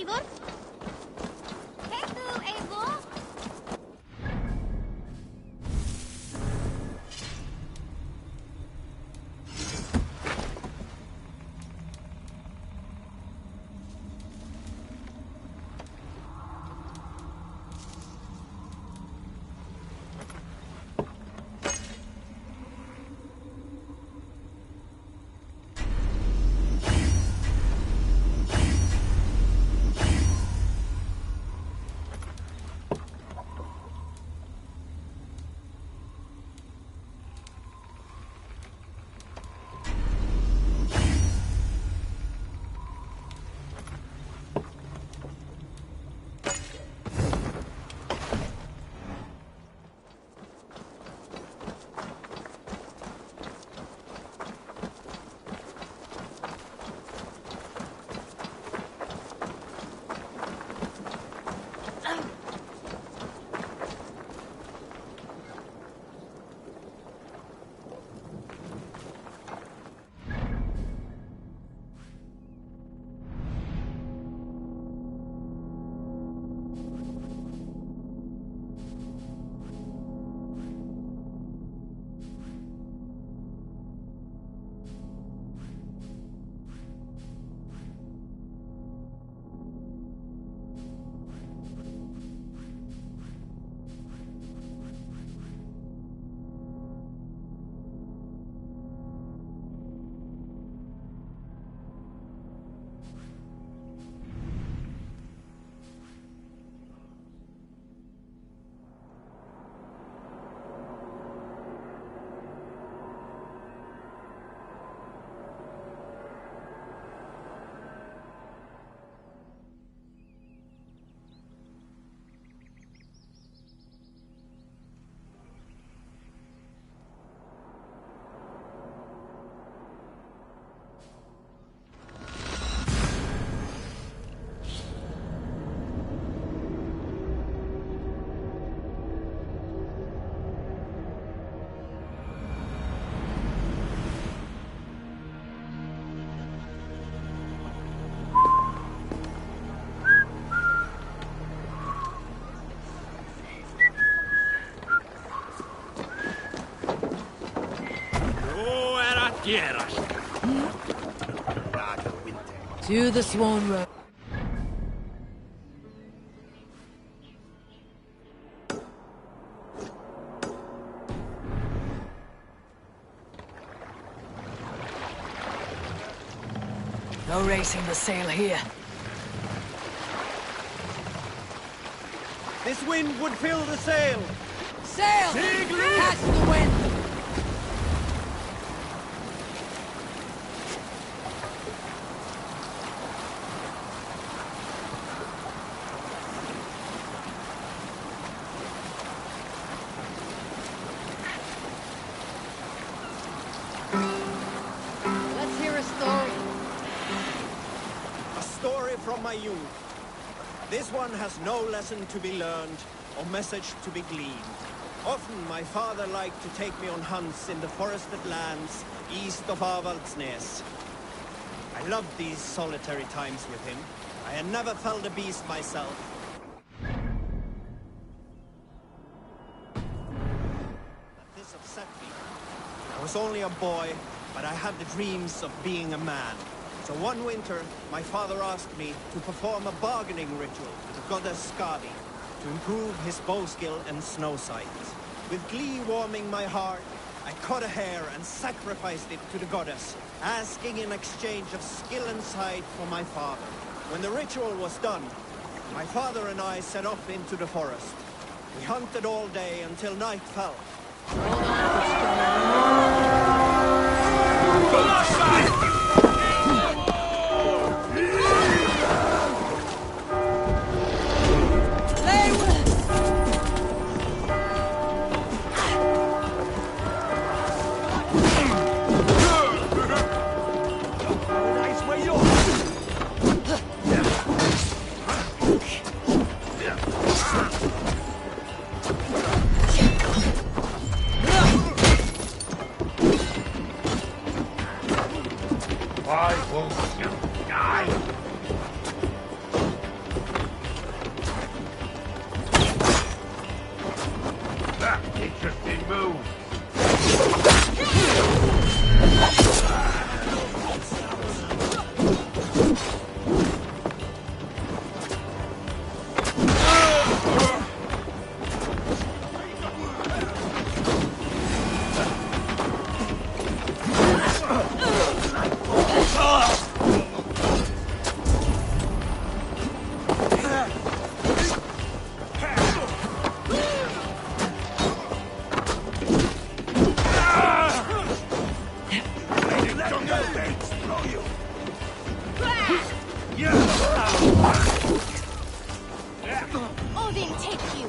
tidur? Itu, Ego. To the Swan Road. No racing the sail here. This wind would fill the sail! Sail! Catch the wind! Let's hear a story. A story from my youth. This one has no lesson to be learned or message to be gleaned. Often my father liked to take me on hunts in the forested lands east of Avaldsnes. I loved these solitary times with him. I had never felled a beast myself. But this upset me. I was only a boy, but I had the dreams of being a man. So one winter, my father asked me to perform a bargaining ritual with the goddess Skadi to improve his bow skill and snow sight. With glee warming my heart, I cut a hare and sacrificed it to the goddess, asking in exchange of skill and sight for my father. When the ritual was done, my father and I set off into the forest. We hunted all day until night fell. Move! Odin, take you!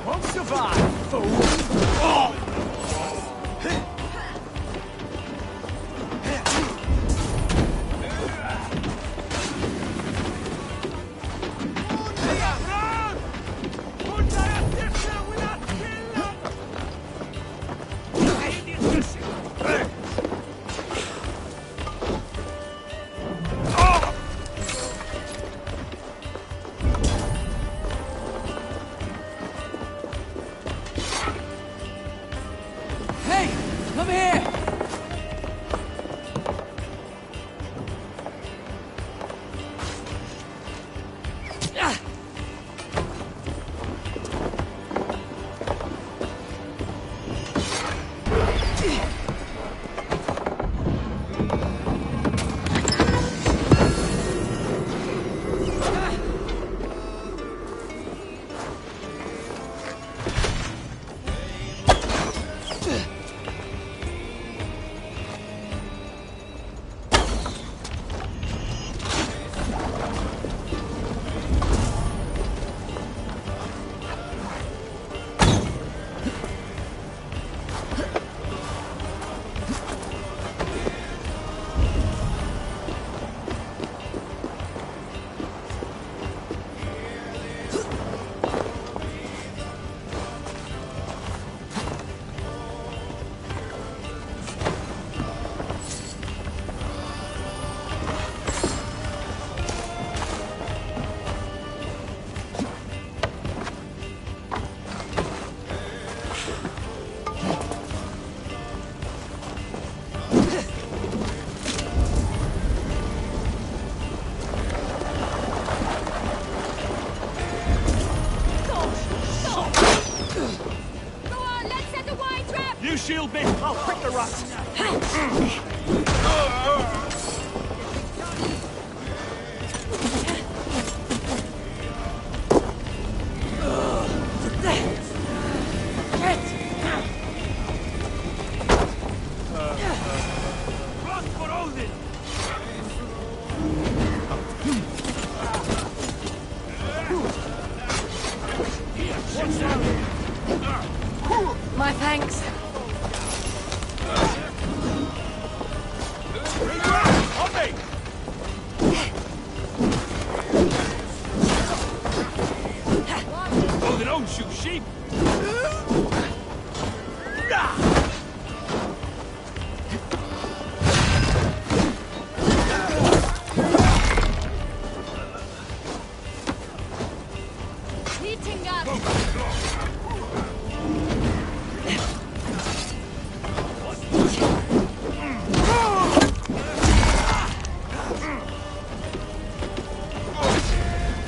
Won't survive, fool! Hey! Come here! You shield me, I'll prick the rust! Run for Odin! My thanks. On me! Odin don't shoot sheep!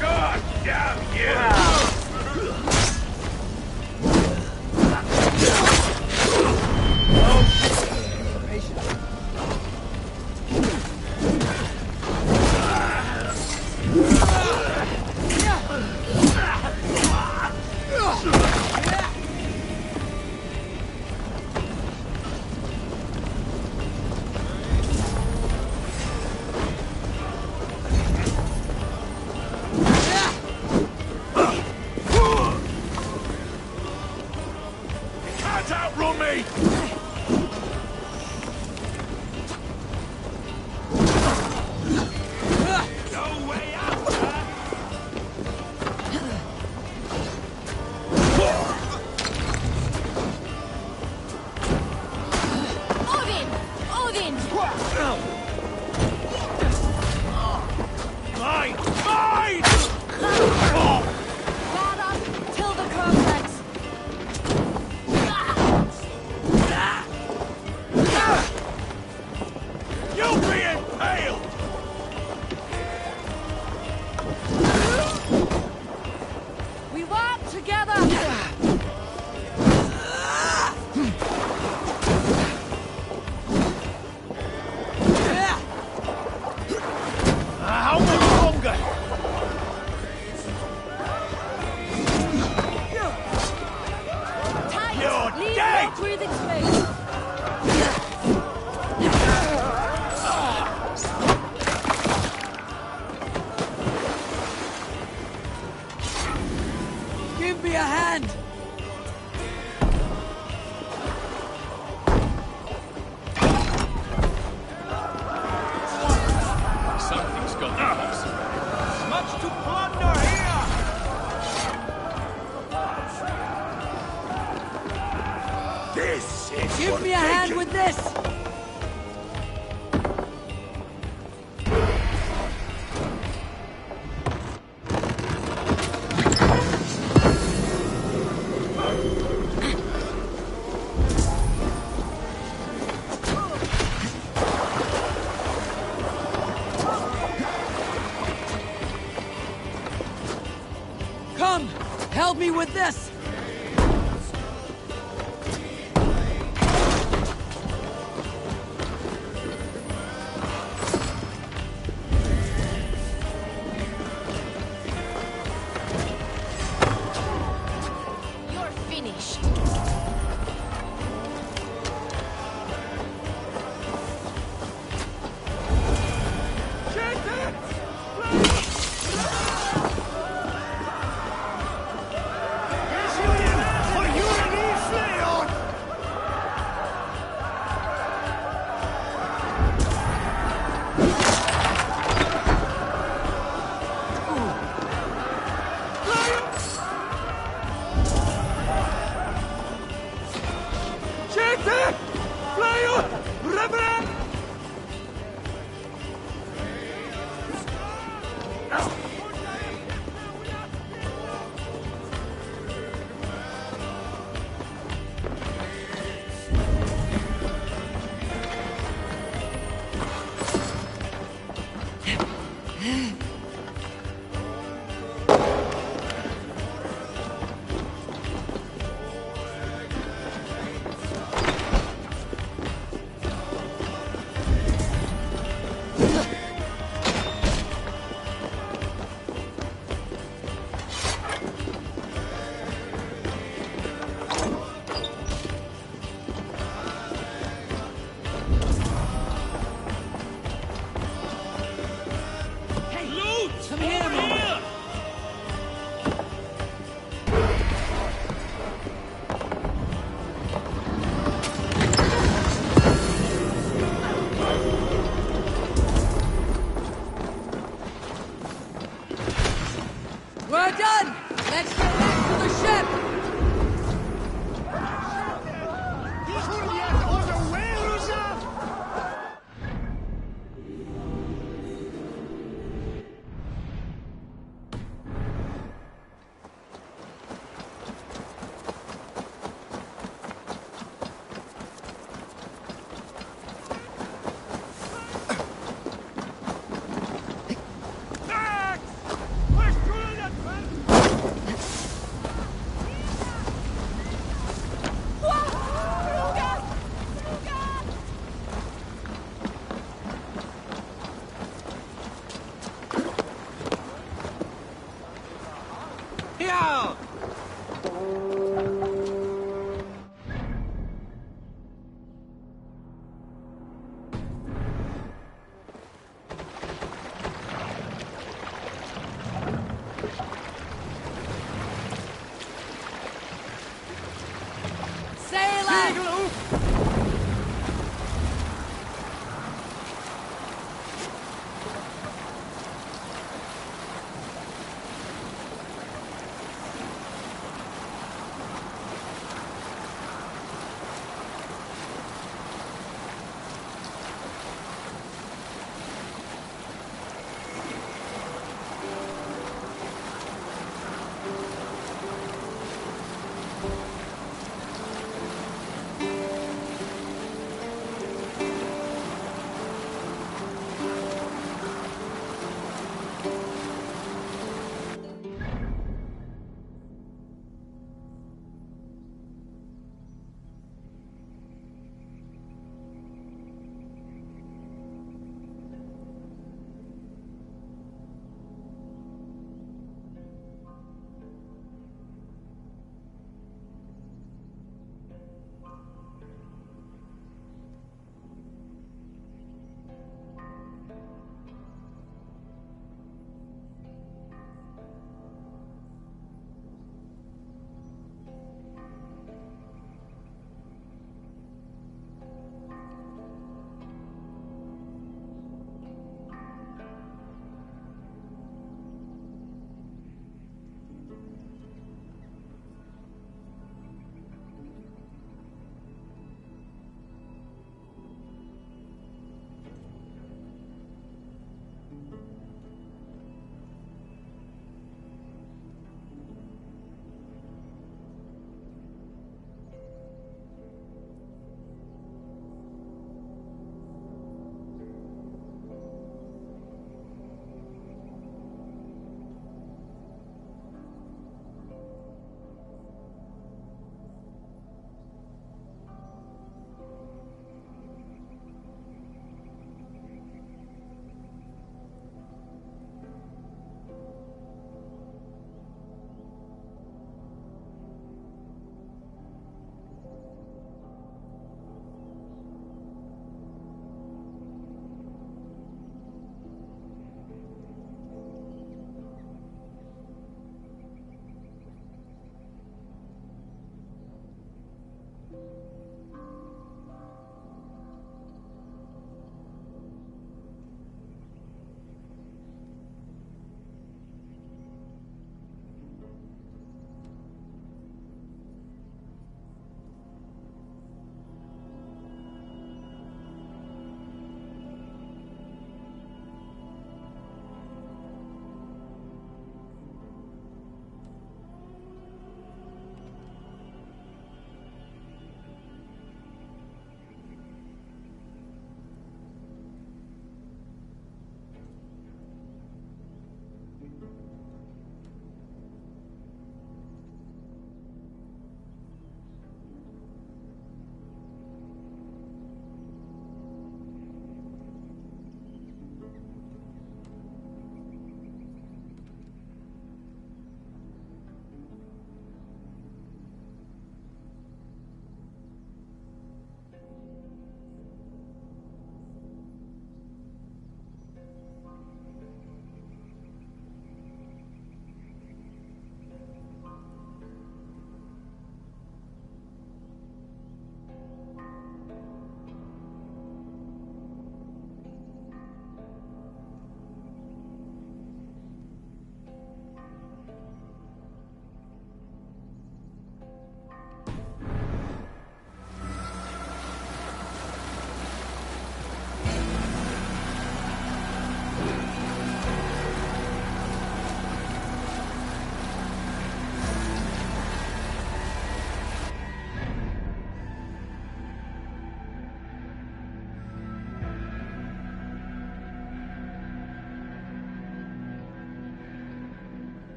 God damn you! can't outrun me! No way out, huh? Odin! Odin! Mine! Mine! Guard up till the cornflakes. You'll be impaled! We work together! How much longer? Tight! You're Leave dead! no breathing space! Give me a hand! Something's got the boss. Much to plunder here! This is Give me a hand with this! Come! Help me with this! You're finished.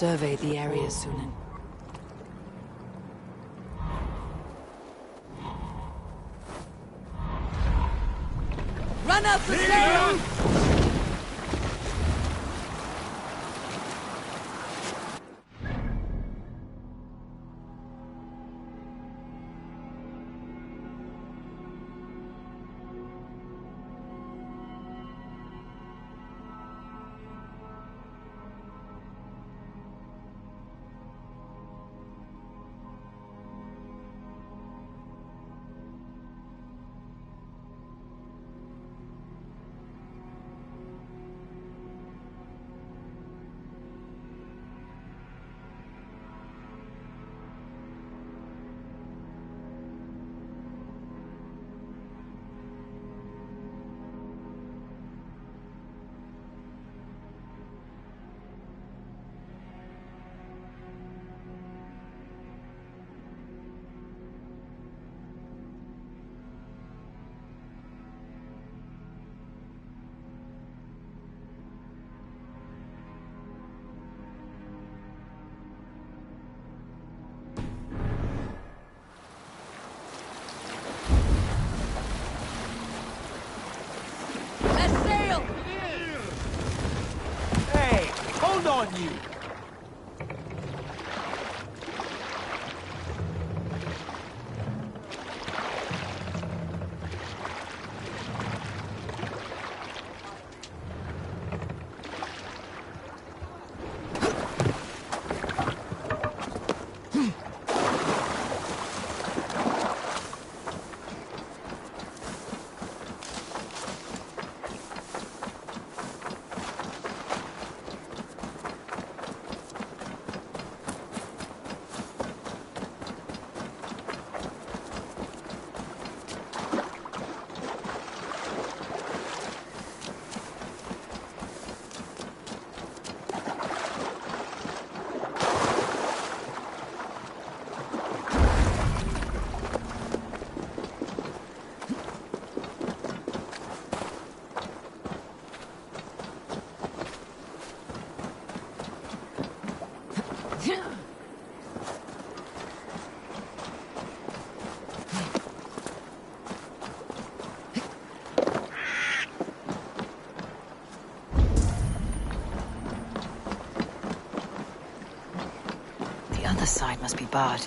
survey the area, Sunan. Run out the sail! Hold on, you! The other side must be barred.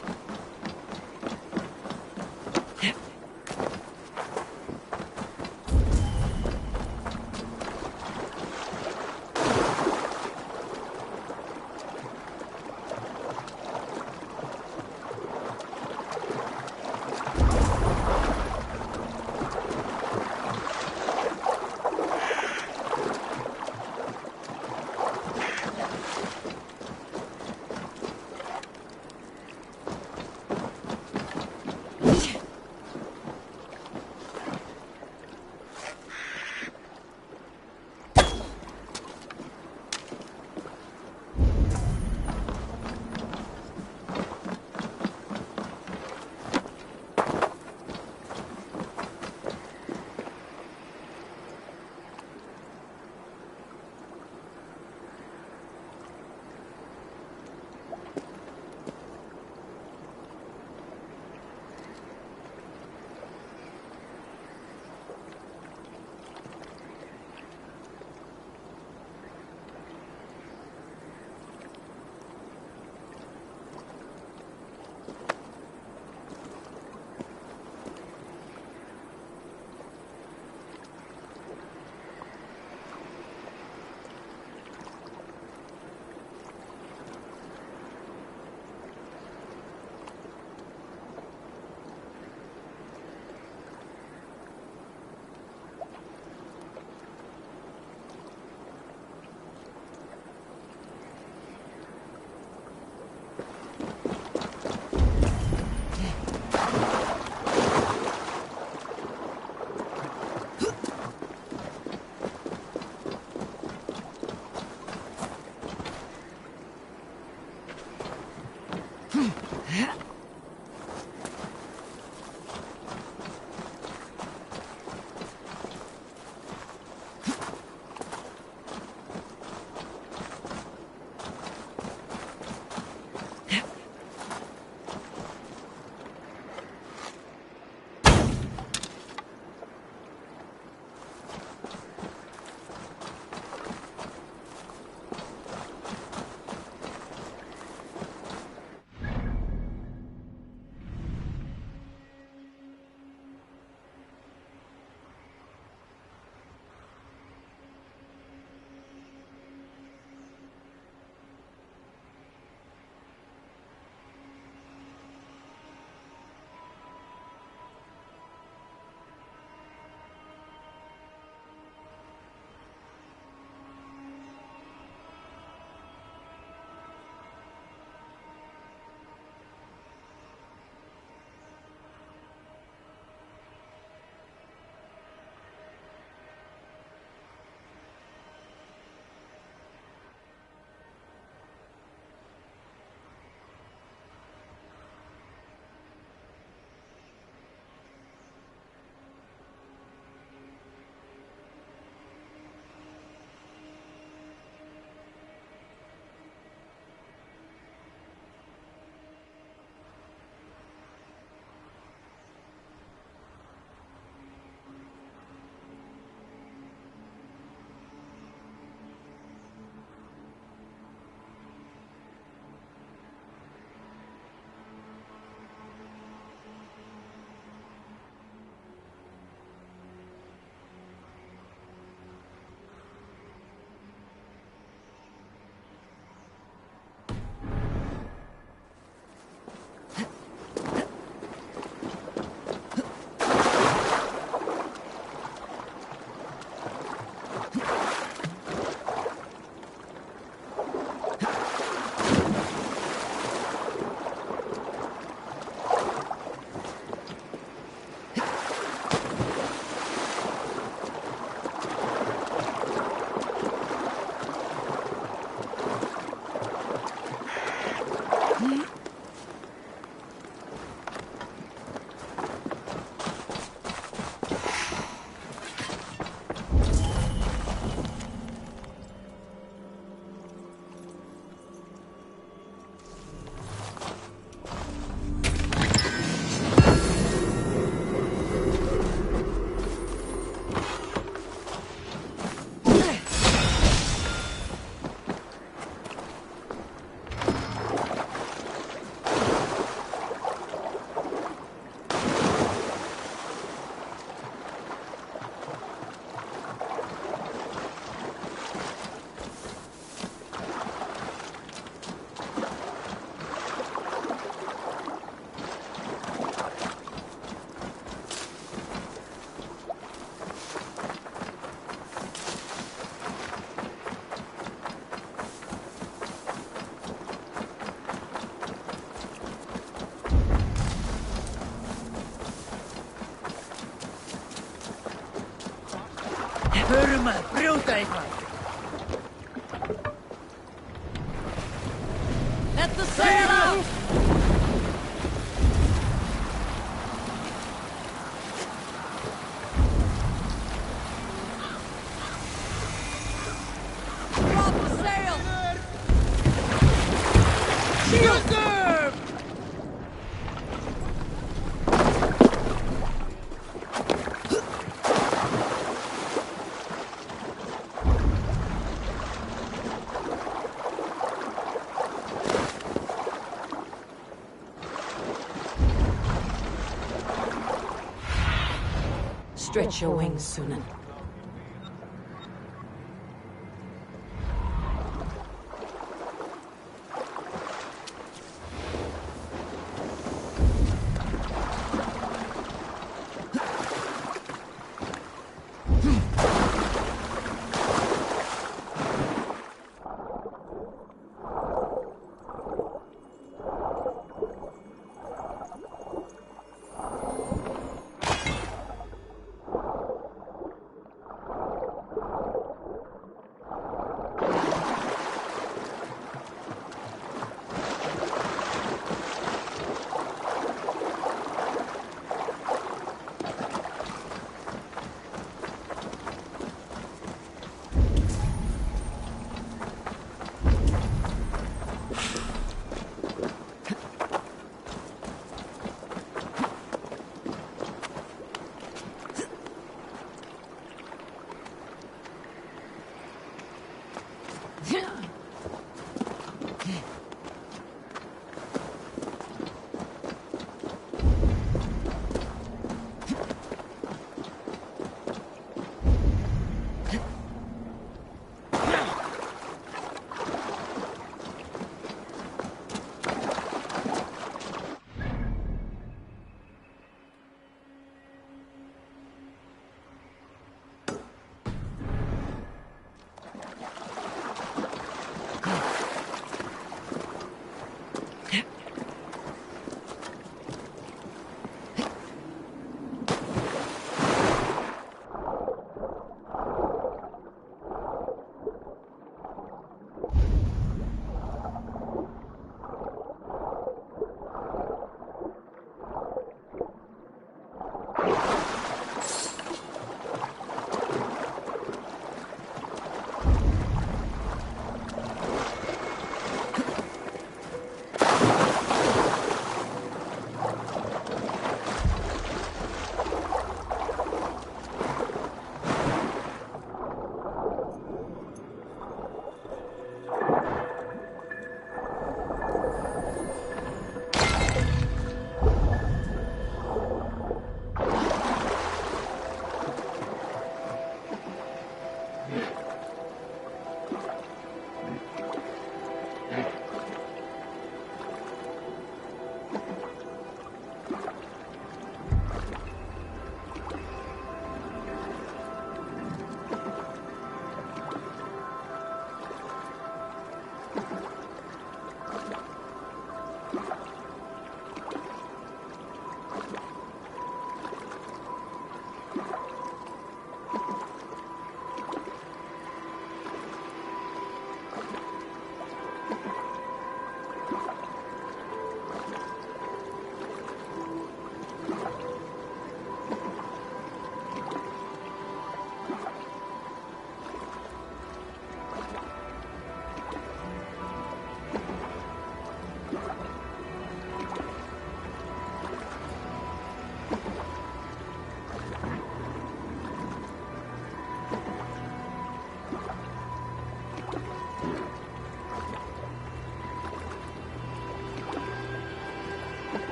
Let the sail out! Drop the sail! Shield them! Stretch your wings, Sunan.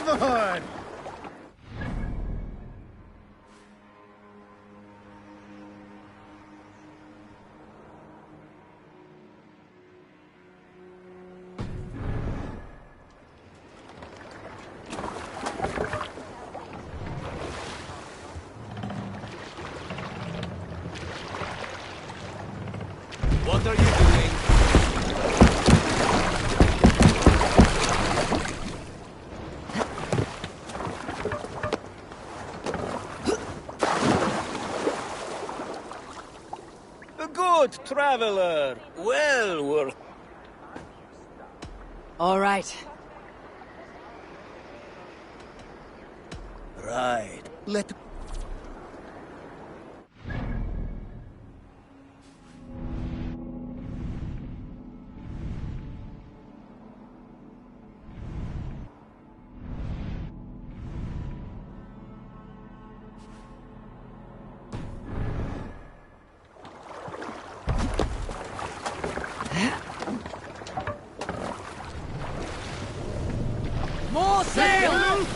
overboard! What are you doing? A good traveler. Well worth. All right. Right. Let... More sail!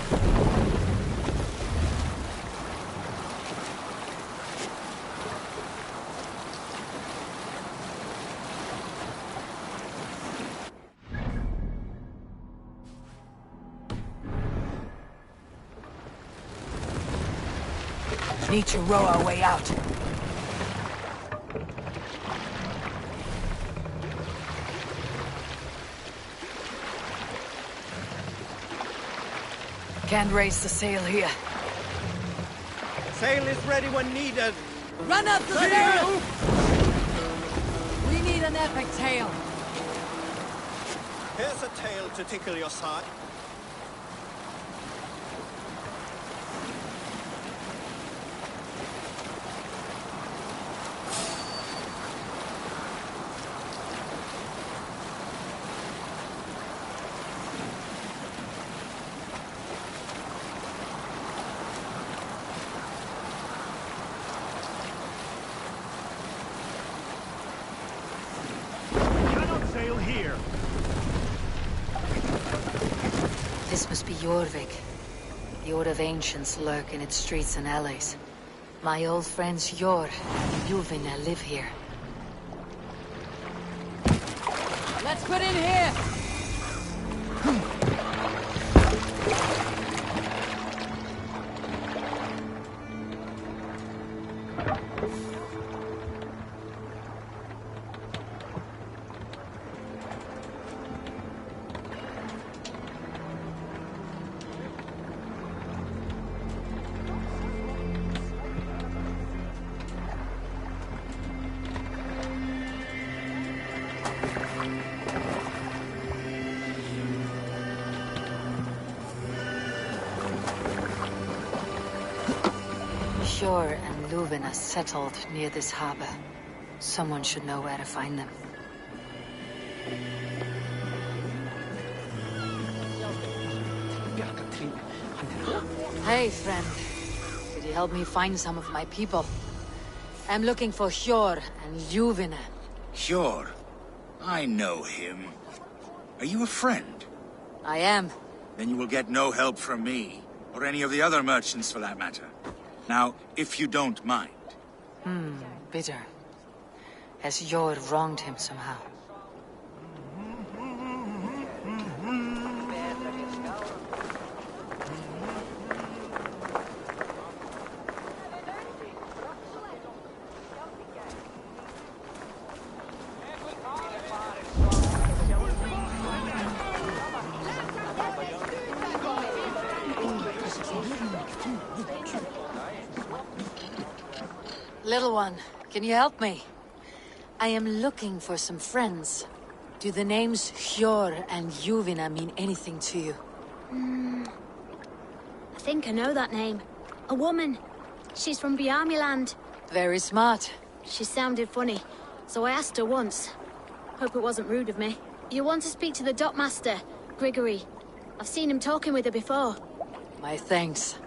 Need to row our way out. Can't raise the sail here. Sail is ready when needed. Run up the sail! We need an epic tale. Here's a tale to tickle your side. Cannot sail here. This must be Jorvik. The Order of Ancients lurk in its streets and alleys. My old friends Jor and Juvina live here. Let's put in here! Jor and Luvina settled near this harbor. Someone should know where to find them. Hey, friend. Could you help me find some of my people? I'm looking for Jor and Juvina. Sure. I know him. Are you a friend? I am. Then you will get no help from me, or any of the other merchants for that matter. Now, if you don't mind. Bitter. Has Jor wronged him somehow? Little one, can you help me? I am looking for some friends. Do the names Hjor and Juvina mean anything to you? I think I know that name. A woman. She's from Biamiland. Very smart. She sounded funny, so I asked her once. Hope it wasn't rude of me. You want to speak to the dockmaster, Grigory. I've seen him talking with her before. My thanks.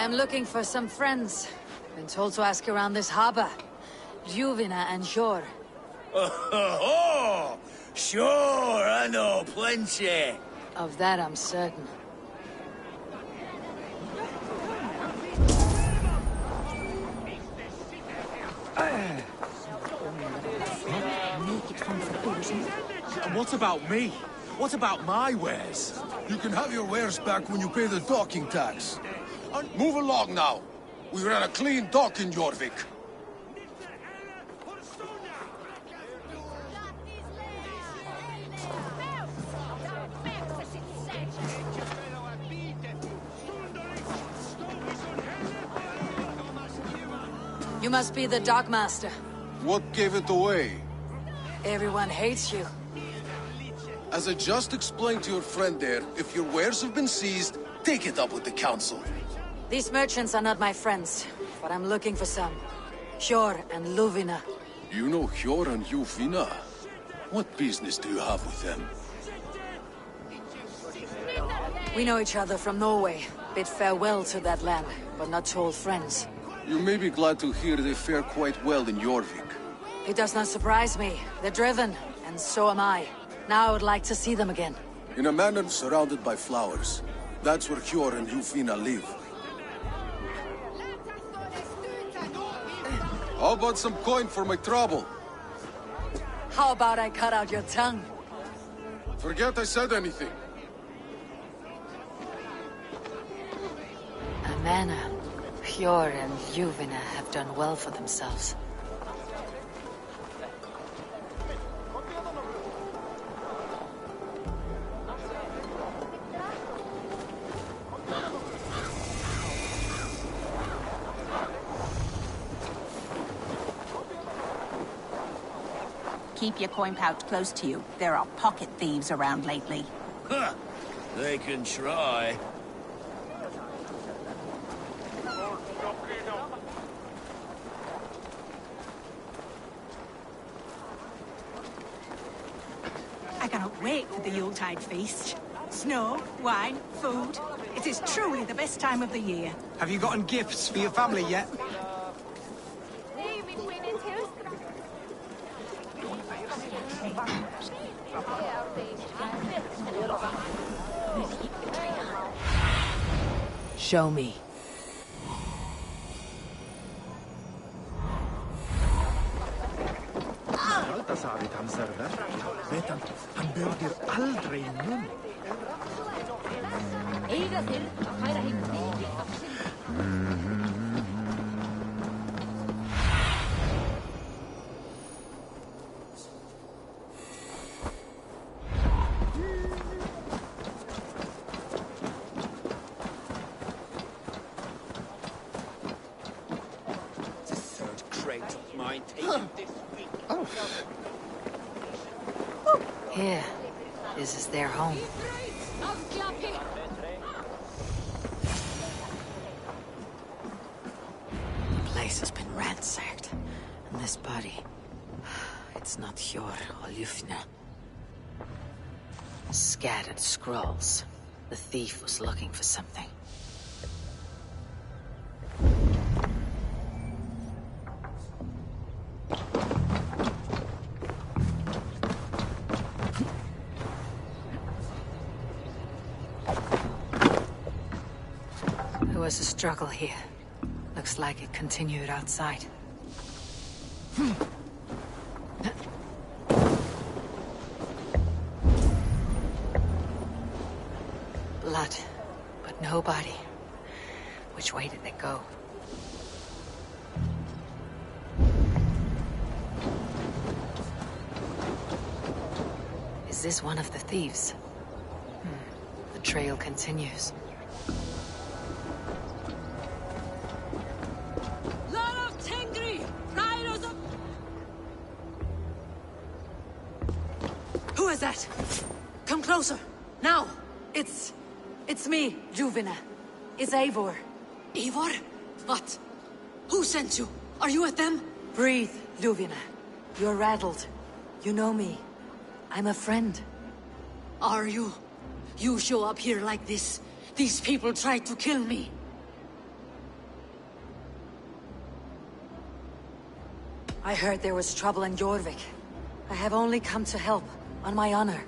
am looking for some friends. Been told to ask around this harbor. Juvina and Jor. Oh, sure, I know plenty. Of that I'm certain. And what about me? What about my wares? You can have your wares back when you pay the docking tax. Move along now. We ran a clean dock in Jorvik. You must be the dockmaster. What gave it away? Everyone hates you. As I just explained to your friend there, if your wares have been seized, take it up with the council. These merchants are not my friends, but I'm looking for some. Hjor and Luvina. You know Hjor and Juvina? What business do you have with them? We know each other from Norway. Bid farewell to that land, but not to old friends. You may be glad to hear they fare quite well in Jorvik. It does not surprise me. They're driven, and so am I. Now I would like to see them again. In a manor surrounded by flowers. That's where Hjor and Juvina live. How about some coin for my trouble? How about I cut out your tongue? Forget I said anything. A manor. Hjor and Juvina have done well for themselves. Keep your coin pouch close to you. There are pocket thieves around lately. Huh. They can try. I cannot wait for the Yuletide feast. Snow, wine, food. It is truly the best time of the year. Have you gotten gifts for your family yet? Show me. Han böger aldrig i mun. The third crate of mine taken this week. Here. This is their home. The place has been ransacked. And this body... It's not Hjor or Jufna. Scattered scrolls. The thief was looking for something. There was a struggle here. Looks like it continued outside. Blood, but no body. Which way did they go? Is this one of the thieves? The trail continues. Who is that? Come closer. Now! It's me, Juvina. It's Eivor. Eivor? What? Who sent you? Are you with them? Breathe, Juvina. You're rattled. You know me. I'm a friend. Are you? You show up here like this. These people tried to kill me. I heard there was trouble in Jorvik. I have only come to help, on my honor.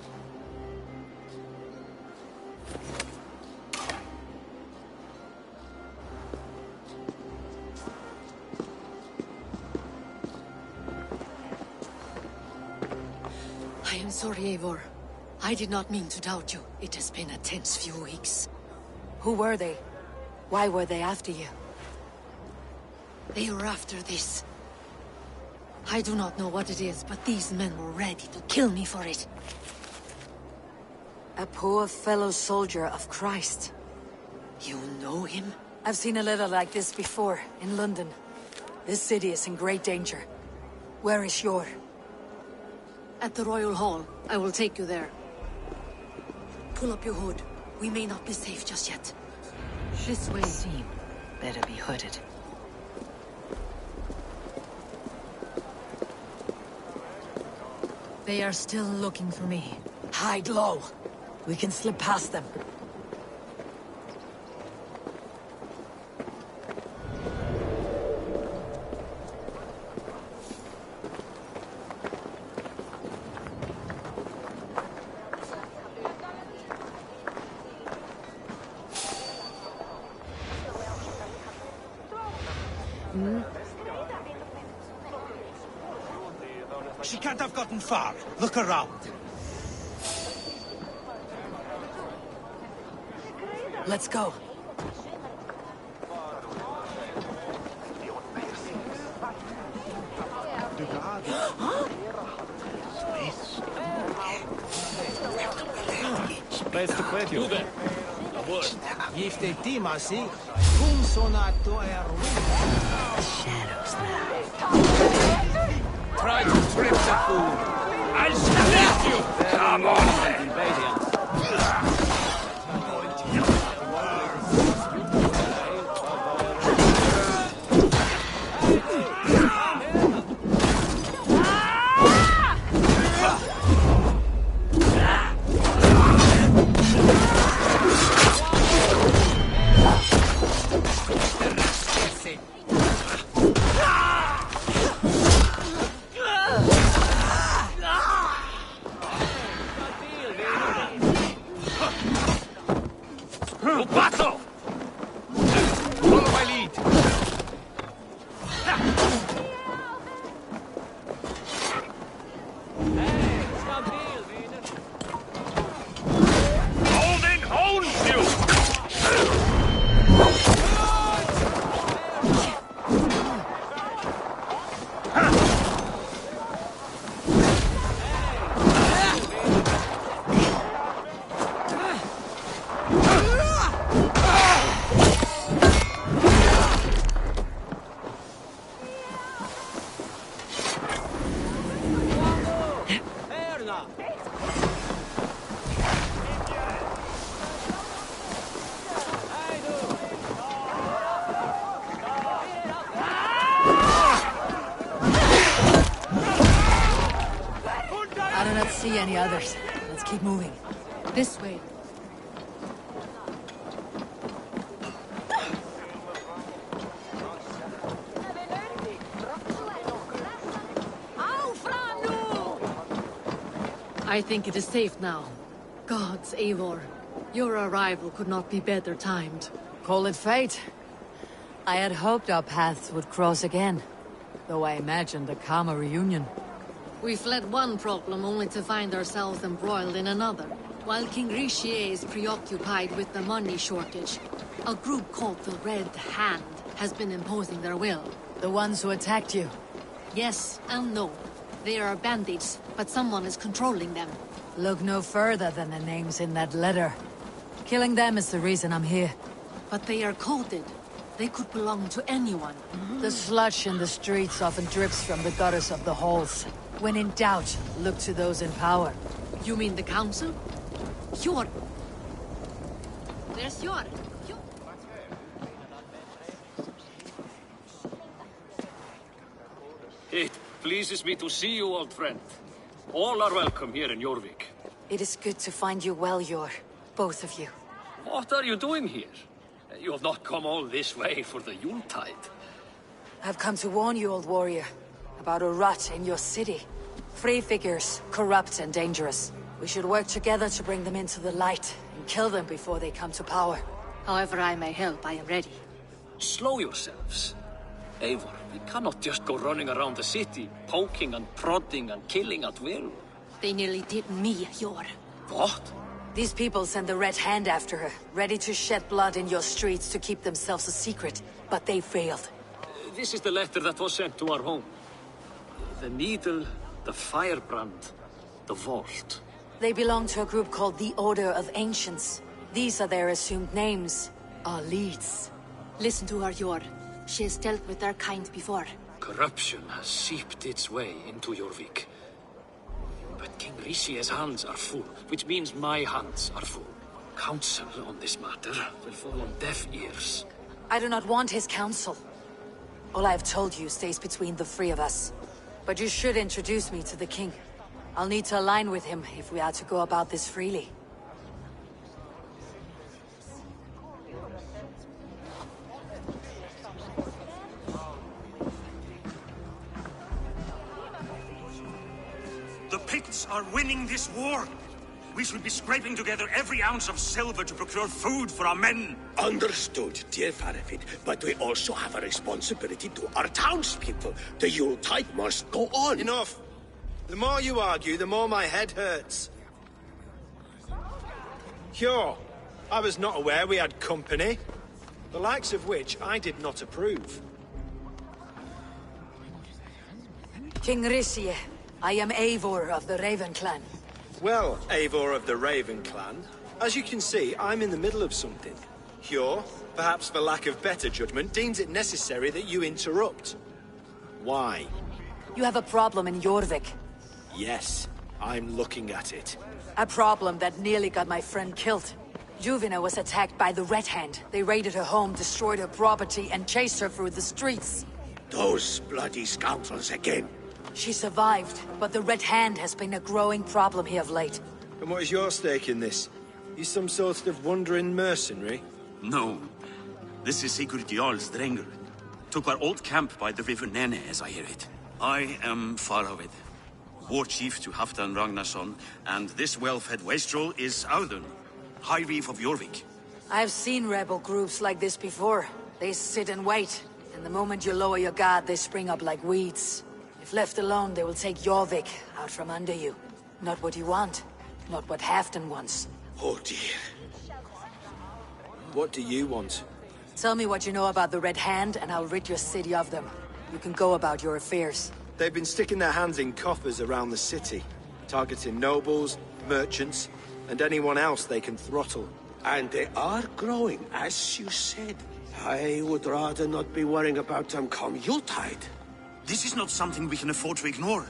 I am sorry, Eivor. I did not mean to doubt you. It has been a tense few weeks. Who were they? Why were they after you? They were after this. I do not know what it is, but these men were ready to kill me for it. A poor fellow soldier of Christ. You know him? I've seen a letter like this before, in London. This city is in great danger. Where is Yor? At the Royal Hall. I will take you there. Pull up your hood. We may not be safe just yet. This way. Seem better be hooded. They are still looking for me. Hide low. We can slip past them. She can't have gotten far. Look around. Let's go. Place to quit you. Gifte timasi, cum sonato Shadows now. Try to trip the fool. I'll smash you! Come on, then. See any others. Let's keep moving. This way. I think it is safe now. Gods, Eivor. Your arrival could not be better timed. Call it fate. I had hoped our paths would cross again, though I imagined a calmer reunion. We fled one problem only to find ourselves embroiled in another. While King Richier is preoccupied with the money shortage, a group called the Red Hand has been imposing their will. The ones who attacked you? Yes and no. They are bandits, but someone is controlling them. Look no further than the names in that letter. Killing them is the reason I'm here. But they are coded. They could belong to anyone. The sludge in the streets often drips from the gutters of the halls. When in doubt, look to those in power. You mean the council? Yor. There's Yor. It pleases me to see you, old friend. All are welcome here in Jorvik. It is good to find you well, Yor. Both of you. What are you doing here? You have not come all this way for the Yuletide. I've come to warn you, old warrior. About a rot in your city. Free figures, corrupt and dangerous. We should work together to bring them into the light, and kill them before they come to power. However I may help, I am ready. Slow yourselves. Eivor, we cannot just go running around the city, poking and prodding and killing at will. They nearly did me, Yor. What? These people sent the Red Hand after her, ready to shed blood in your streets to keep themselves a secret, but they failed. This is the letter that was sent to our home. The needle, the firebrand, the vault. They belong to a group called the Order of Ancients. These are their assumed names, our leads. Listen to her, Yor. She has dealt with their kind before. Corruption has seeped its way into Jorvik. But King Rishie's hands are full, which means my hands are full. Counsel on this matter will fall on deaf ears. I do not want his counsel. All I have told you stays between the three of us. But you should introduce me to the king. I'll need to align with him if we are to go about this freely. The Picts are winning this war. We should be scraping together every ounce of silver to procure food for our men. Understood, dear Faravid, but we also have a responsibility to our townspeople. The Yuletide must go on. Enough! The more you argue, the more my head hurts. Sure, I was not aware we had company, the likes of which I did not approve. King Rishie, I am Eivor of the Raven Clan. Well, Eivor of the Raven Clan, as you can see, I'm in the middle of something. Hjor, perhaps for lack of better judgment, deems it necessary that you interrupt. Why? You have a problem in Jorvik. Yes, I'm looking at it. A problem that nearly got my friend killed. Juvina was attacked by the Red Hand. They raided her home, destroyed her property, and chased her through the streets. Those bloody scoundrels again. She survived, but the Red Hand has been a growing problem here of late. And what is your stake in this? You some sort of wandering mercenary? No. This is Sigurd Jarl's Drenger. Took our old camp by the river Nene, as I hear it. I am Faravid, war chief to Halfdan Ragnarsson, and this well-fed wastrel is Audun, High Reeve of Jorvik. I've seen rebel groups like this before. They sit and wait, and the moment you lower your guard, they spring up like weeds. If left alone, they will take Jorvik out from under you. Not what you want, not what Halfdan wants. Oh dear. What do you want? Tell me what you know about the Red Hand, and I'll rid your city of them. You can go about your affairs. They've been sticking their hands in coffers around the city, targeting nobles, merchants, and anyone else they can throttle. And they are growing, as you said. I would rather not be worrying about them come Yuletide. This is not something we can afford to ignore.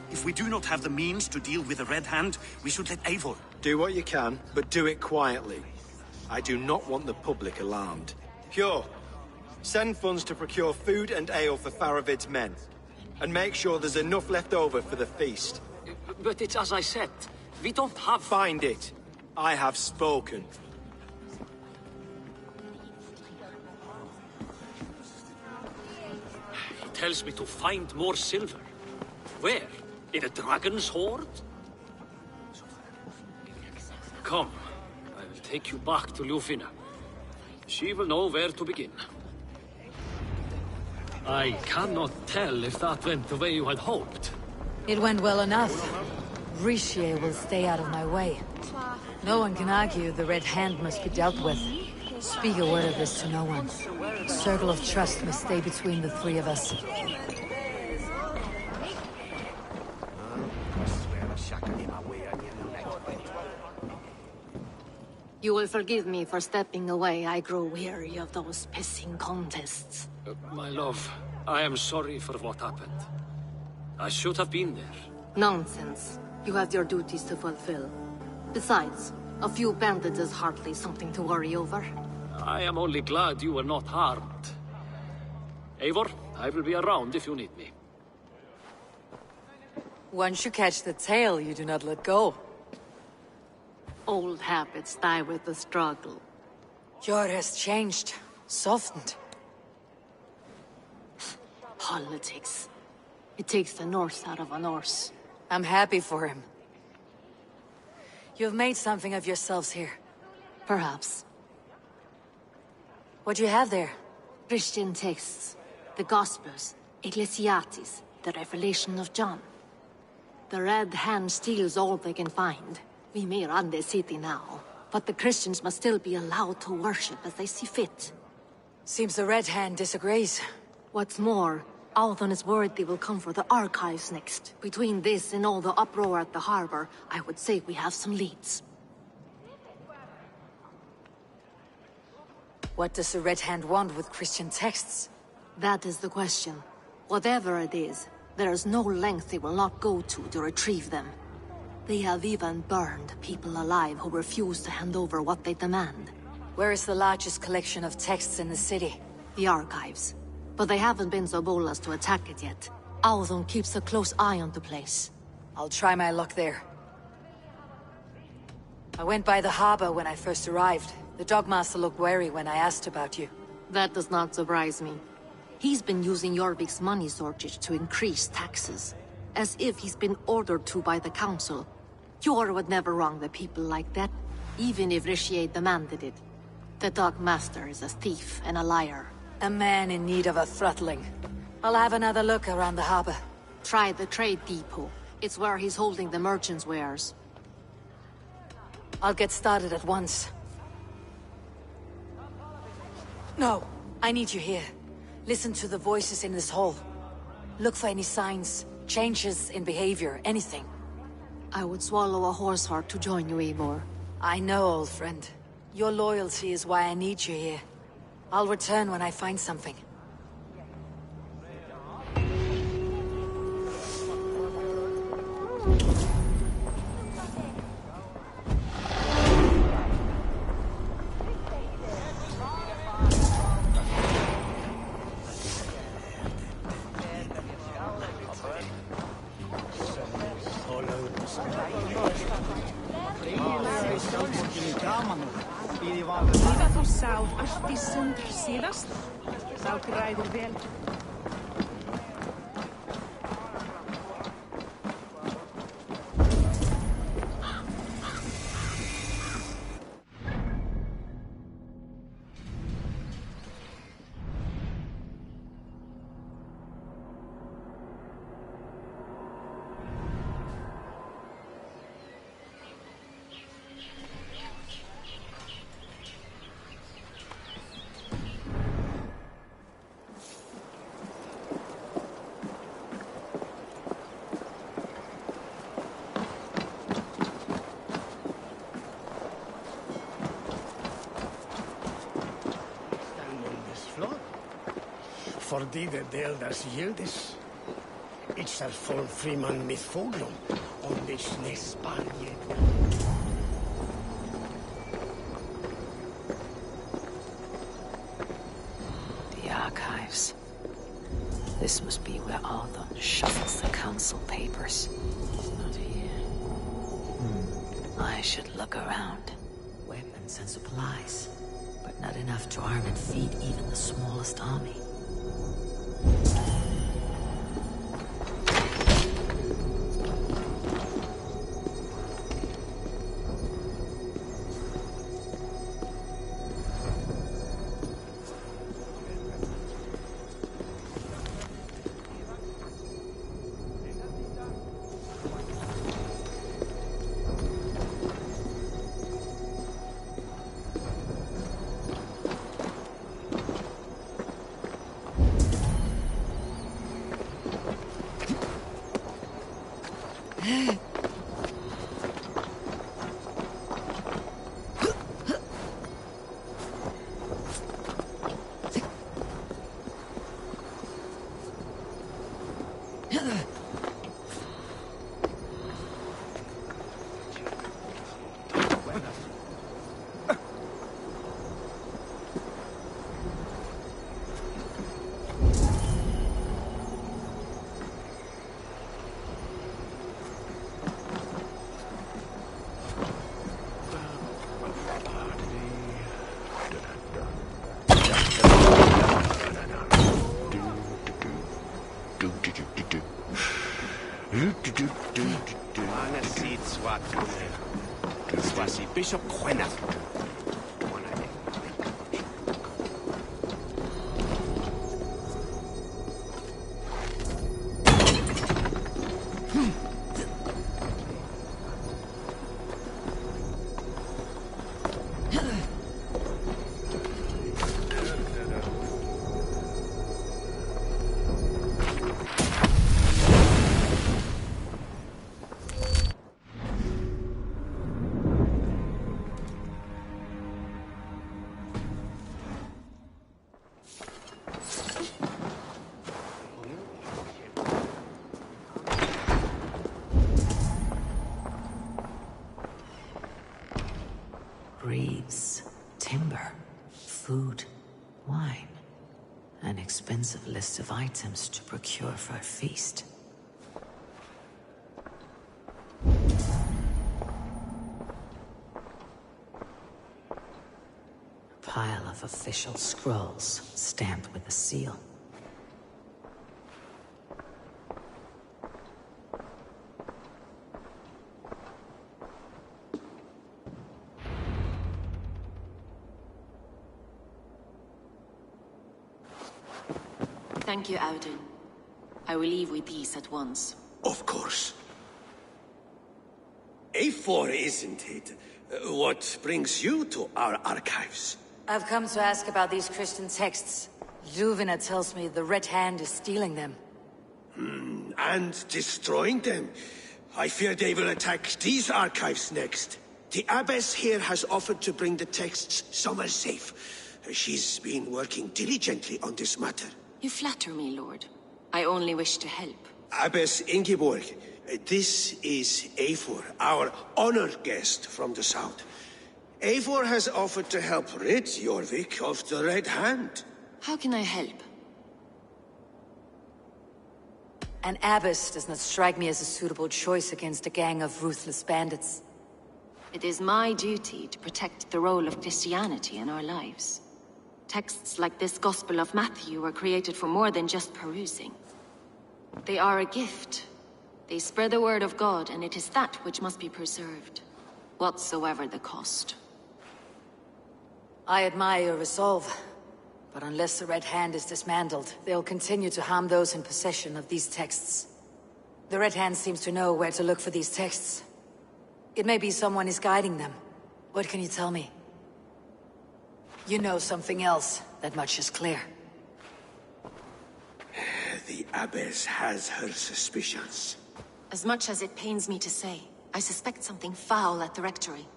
If we do not have the means to deal with the Red Hand, we should let Eivor. Do what you can, but do it quietly. I do not want the public alarmed. Hjor, send funds to procure food and ale for Faravid's men. And make sure there's enough left over for the feast. But it's as I said, we don't have... Find it. I have spoken. He tells me to find more silver. Where? In a dragon's hoard? Come, I will take you back to Ljufina. She will know where to begin. I cannot tell if that went the way you had hoped. It went well enough. Rishie will stay out of my way. No one can argue the Red Hand must be dealt with. Speak a word of this to no one. Circle of trust must stay between the three of us. You will forgive me for stepping away. I grow weary of those pissing contests. My love, I am sorry for what happened. I should have been there. Nonsense. You have your duties to fulfill. Besides, a few bandits is hardly something to worry over. I am only glad you were not harmed. Eivor, I will be around if you need me. Once you catch the tail, you do not let go. Old habits die with the struggle. Jor has changed, softened. Politics. It takes the Norse out of a Norse. I'm happy for him. You've made something of yourselves here. Perhaps. What do you have there? Christian texts. The Gospels. Ecclesiastes. The Revelation of John. The Red Hand steals all they can find. We may run the city now, but the Christians must still be allowed to worship as they see fit. Seems the Red Hand disagrees. What's more, Althon is worried they will come for the archives next. Between this and all the uproar at the harbor, I would say we have some leads. What does the Red Hand want with Christian texts? That is the question. Whatever it is, there is no length they will not go to retrieve them. They have even burned people alive who refuse to hand over what they demand. Where is the largest collection of texts in the city? The archives. But they haven't been so bold as to attack it yet. Althon keeps a close eye on the place. I'll try my luck there. I went by the harbor when I first arrived. The Dogmaster looked wary when I asked about you. That does not surprise me. He's been using Jorvik's money shortage to increase taxes. As if he's been ordered to by the council. Jor would never wrong the people like that, even if Richier demanded it. The Dogmaster is a thief and a liar. A man in need of a throttling. I'll have another look around the harbor. Try the trade depot. It's where he's holding the merchants' wares. I'll get started at once. No, I need you here. Listen to the voices in this hall. Look for any signs, changes in behavior, anything. I would swallow a horse heart to join you, Eivor. I know, old friend. Your loyalty is why I need you here. I'll return when I find something. Líða þú sáð allt í sundur síðast, þá græður vel. Fordi det delas gildes. It's a full freeman mythologium on this Spaniard. The archives. This must be where Althon shuffles the council papers. Not here. I should look around. Weapons and supplies, but not enough to arm and feed even the smallest army. Bishop Queneth. Reeds, timber, food, wine. An expensive list of items to procure for a feast. A pile of official scrolls, stamped with a seal. Thank you, Audun. I will leave with these at once. Of course. A4, isn't it? What brings you to our archives? I've come to ask about these Christian texts. Juvena tells me the Red Hand is stealing them. And destroying them. I fear they will attack these archives next. The abbess here has offered to bring the texts somewhere safe. She's been working diligently on this matter. You flatter me, Lord. I only wish to help. Abbess Ingeborg, this is Eivor, our honored guest from the south. Eivor has offered to help rid Jorvik of the Red Hand. How can I help? An abbess does not strike me as a suitable choice against a gang of ruthless bandits. It is my duty to protect the role of Christianity in our lives. Texts like this Gospel of Matthew were created for more than just perusing. They are a gift. They spread the word of God, and it is that which must be preserved, whatsoever the cost. I admire your resolve, but unless the Red Hand is dismantled, they'll continue to harm those in possession of these texts. The Red Hand seems to know where to look for these texts. It may be someone is guiding them. What can you tell me? You know something else, that much is clear. The abbess has her suspicions. As much as it pains me to say, I suspect something foul at the rectory.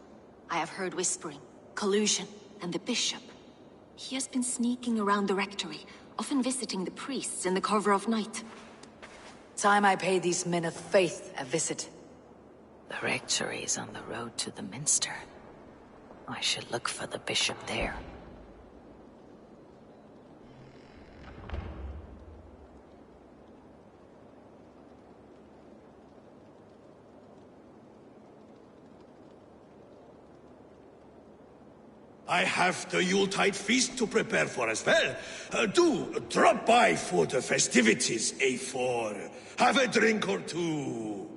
I have heard whispering, collusion, and the bishop. He has been sneaking around the rectory, often visiting the priests in the cover of night. Time I pay these men of faith a visit. The rectory is on the road to the minster. I should look for the bishop there. I have the Yuletide feast to prepare for as well. Do drop by for the festivities, A4. Have a drink or two.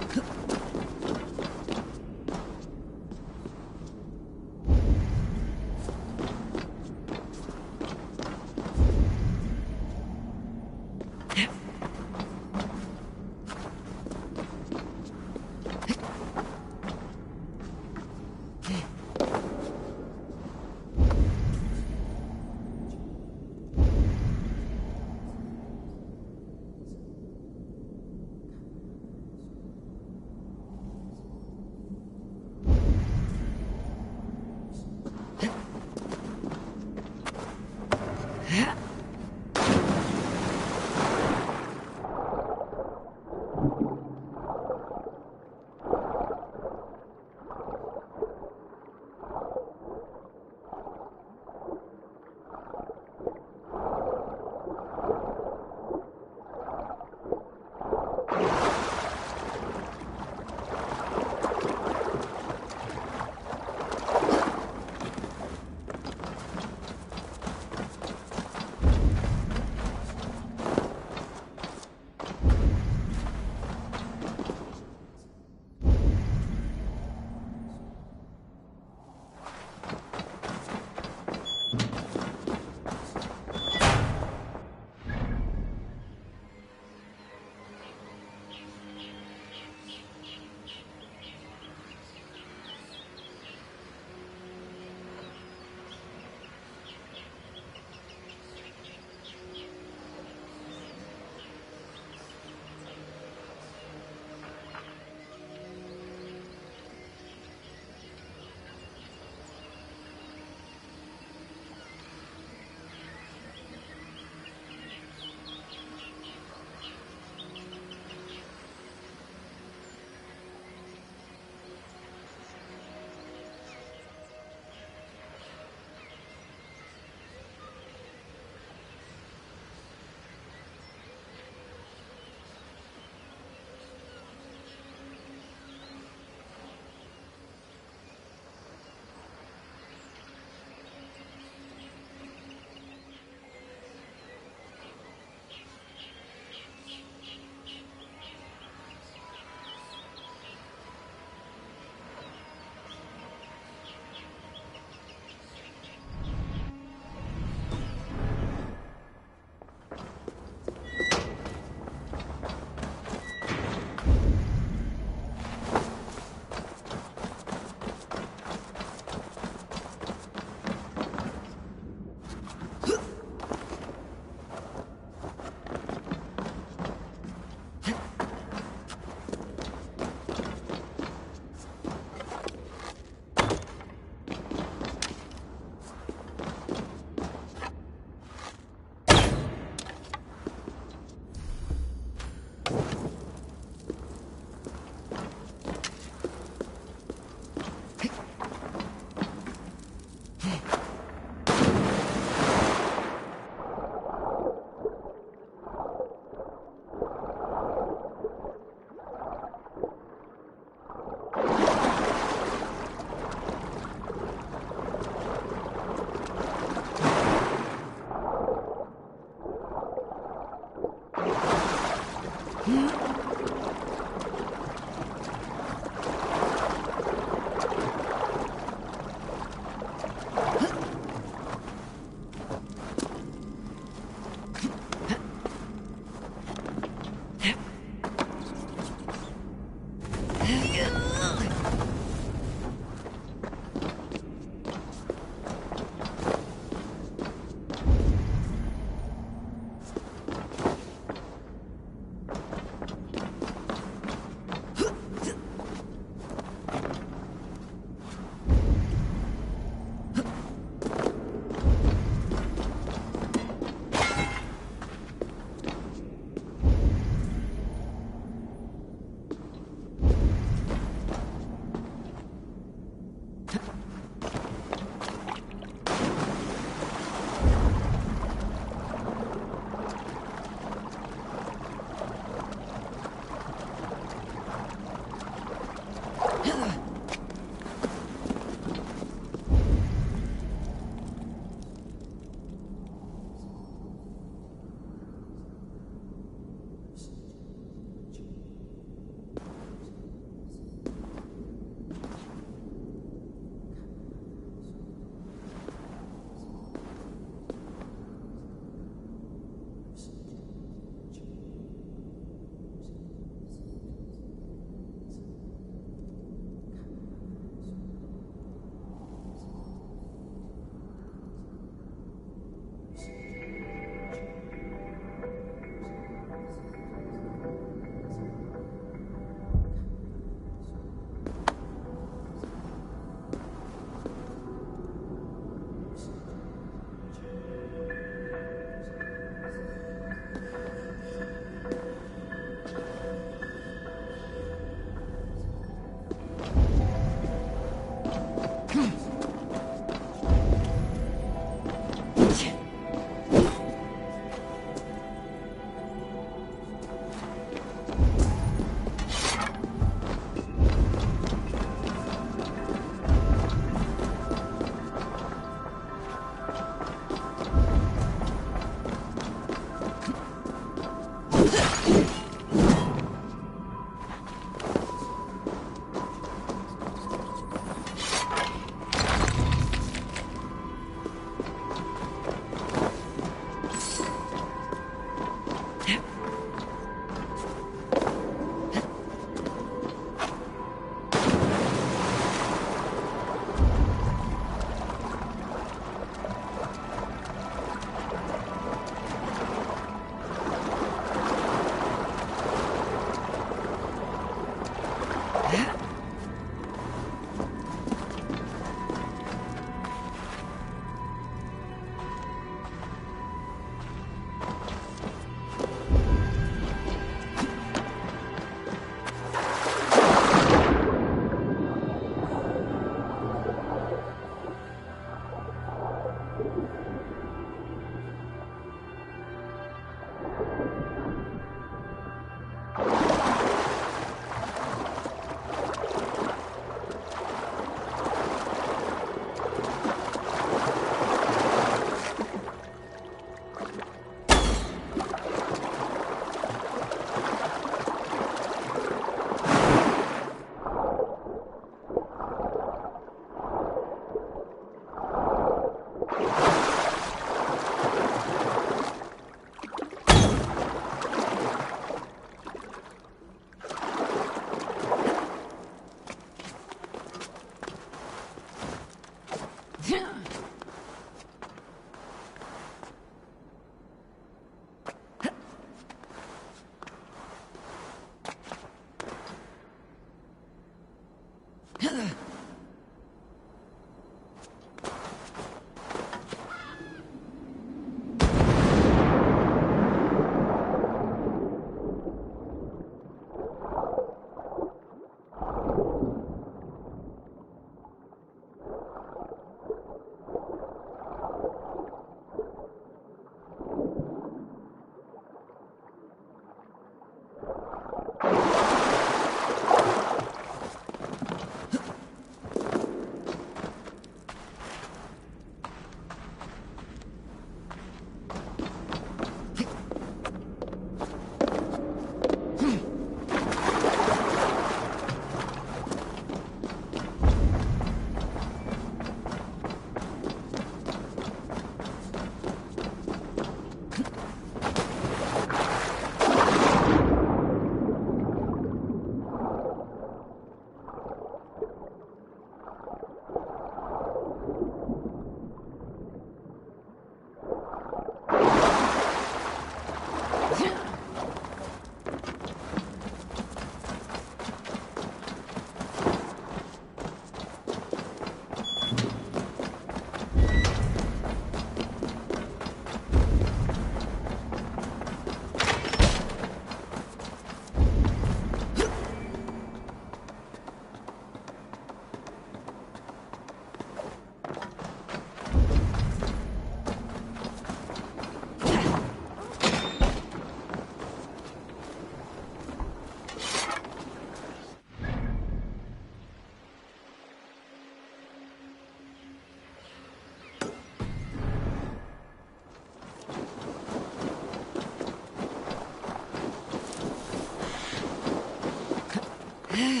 Blessings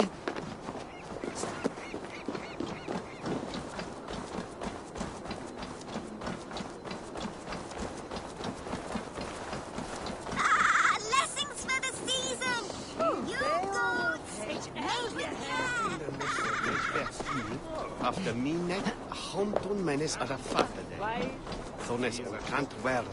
for the season! You goats! After midnight, Honton menes are a Saturday. Thones or can't wear.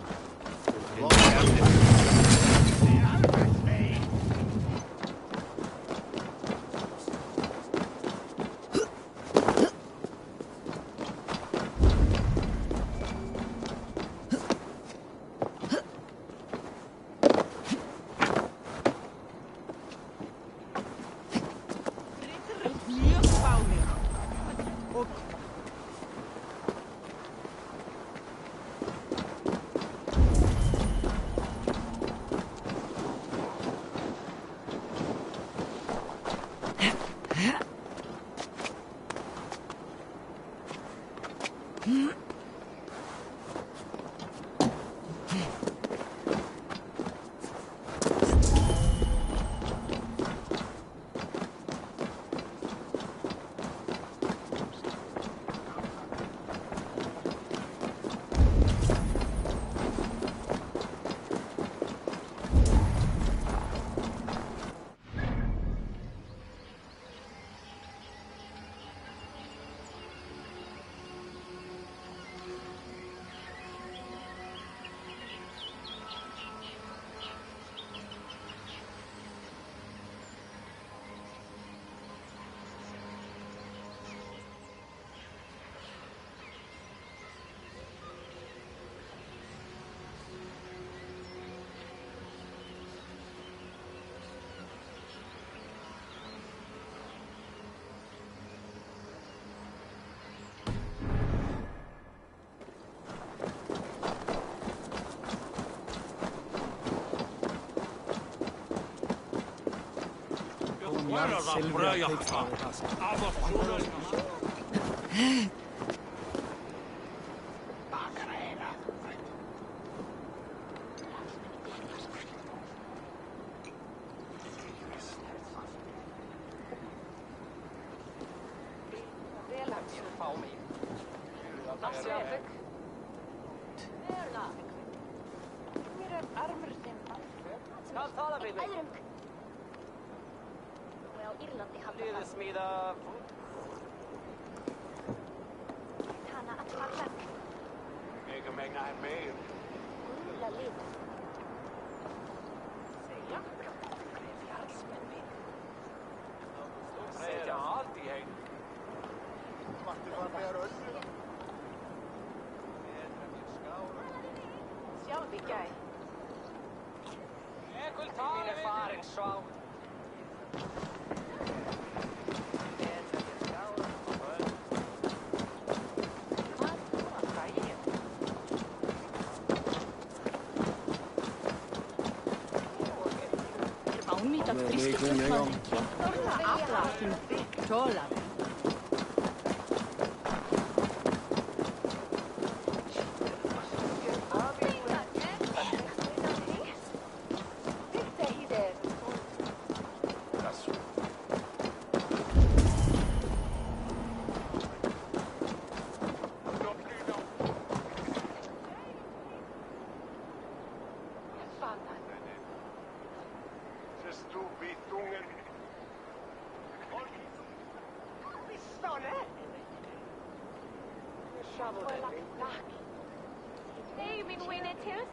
Hey, min winner till.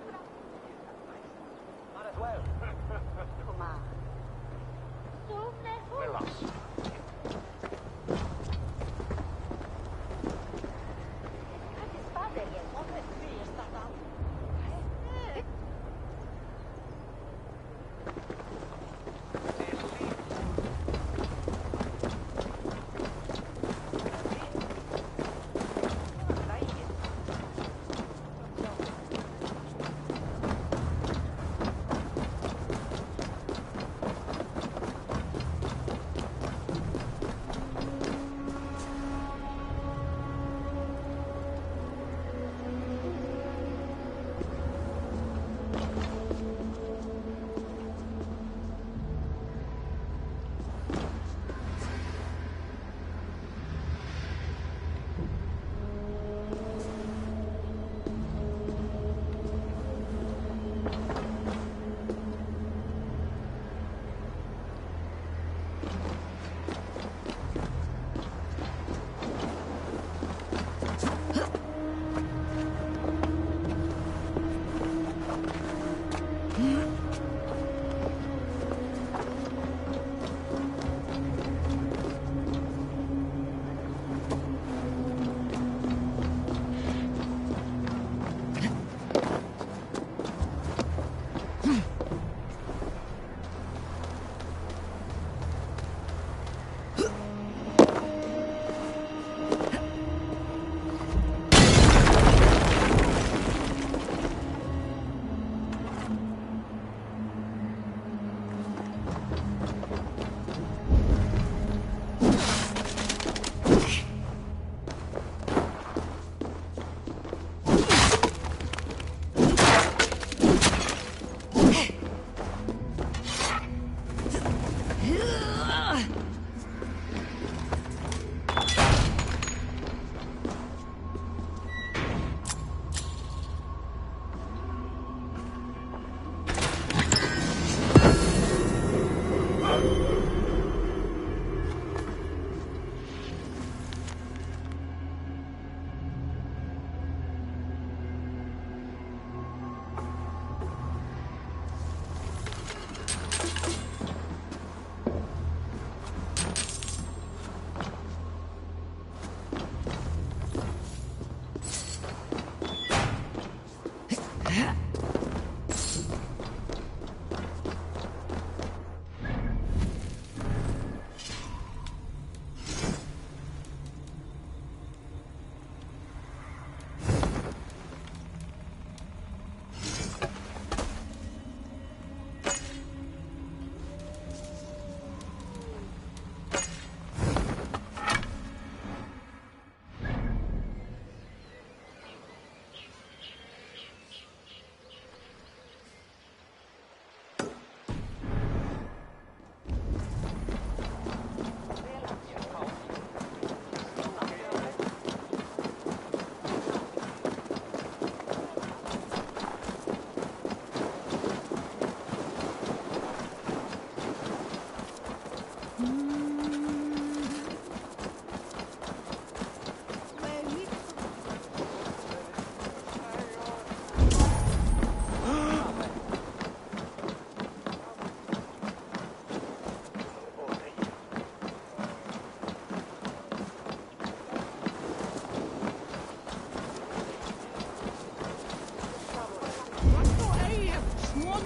Might as well. Come on. Relax.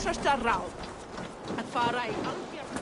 Trystar rawd. At fara I albion.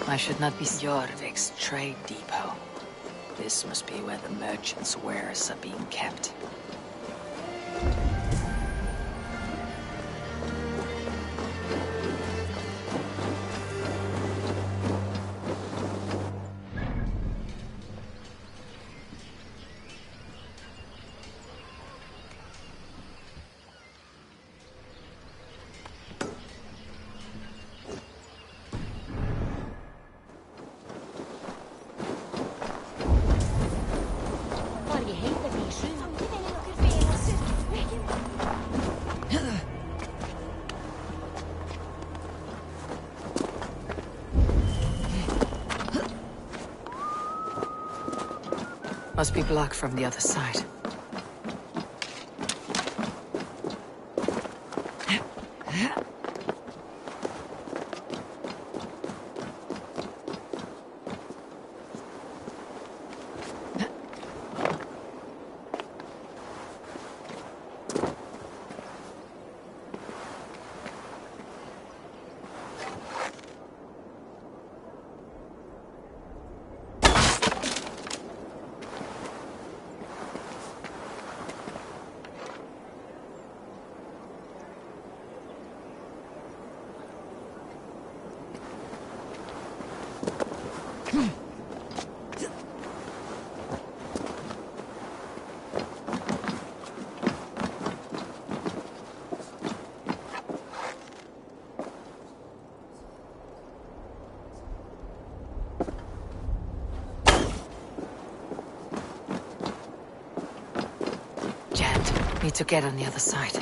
I should not be Jorvik's trade depot. This must be where the merchants' wares are being kept. Must be blocked from the other side. Need to get on the other side.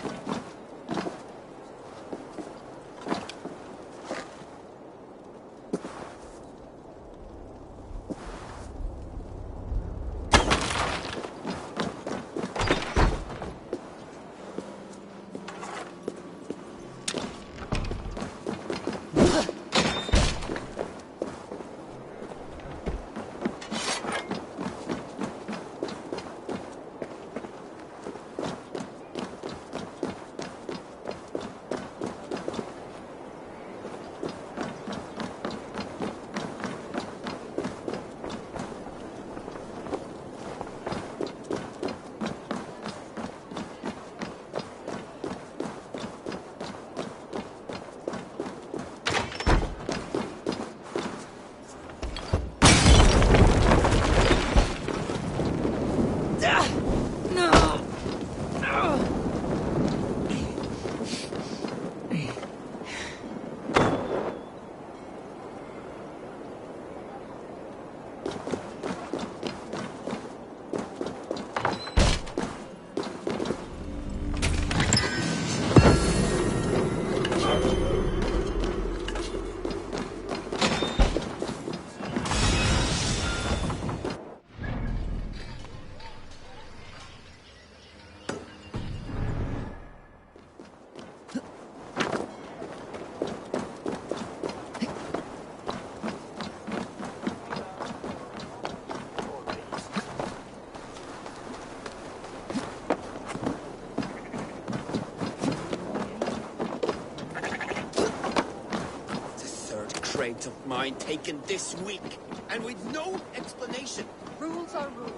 Of mine taken this week, and with no explanation. Rules are rules.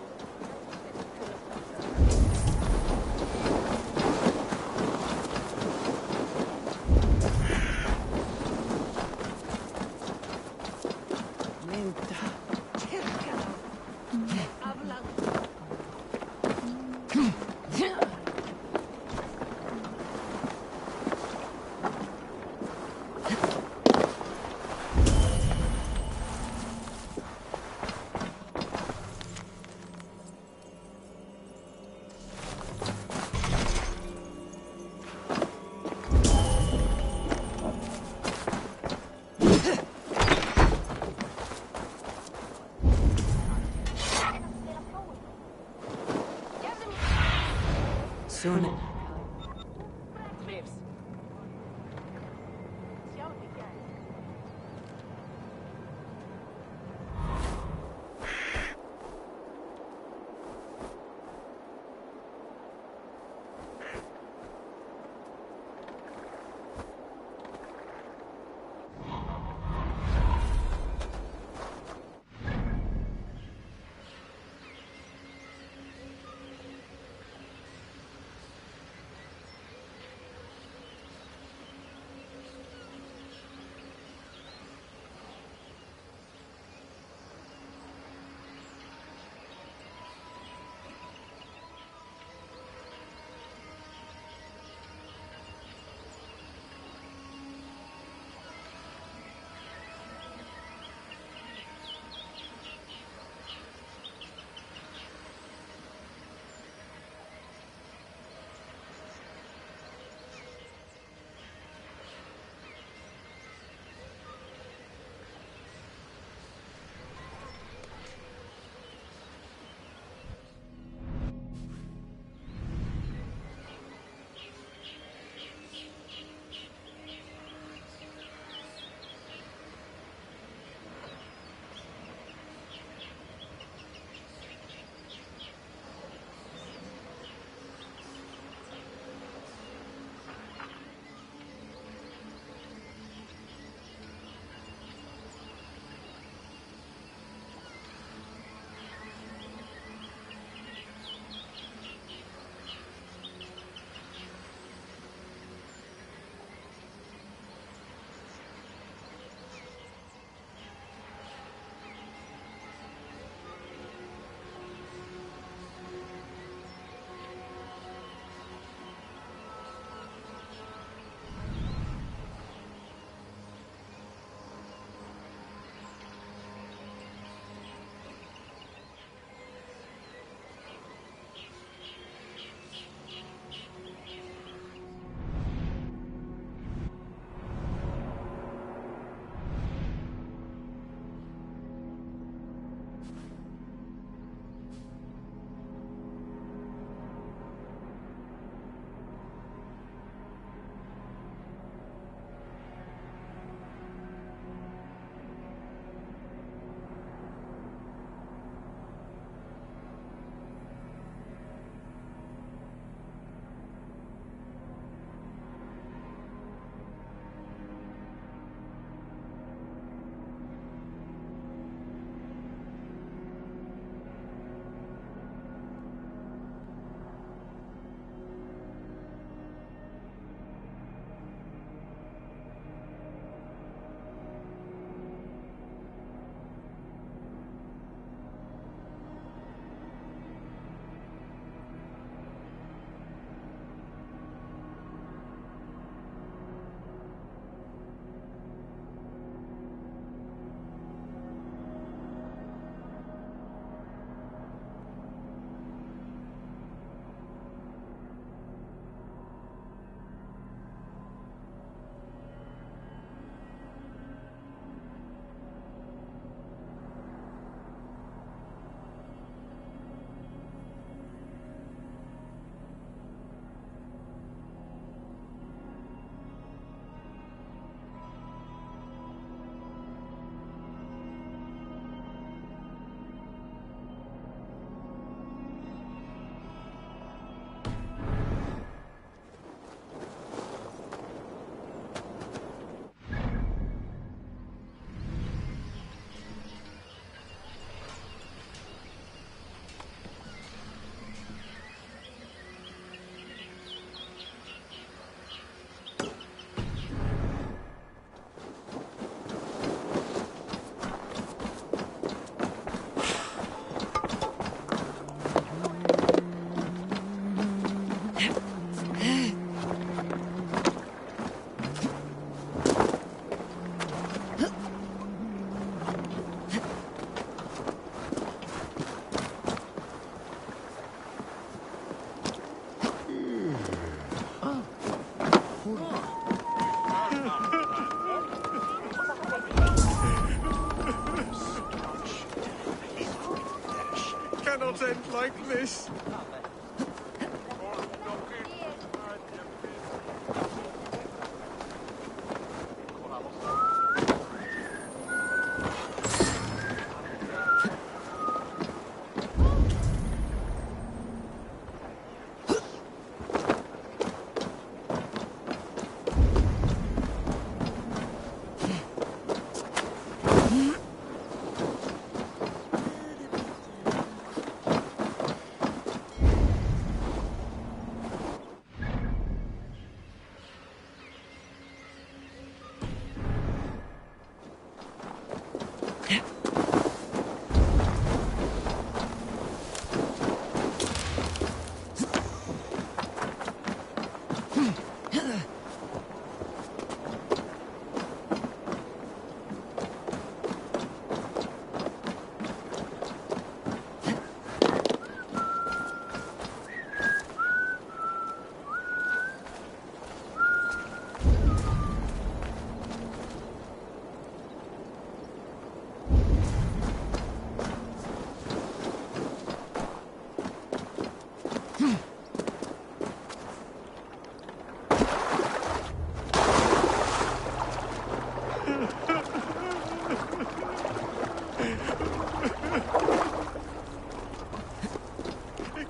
Soon. cannot end like this.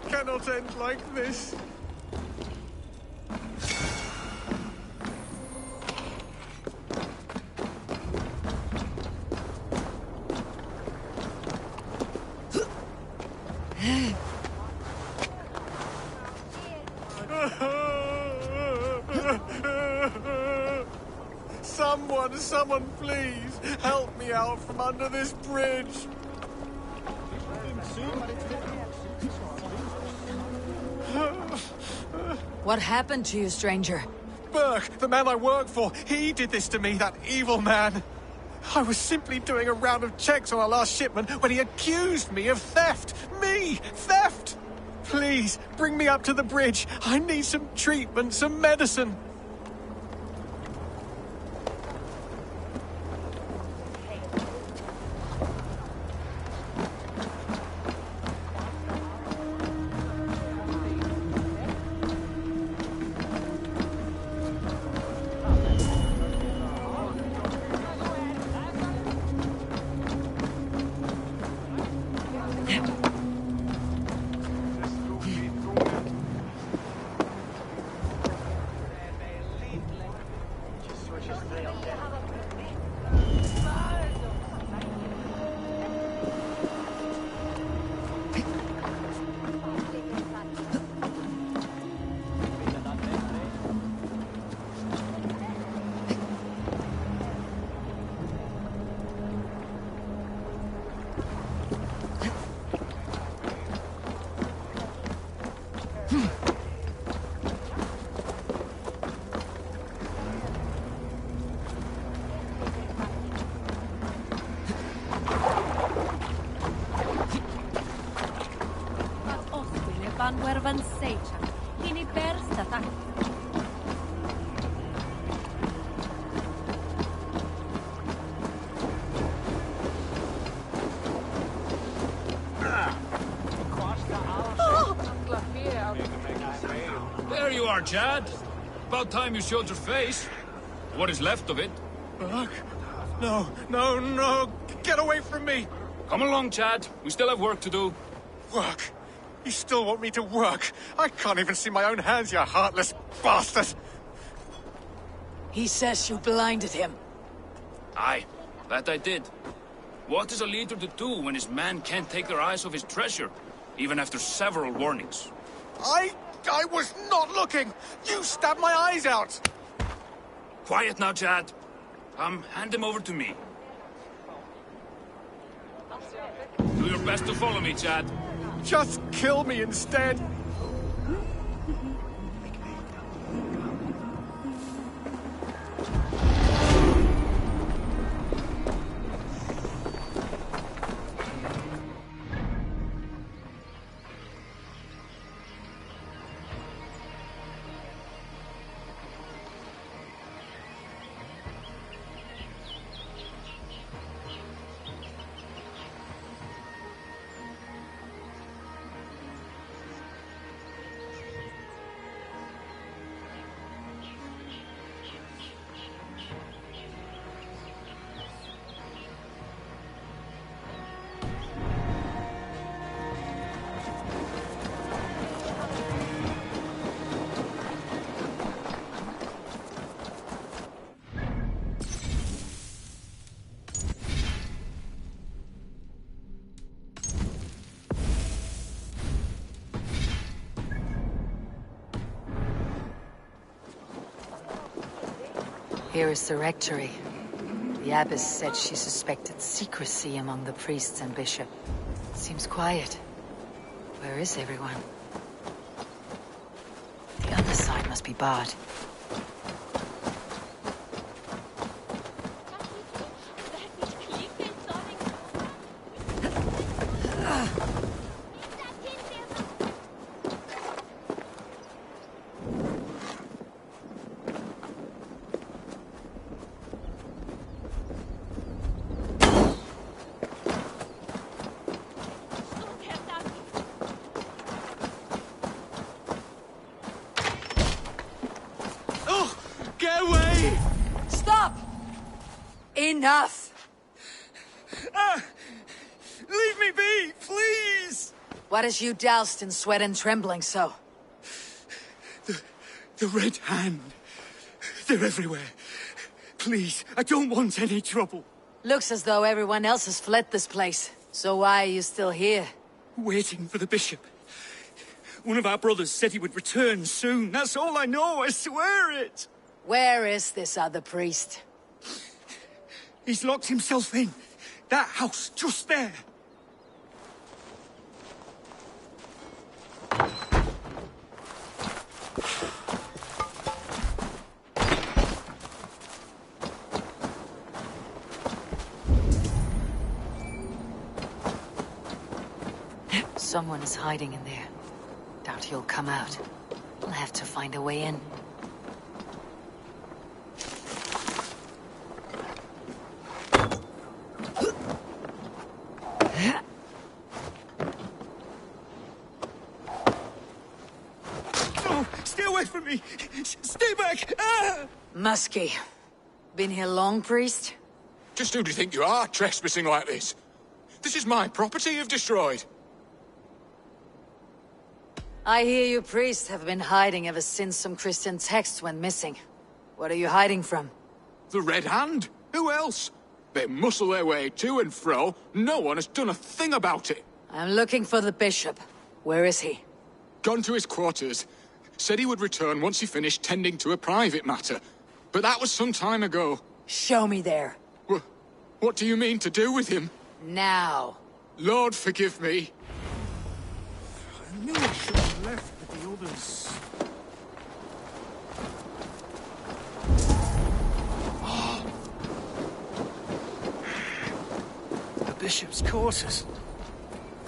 Cannot end like this. Someone please help me out from under this bridge. What happened to you, stranger? Burke, the man I work for, he did this to me, that evil man. I was simply doing a round of checks on our last shipment when he accused me of theft. Me! Theft! Please, bring me up to the bridge. I need some treatment, some medicine. There you are, Chad. About time you showed your face. What is left of it? Burke? No, no, no! Get away from me! Come along, Chad. We still have work to do. Work? You still want me to work? I can't even see my own hands, you heartless bastard! He says you blinded him. Aye, that I did. What is a leader to do when his men can't take their eyes off his treasure, even after several warnings? I was not looking! You stabbed my eyes out! Quiet now, Chad. Hand him over to me. Do your best to follow me, Chad. Just kill me instead! Here is the rectory. The abbess said she suspected secrecy among the priests and bishop. Seems quiet. Where is everyone? The other side must be barred. Enough! Leave me be, please! What has you doused in sweat and trembling so? The Red Hand. They're everywhere. Please, I don't want any trouble. Looks as though everyone else has fled this place. So why are you still here? Waiting for the bishop. One of our brothers said he would return soon. That's all I know, I swear it! Where is this other priest? He's locked himself in. That house, just there. Someone is hiding in there. Doubt he'll come out. We'll have to find a way in. From me! Stay back! Ah! Muskie. Been here long, priest? Just who do you think you are, trespassing like this? This is my property you've destroyed. I hear you priests have been hiding ever since some Christian texts went missing. What are you hiding from? The Red Hand? Who else? They muscle their way to and fro. No one has done a thing about it. I'm looking for the bishop. Where is he? Gone to his quarters. Said he would return once he finished tending to a private matter. But that was some time ago. Show me there. What do you mean to do with him? Now. Lord, forgive me. I knew I should have left with the others. The bishop's quarters.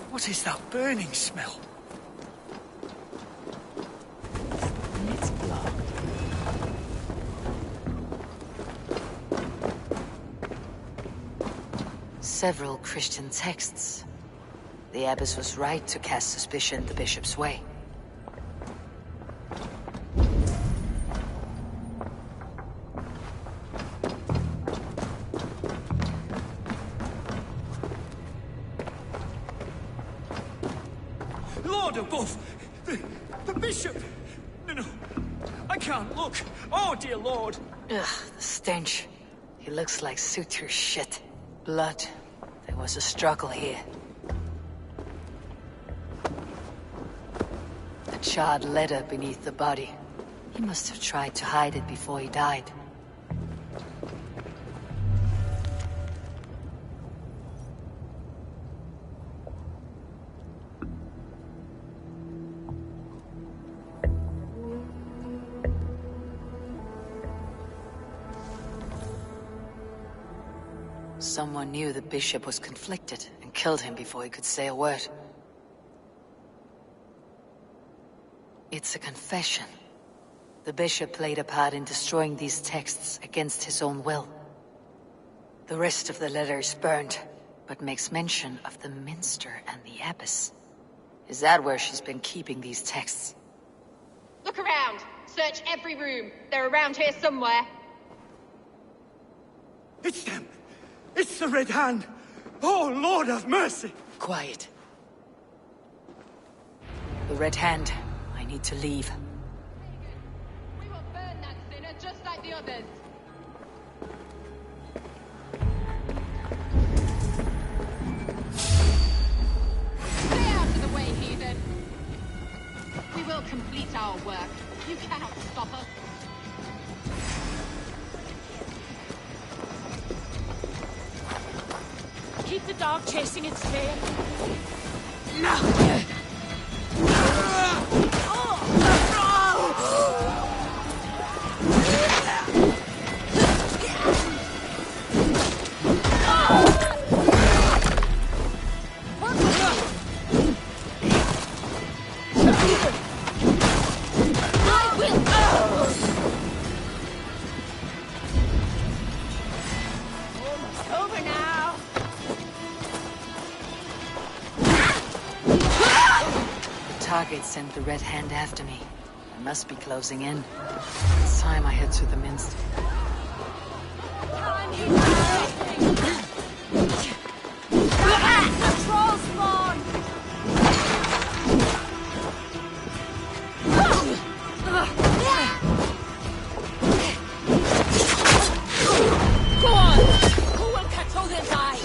What is that burning smell? Several Christian texts. The abbess was right to cast suspicion the bishop's way. Lord above! The bishop! No, I can't look! Oh, dear Lord! Ugh, the stench. He looks like suture shit. Blood. There was a struggle here. A charred letter beneath the body. He must have tried to hide it before he died. Someone knew the bishop was conflicted and killed him before he could say a word. It's a confession. The bishop played a part in destroying these texts against his own will. The rest of the letter is burned, but makes mention of the minster and the abbess. Is that where she's been keeping these texts? Look around! Search every room. They're around here somewhere. It's them! It's the Red Hand! Oh, Lord have mercy! Quiet. The Red Hand. I need to leave. We will burn that sinner just like the others. Stay out of the way, heathen! We will complete our work. You cannot stop us. Keep the dog chasing its tail. Over now. The target sent the Red Hand after me. I must be closing in. It's time I head to the Minster. The troll spawn! Go on! Who will control this eye?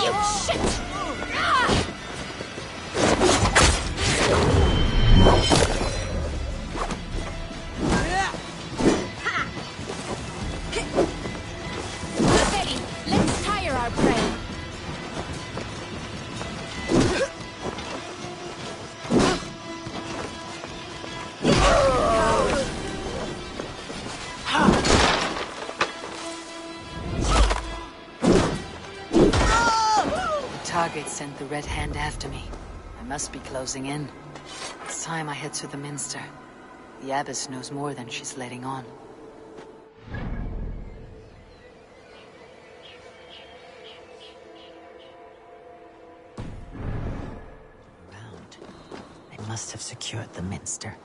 You shit! Steady, let's tire our prey. The target sent the Red Hand after me. I must be closing in. It's time I head to the Minster. The Abbess knows more than she's letting on. Around. I must have secured the Minster.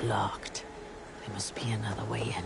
Locked. There must be another way in.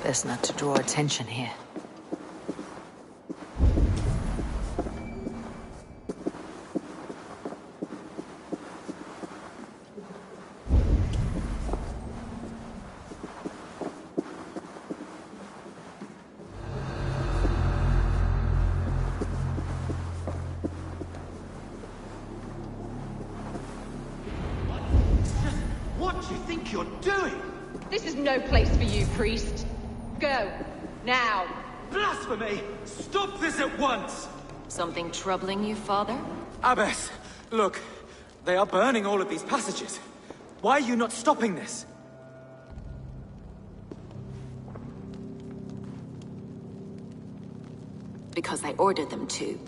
Best not to draw attention here. What do you think you're doing? This is no place for you, priest. Go. Now. Blasphemy! Stop this at once! Something troubling you, father? Abbess, look. They are burning all of these passages. Why are you not stopping this? Because I ordered them to.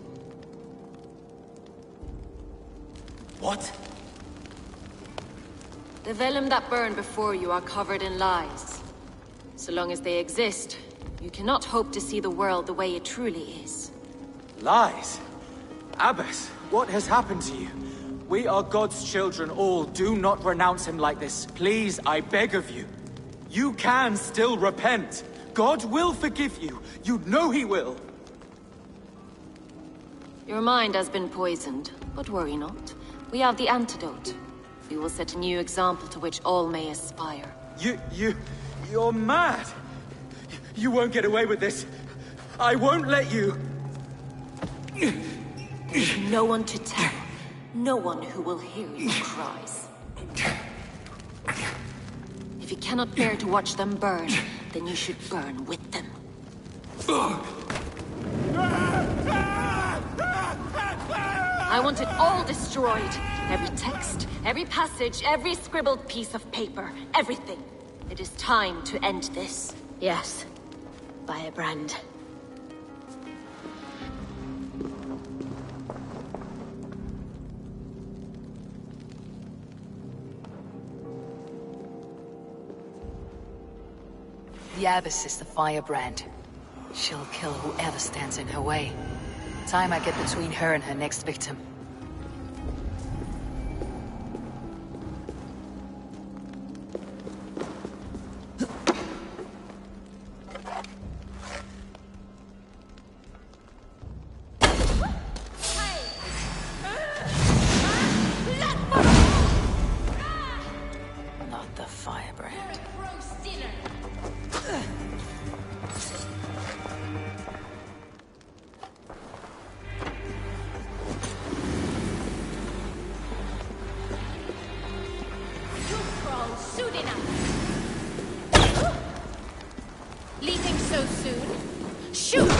What? The vellum that burn before you are covered in lies. So long as they exist, you cannot hope to see the world the way it truly is. Lies? Abbess, what has happened to you? We are God's children all. Do not renounce him like this. Please, I beg of you. You can still repent. God will forgive you. You know he will. Your mind has been poisoned, but worry not. We have the antidote. We will set a new example to which all may aspire. You're mad! You won't get away with this. I won't let you. There's no one to tell. No one who will hear your cries. If you cannot bear to watch them burn, then you should burn with them. I want it all destroyed. Every text, every passage, every scribbled piece of paper. Everything. It is time to end this. Yes. Firebrand. The Abbess is the firebrand. She'll kill whoever stands in her way. Time I get between her and her next victim. Not the firebrand. Soon enough. Leaving so soon? Shoot!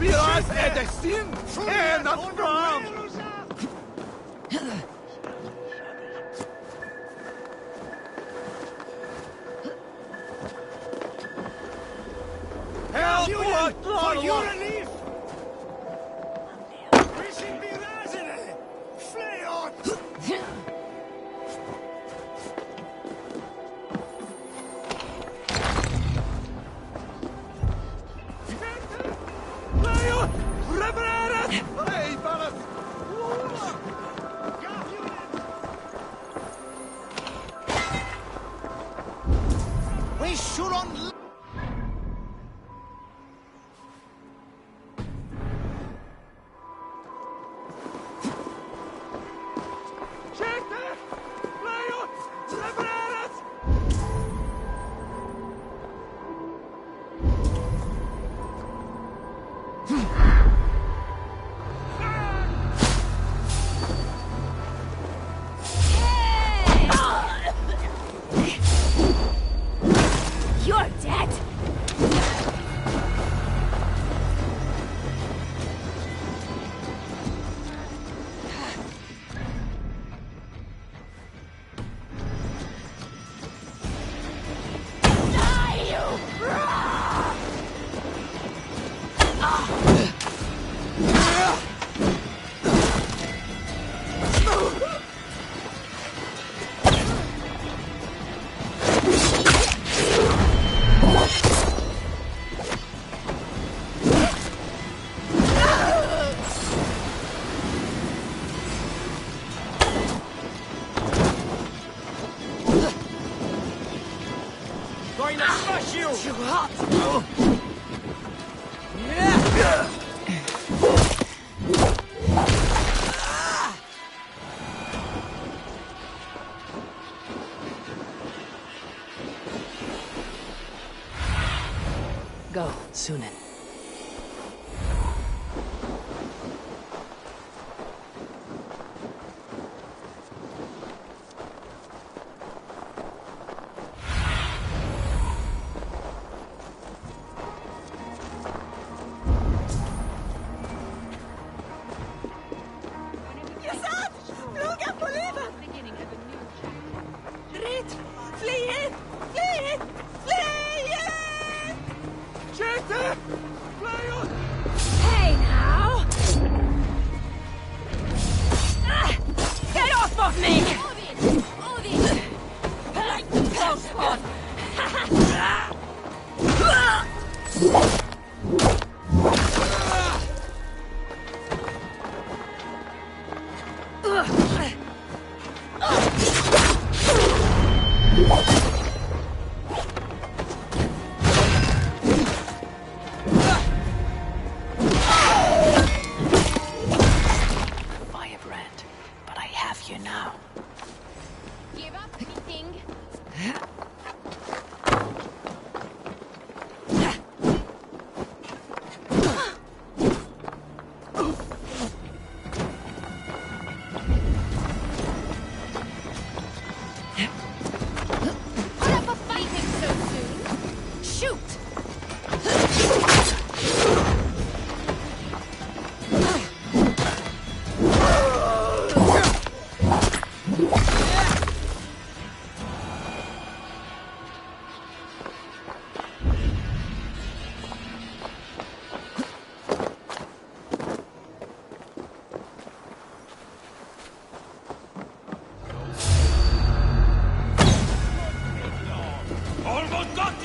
Biraz edesin, en afram! Help! For your relief! We should be razzied! Flay on! We should on. You're dead! Going to smash you! Too hot! Go, Sunan. Hey now! Get off of me! Odin! Close one! Firebrand, but I have you now. Give up, me thing.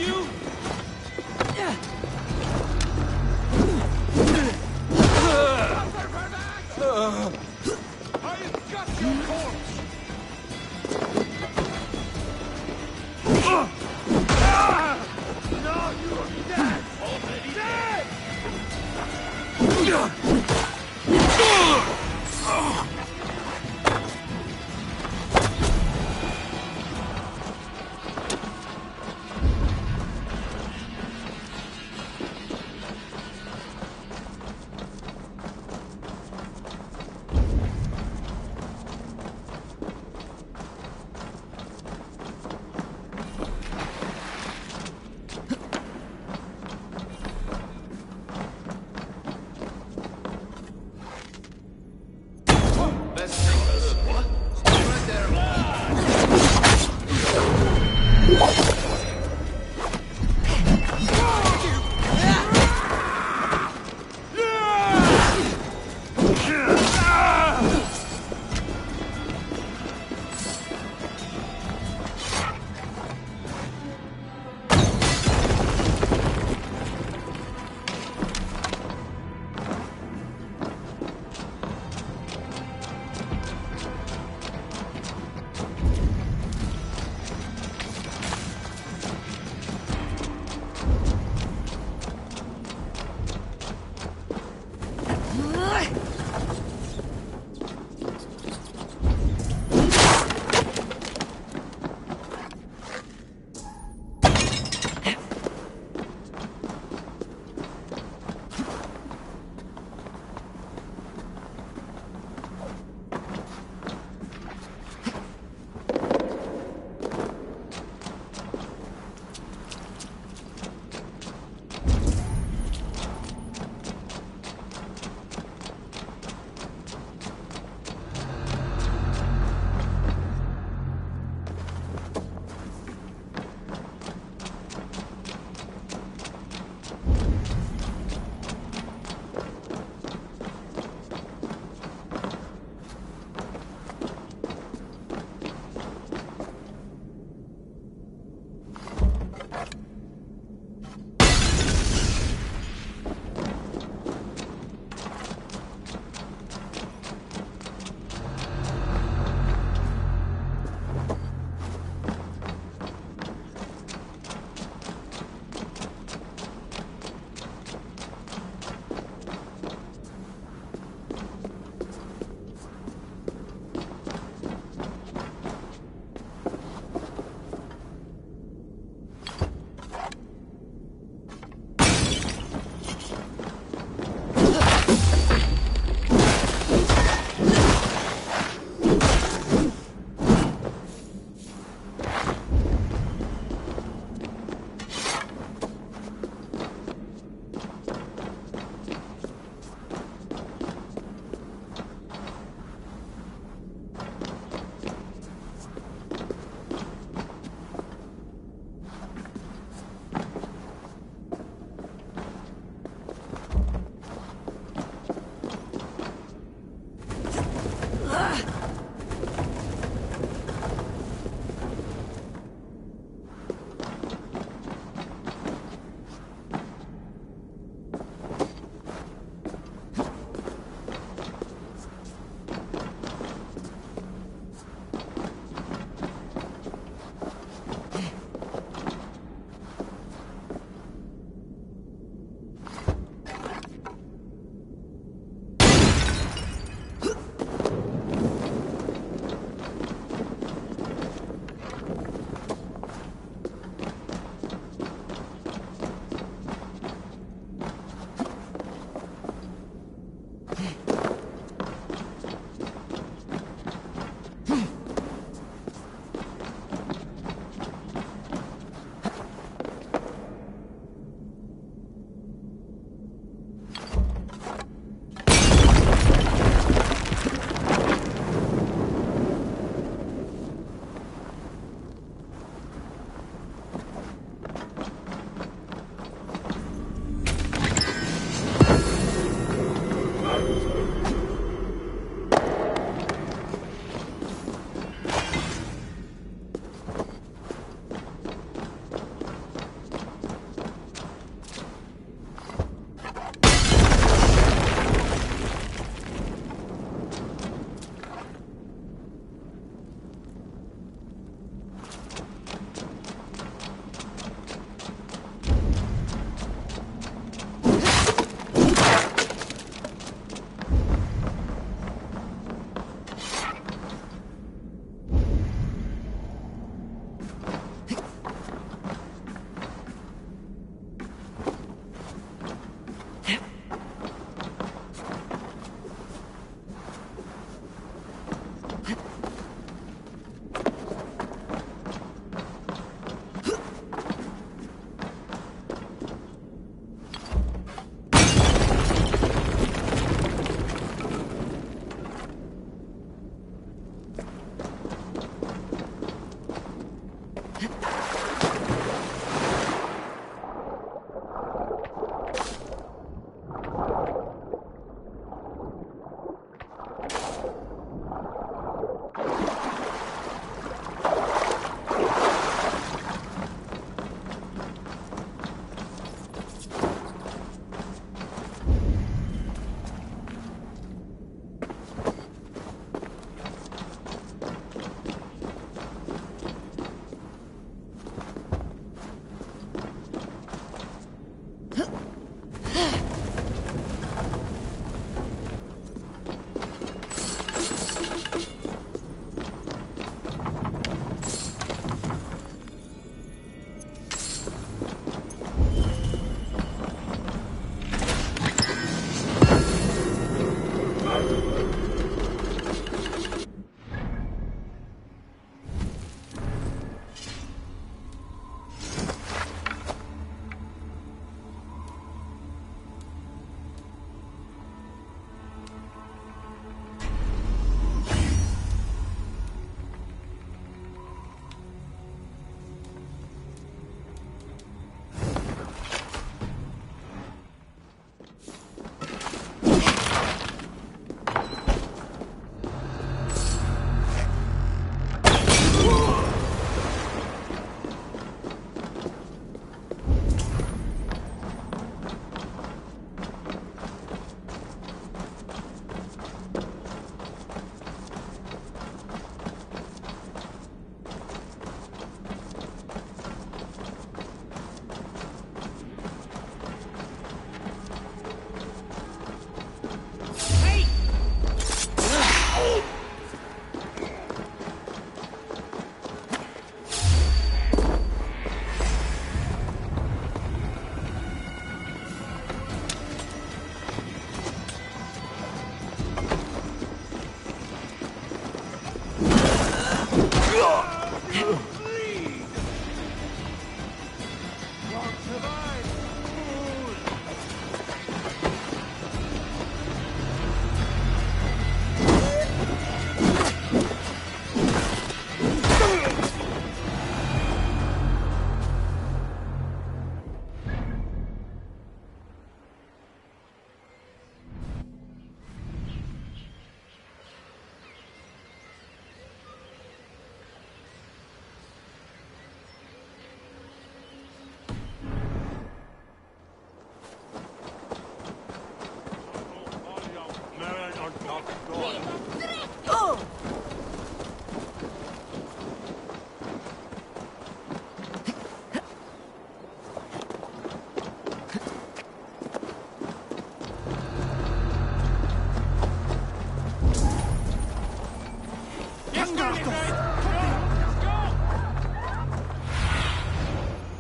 you! I've got your corpse! No, you're dead! Already dead!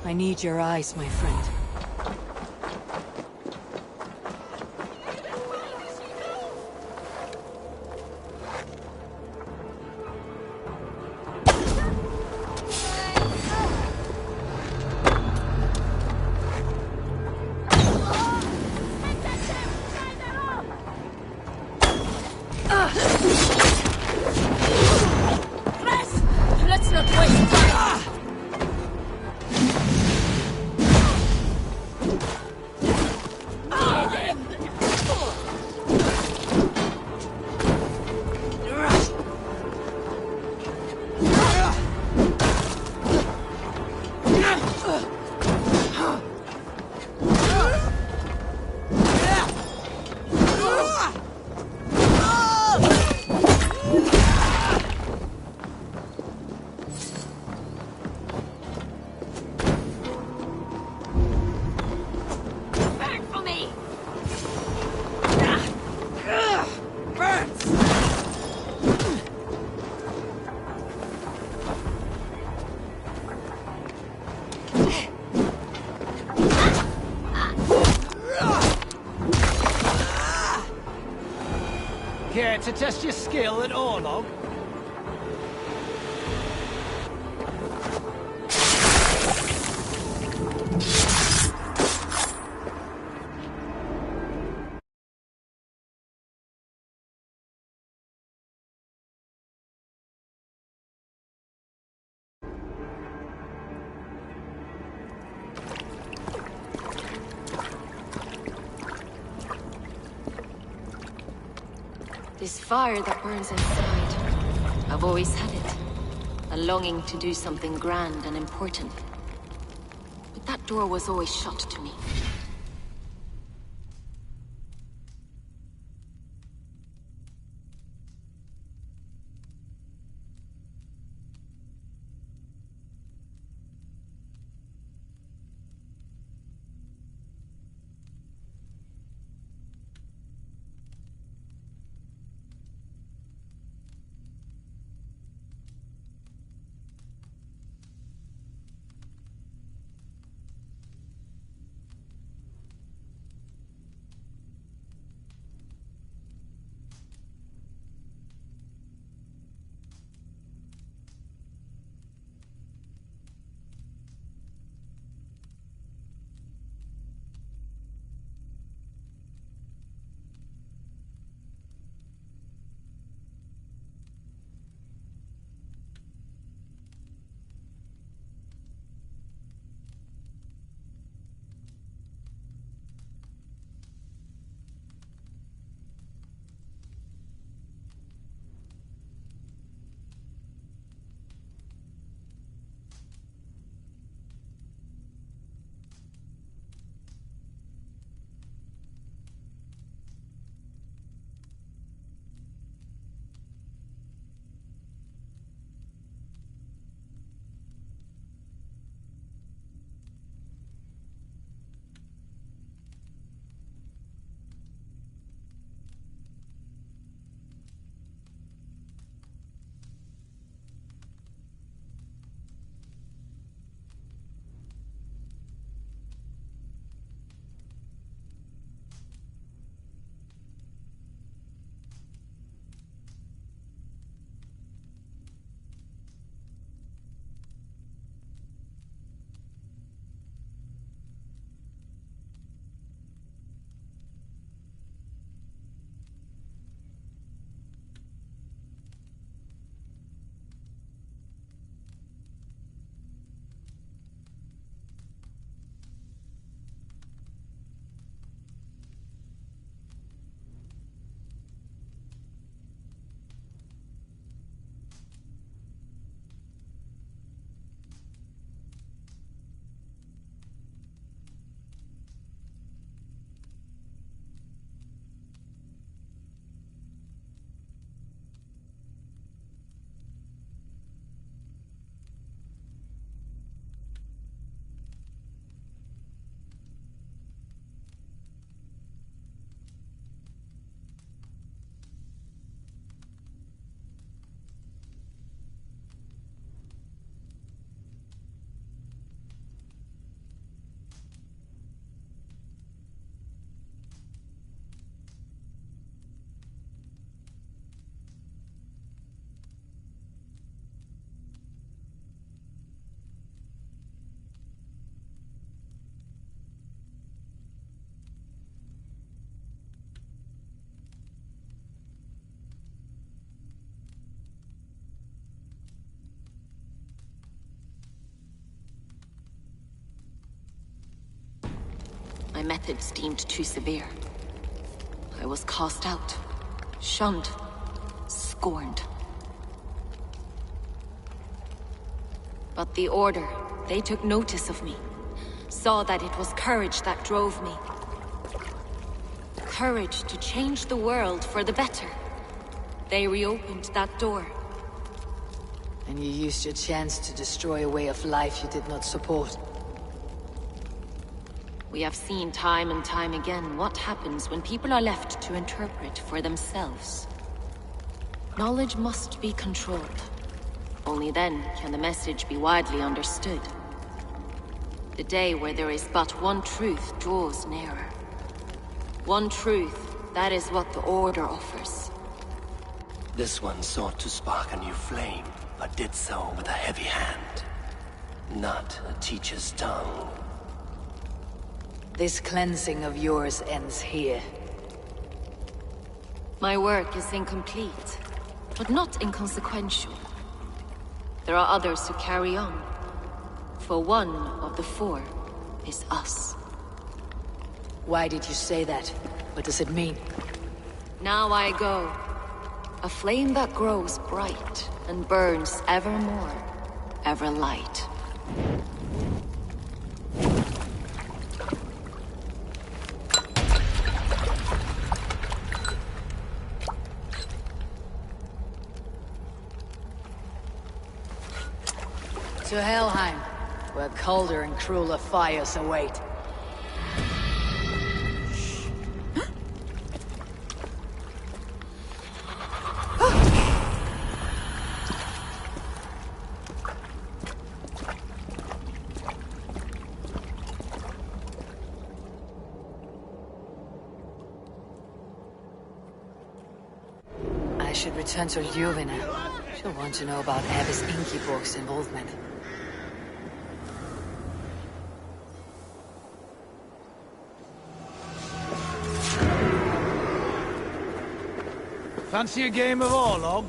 I need your eyes, my friend. Let's not waste time. Care to test your skill at Orlog? This fire that burns inside. I've always had it. A longing to do something grand and important. But that door was always shut to me. my methods deemed too severe. I was cast out, shunned, scorned. But the Order, they took notice of me, saw that it was courage that drove me. Courage to change the world for the better. They reopened that door. And you used your chance to destroy a way of life you did not support. We have seen time and time again what happens when people are left to interpret for themselves. Knowledge must be controlled. Only then can the message be widely understood. The day where there is but one truth draws nearer. One truth, that is what the Order offers. This one sought to spark a new flame, but did so with a heavy hand. Not a teacher's tongue. This cleansing of yours ends here. My work is incomplete, but not inconsequential. There are others who carry on. For one of the four is us. Why did you say that? What does it mean? Now I go. A flame that grows bright and burns ever more, ever light. To Helheim, where colder and crueler fires await. I should return to Ljuvina. She'll want to know about Abbess Ingeborg's involvement. Fancy a game of Orlog?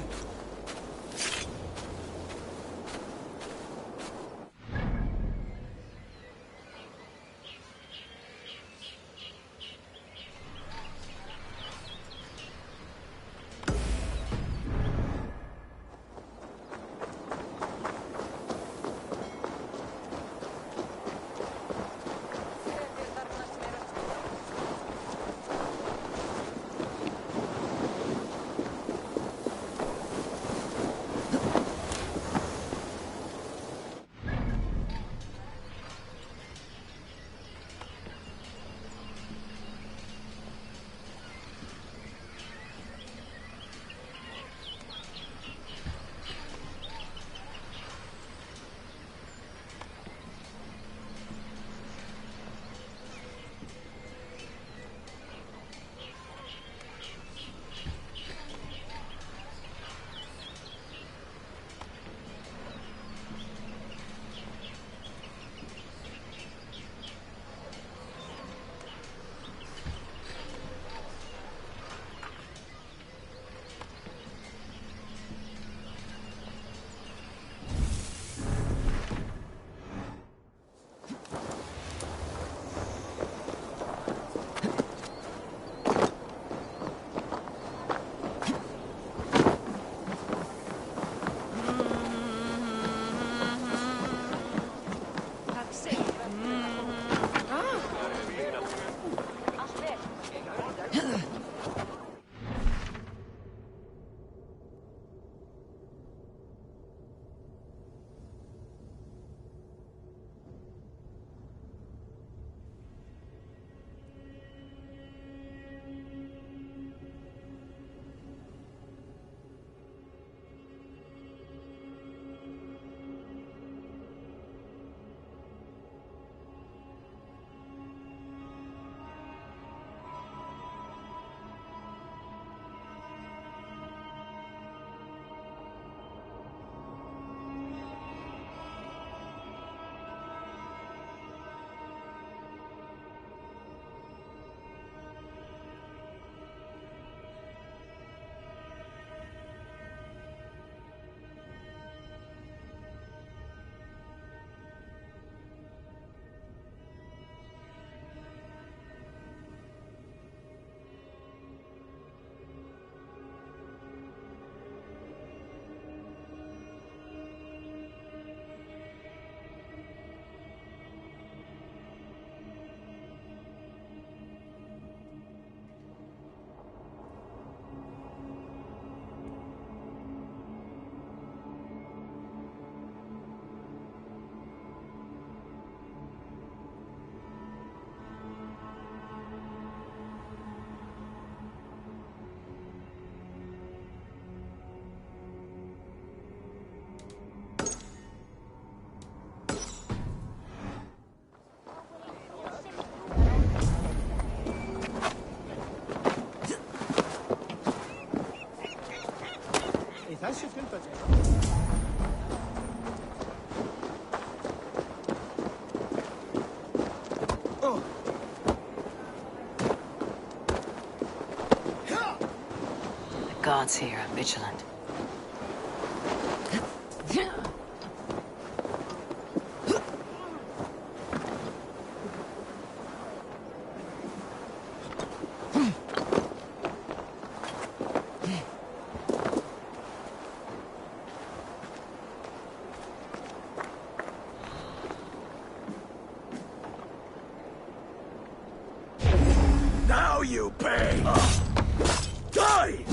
guards here are vigilant. Now you pay! Die!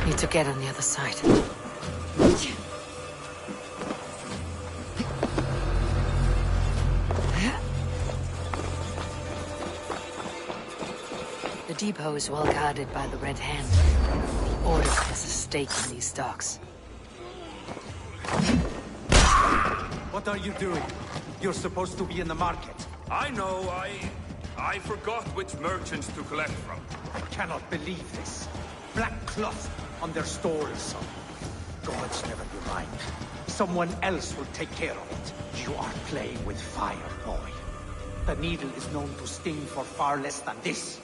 Need to get on the other side. The depot is well guarded by the Red Hand. The Order has a stake in these docks. What are you doing? You're supposed to be in the market. I know, I forgot which merchants to collect from. I cannot believe this. Black cloth on their stalls. Gods, never you mind. Someone else will take care of it. You are playing with fire, boy. The needle is known to sting for far less than this.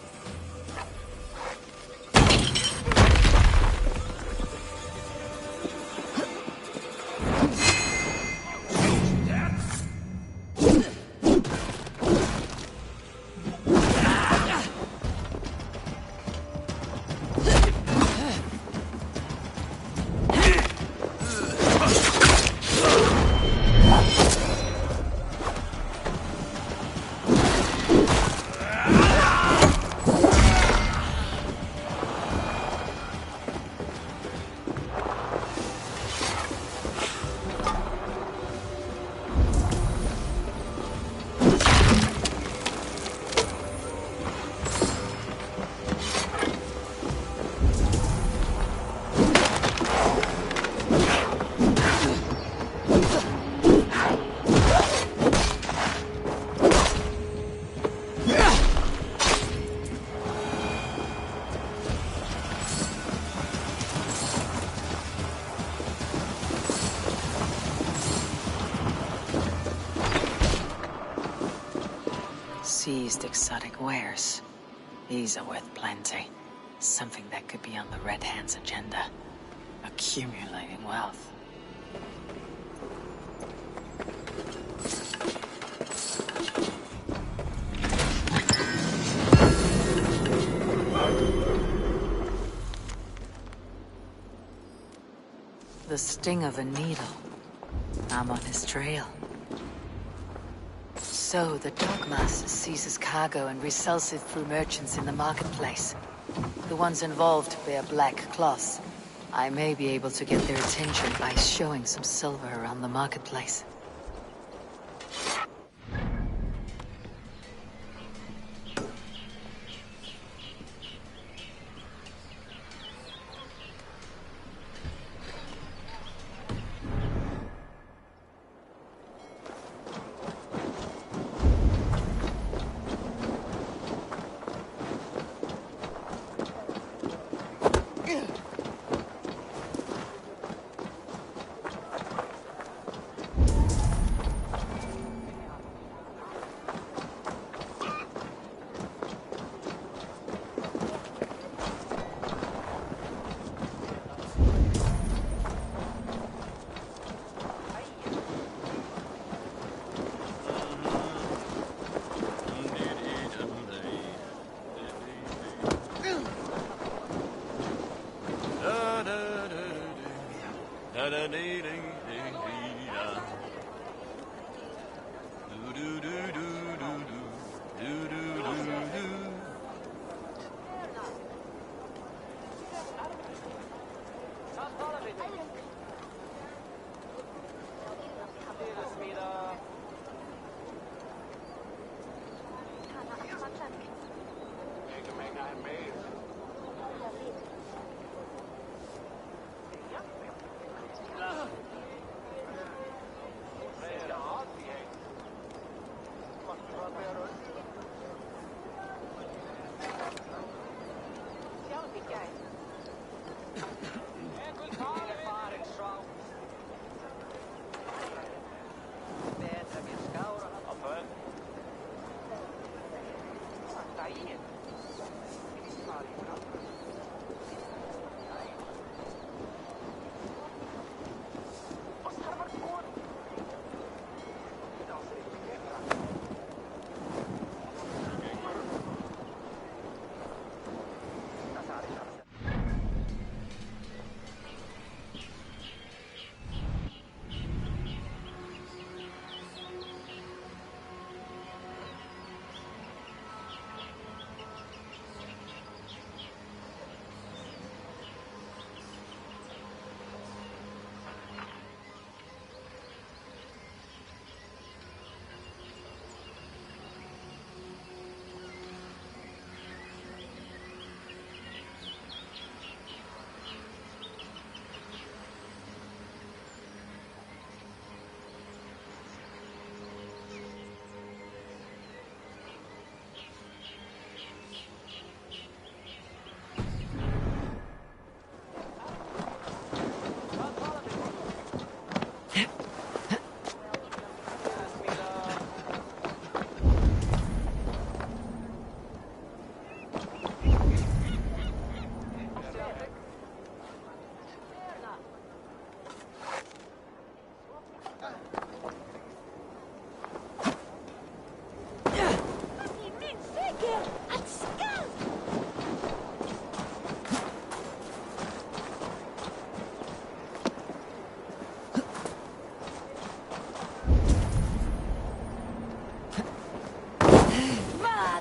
Seized exotic wares. These are worth plenty. Something that could be on the Red Hand's agenda. Accumulating wealth. The sting of a needle. I'm on his trail. So, the Dockmaster seizes cargo and resells it through merchants in the marketplace. The ones involved wear black cloths. I may be able to get their attention by showing some silver around the marketplace.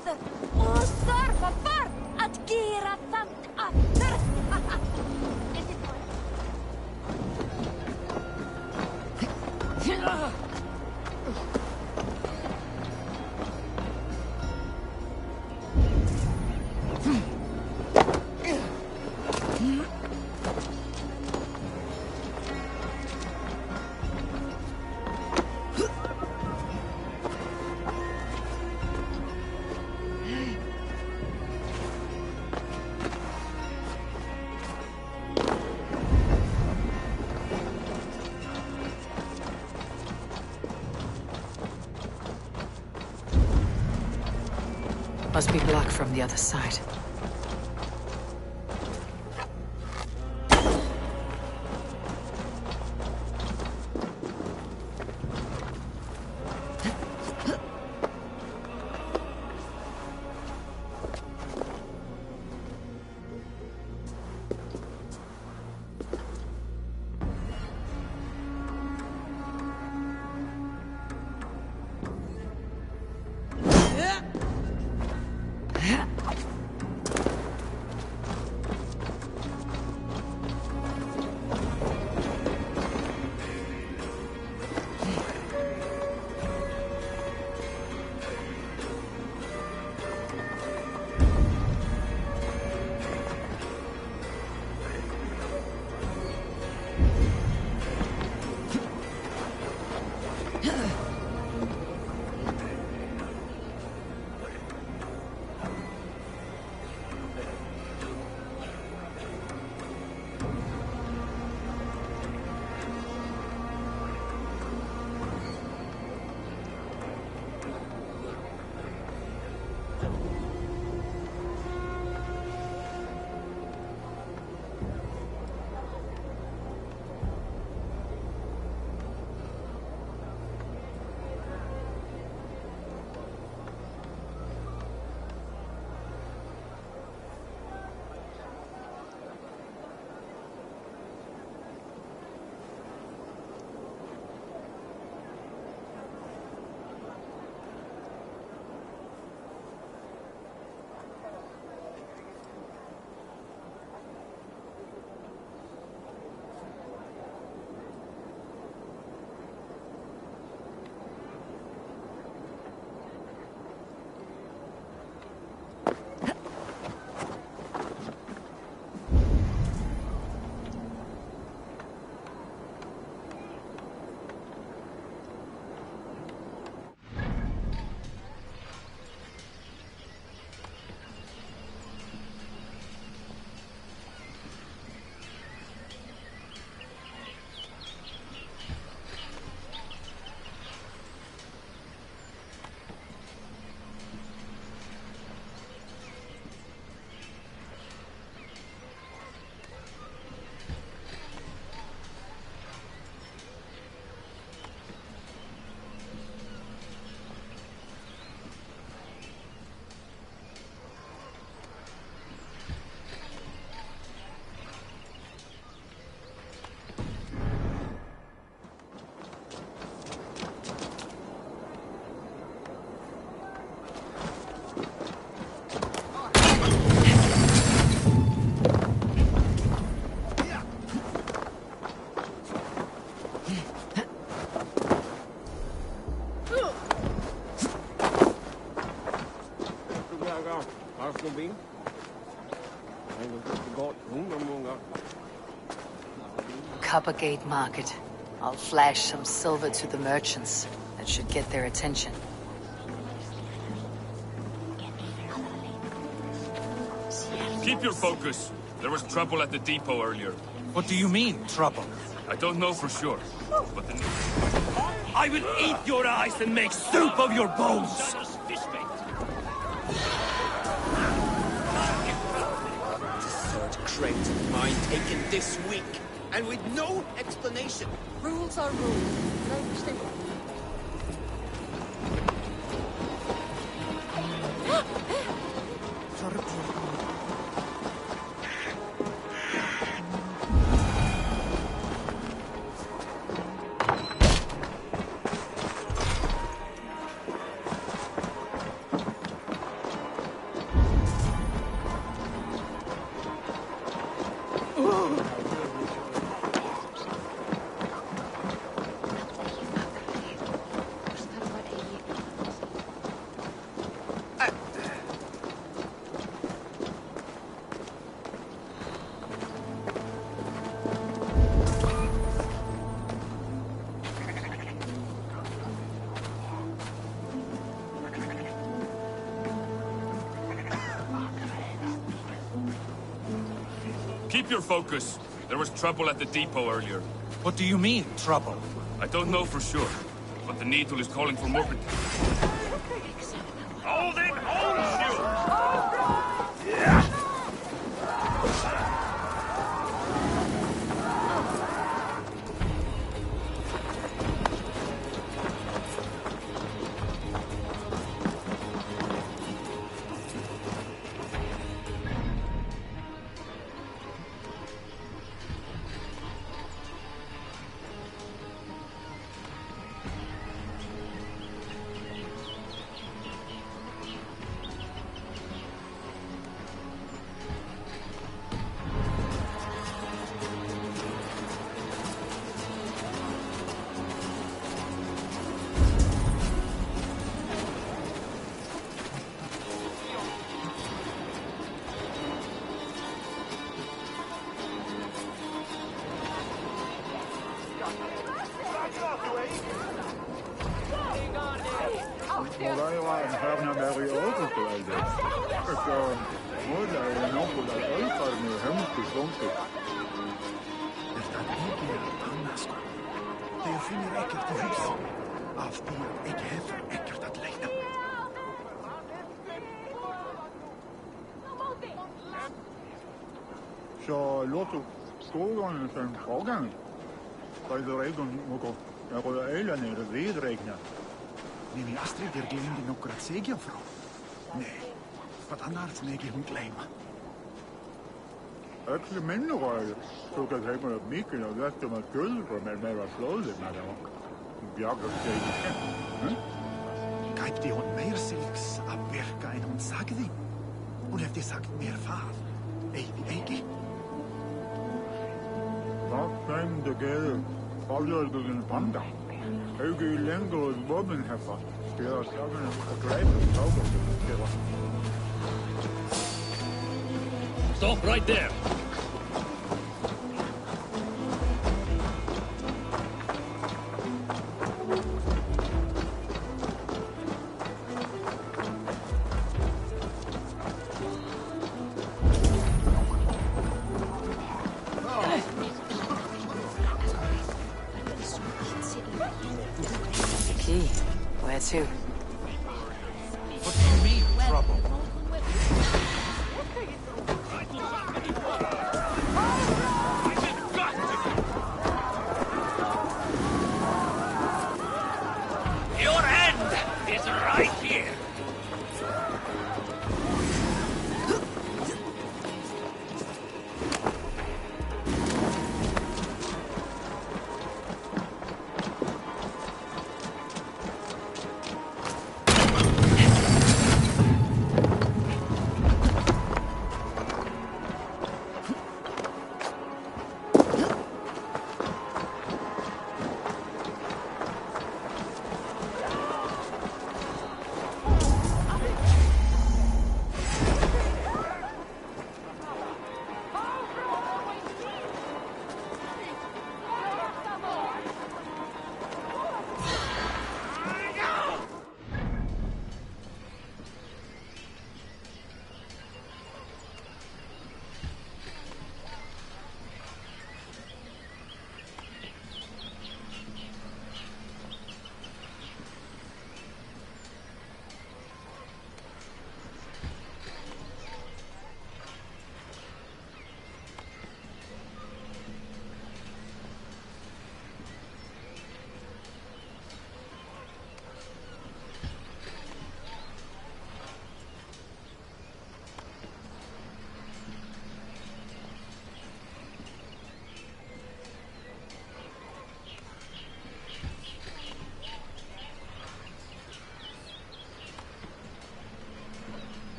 father! O sarfa far at gira tant after! Must be blocked from the other side. Coppergate Market. I'll flash some silver to the merchants. That should get their attention. Keep your focus. There was trouble at the depot earlier. What do you mean, trouble? I don't know for sure, but the... I will eat your eyes and make soup of your bones! Third crate of mine taken this week, and with no explanation. Rules are rules. I understand. Keep your focus. There was trouble at the depot earlier. What do you mean, trouble? I don't know for sure, but the Needle is calling for more protection. Hold it! Hold you! Så låter skogarna sen frågan. Vad är regeln något? Jag rör ölen är det vidräkna. Nimi Astrid glömde något att säga från. Nej, vad annars lägger hon glömma. Äcklig människor så kan jag mig upp mycket och väster med gulder med mer slående med dem. Björkar sig igen. Greipte hon mer silks av verka än hon sagde? Hon hade sagt mer far. Ej vi ej. Vad fem det gäller? Avgörde den panda. Jag är längre åt bobben här för. Ska jag säga att gräpen taget det var. Stop right there! Key. Where to? What do you mean, trouble? Your end is right here!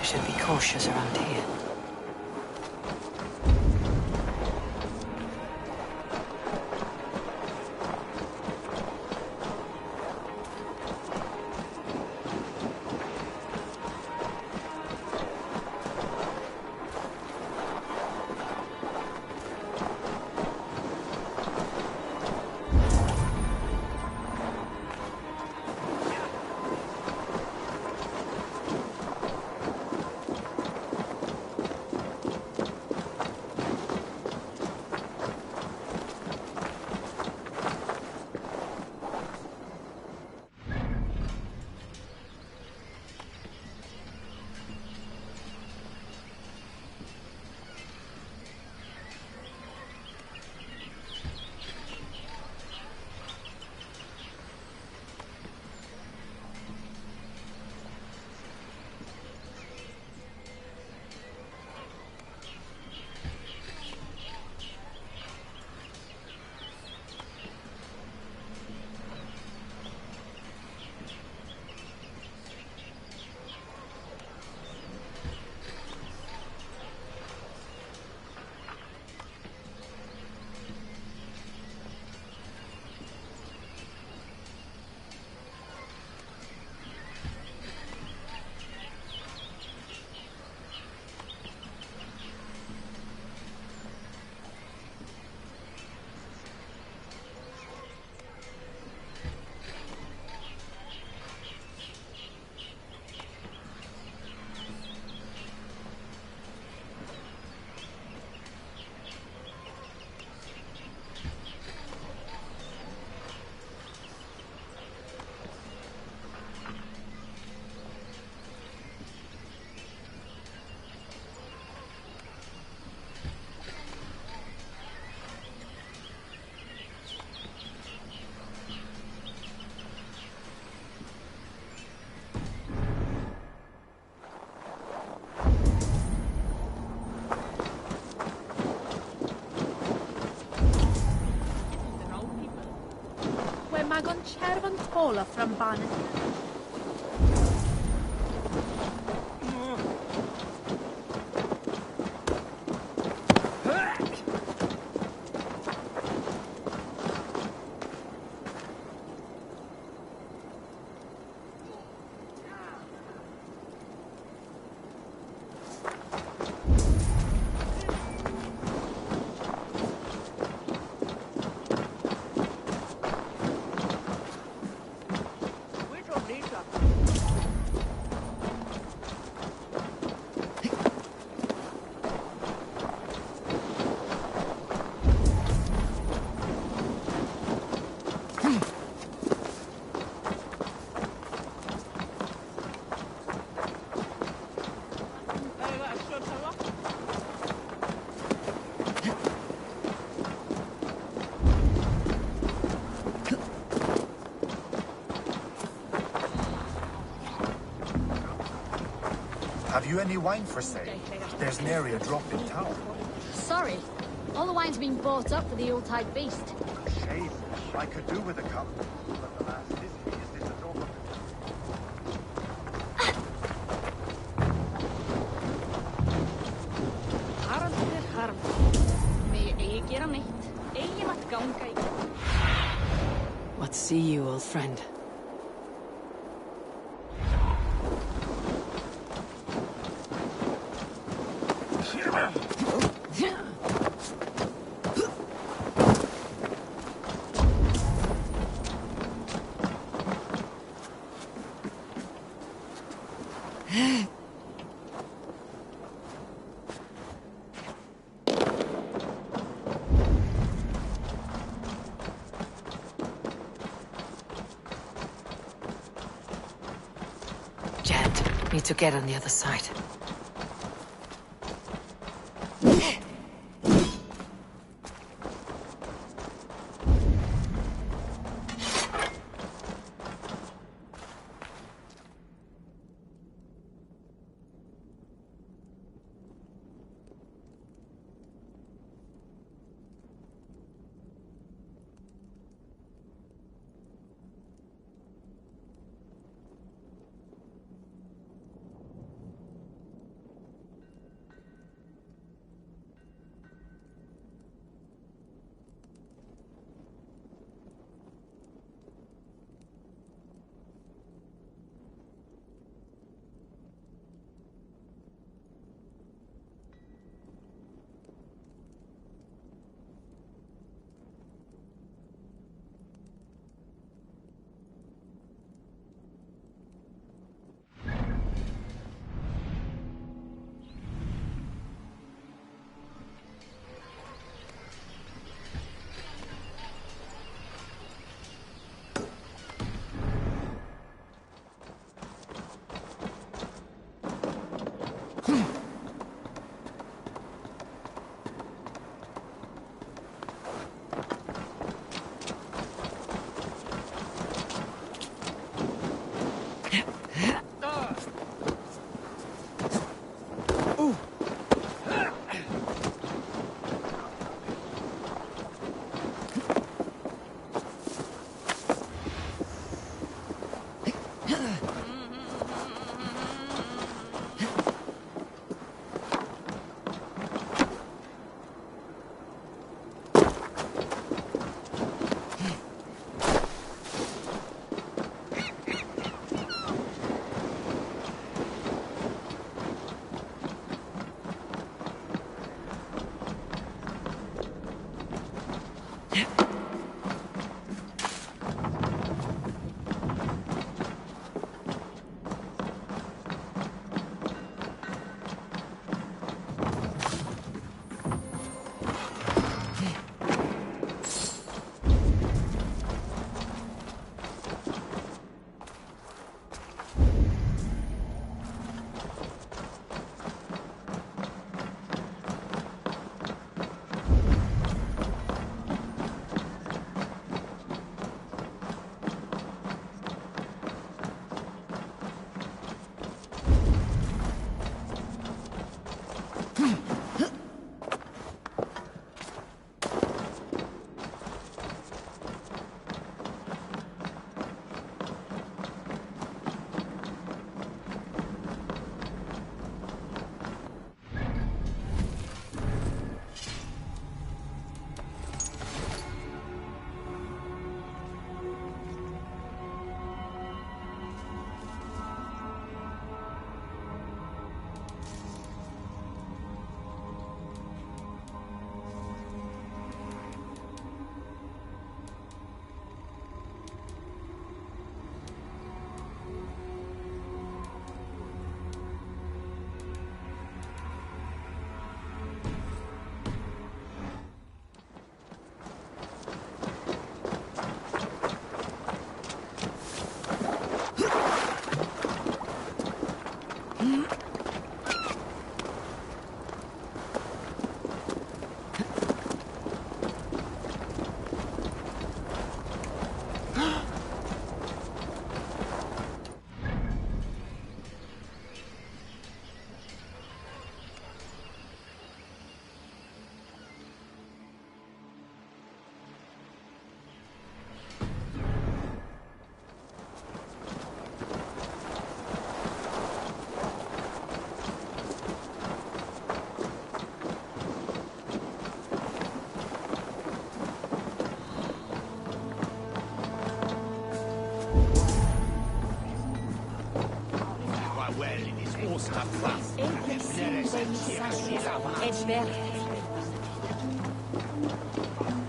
We should be cautious around here. Magon chervan tola from Bannon. Have you any wine for sale? There's nary a drop in town. Sorry. All the wine's been bought up for the Yuletide feast. Shame. I could do with a cup. But the last history is this a drop of What see you, old friend? Need to get on the other side.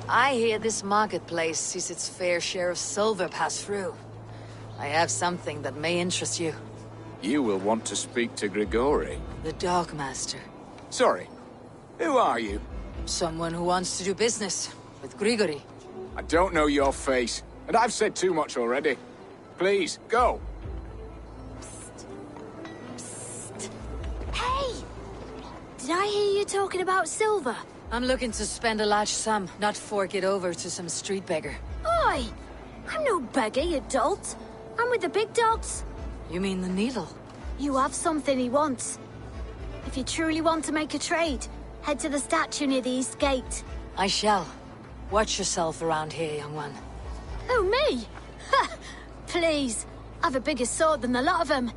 I hear this marketplace sees its fair share of silver pass through. I have something that may interest you. You will want to speak to Grigori. The Dogmaster. Sorry, who are you? Someone who wants to do business with Grigori. I don't know your face, and I've said too much already. Please, go. Hey! Did I hear you talking about silver? I'm looking to spend a large sum, not fork it over to some street beggar. Oi! I'm no beggar, you dolt. I'm with the big dogs. You mean the needle? You have something he wants. If you truly want to make a trade, head to the statue near the east gate. I shall. Watch yourself around here, young one. Who, me? Ha! Please. I've a bigger sword than the lot of them.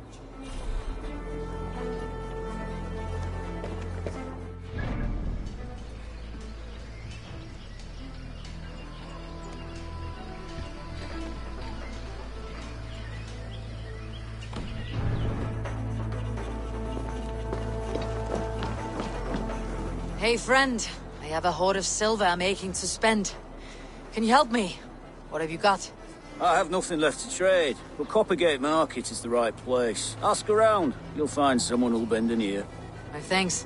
Hey, friend. I have a hoard of silver I'm aching to spend. Can you help me? What have you got? I have nothing left to trade, but Coppergate Market is the right place. Ask around. You'll find someone who'll bend an ear. My thanks.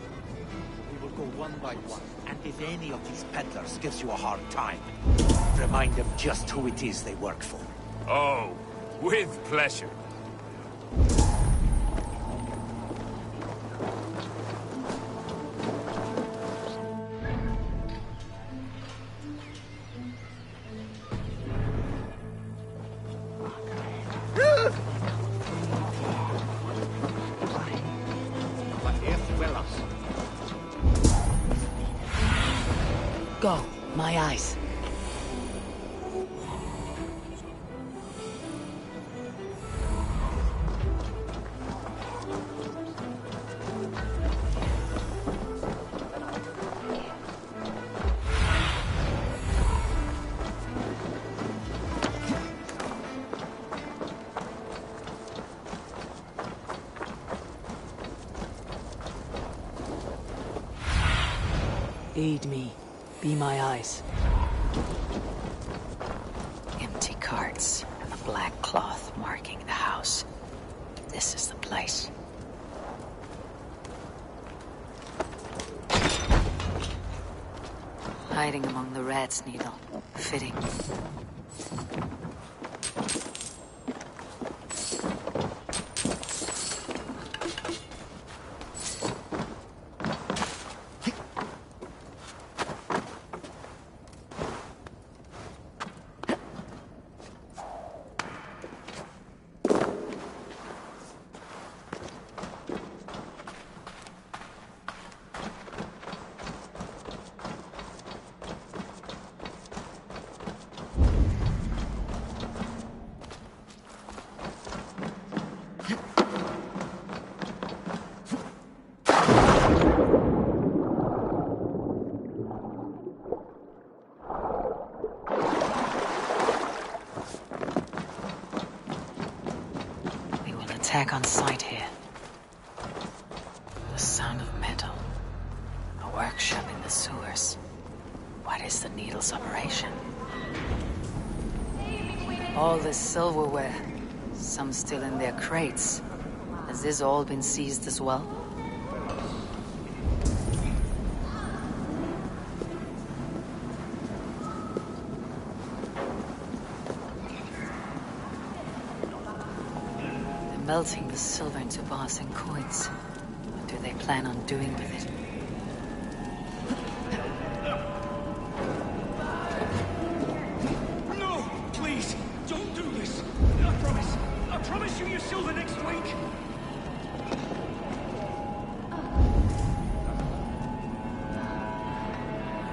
We will go one by one, and if any of these peddlers gives you a hard time, remind them just who it is they work for. Oh, with pleasure. Go. My eyes. Aid me. Be my eyes. Empty carts and a black cloth marking the house. This is the place. Hiding among the rat's needle. Fitting. Attack on sight here. The sound of metal. A workshop in the sewers. What is the Needle's operation? All this silverware. Some still in their crates. Has this all been seized as well? Melting the silver into bars and coins. What do they plan on doing with it? No! Please! Don't do this! I promise you your silver next week!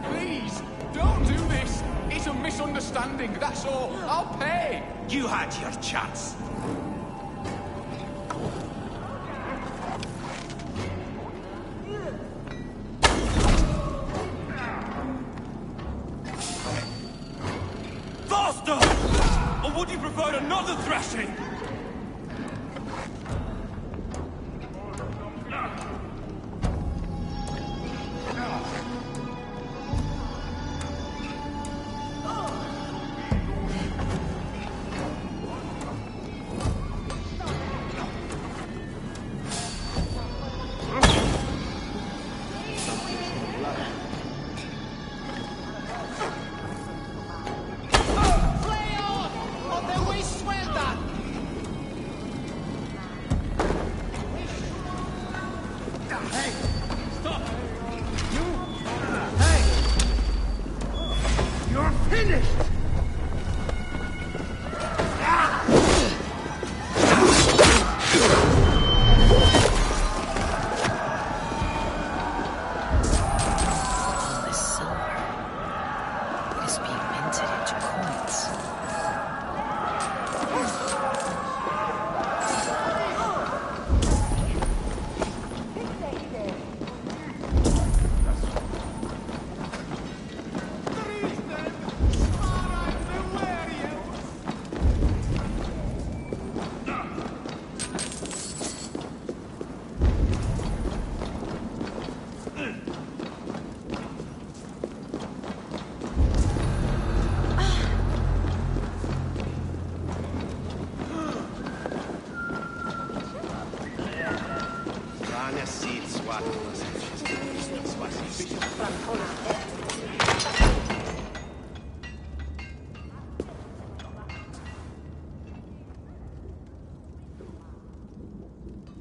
Please, don't do this! It's a misunderstanding, that's all. I'll pay! You had your chance. Or would you prefer another thrashing?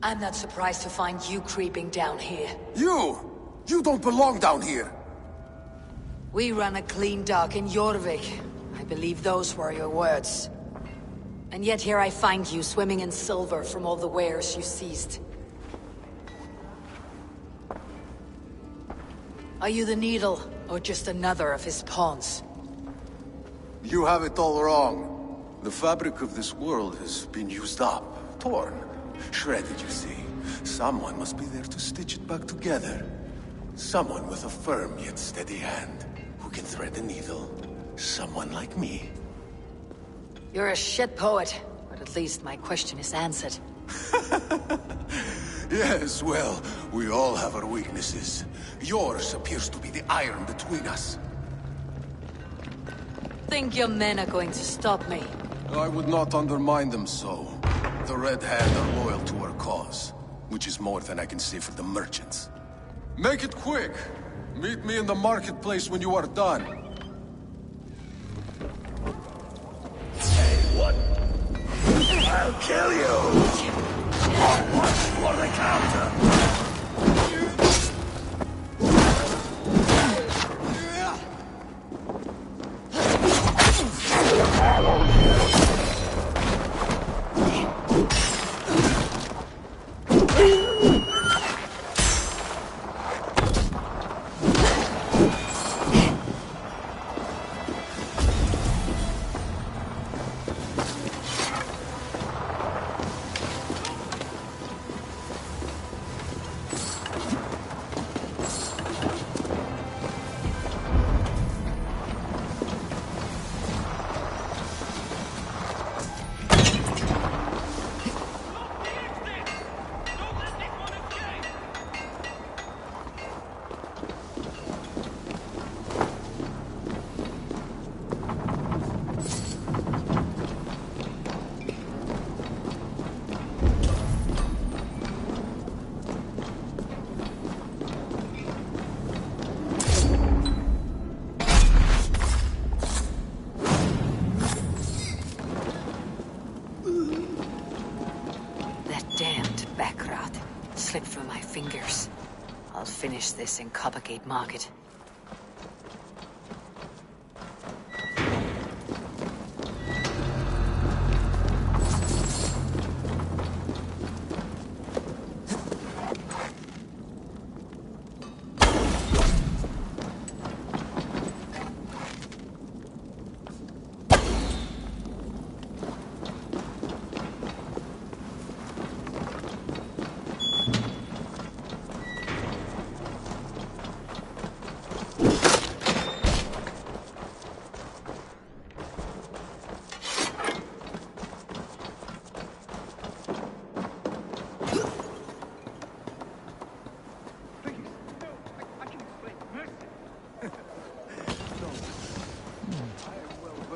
I'm not surprised to find you creeping down here. You! You don't belong down here! We run a clean dock in Jorvik. I believe those were your words. And yet here I find you swimming in silver from all the wares you seized. Are you the Needle, or just another of his pawns? You have it all wrong. The fabric of this world has been used up, torn, shredded, you see. Someone must be there to stitch it back together. Someone with a firm yet steady hand, who can thread the needle. Someone like me. You're a shit poet, but at least my question is answered. Yes, well, we all have our weaknesses. Yours appears to be the iron between us. think your men are going to stop me? I would not undermine them so. The Red Hand are loyal to our cause, which is more than I can say for the merchants. Make it quick! Meet me in the marketplace when you are done. Hey, what? I'll kill you! Watch for the counter! Slipped through my fingers. I'll finish this in Coppergate Market.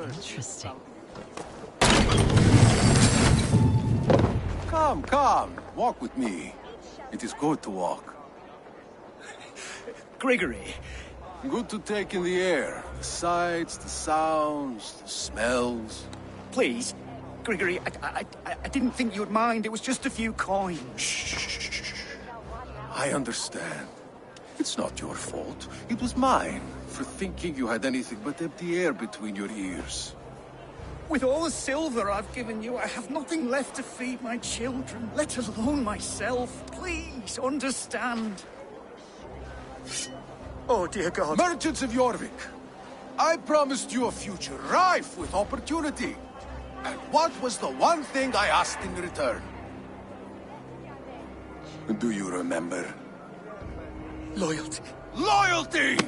Interesting. Come. Walk with me. It is good to walk. Grigory. Good to take in the air. The sights, the sounds, the smells. Please, Grigory, I didn't think you would mind. It was just a few coins. Shh. I understand. It's not your fault. It was mine, for thinking you had anything but empty air between your ears. With all the silver I've given you, I have nothing left to feed my children, let alone myself. Please, understand. Oh, dear God. Merchants of Jorvik, I promised you a future rife with opportunity. And what was the one thing I asked in return? Do you remember? Loyalty. Loyalty!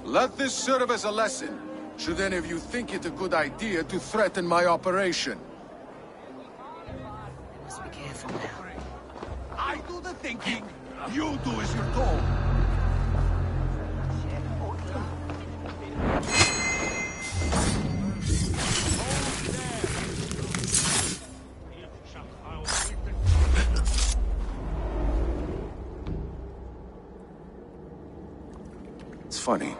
Let this serve as a lesson, should any of you think it a good idea to threaten my operation. Must be careful now. I do the thinking, you do as you're told. It's funny.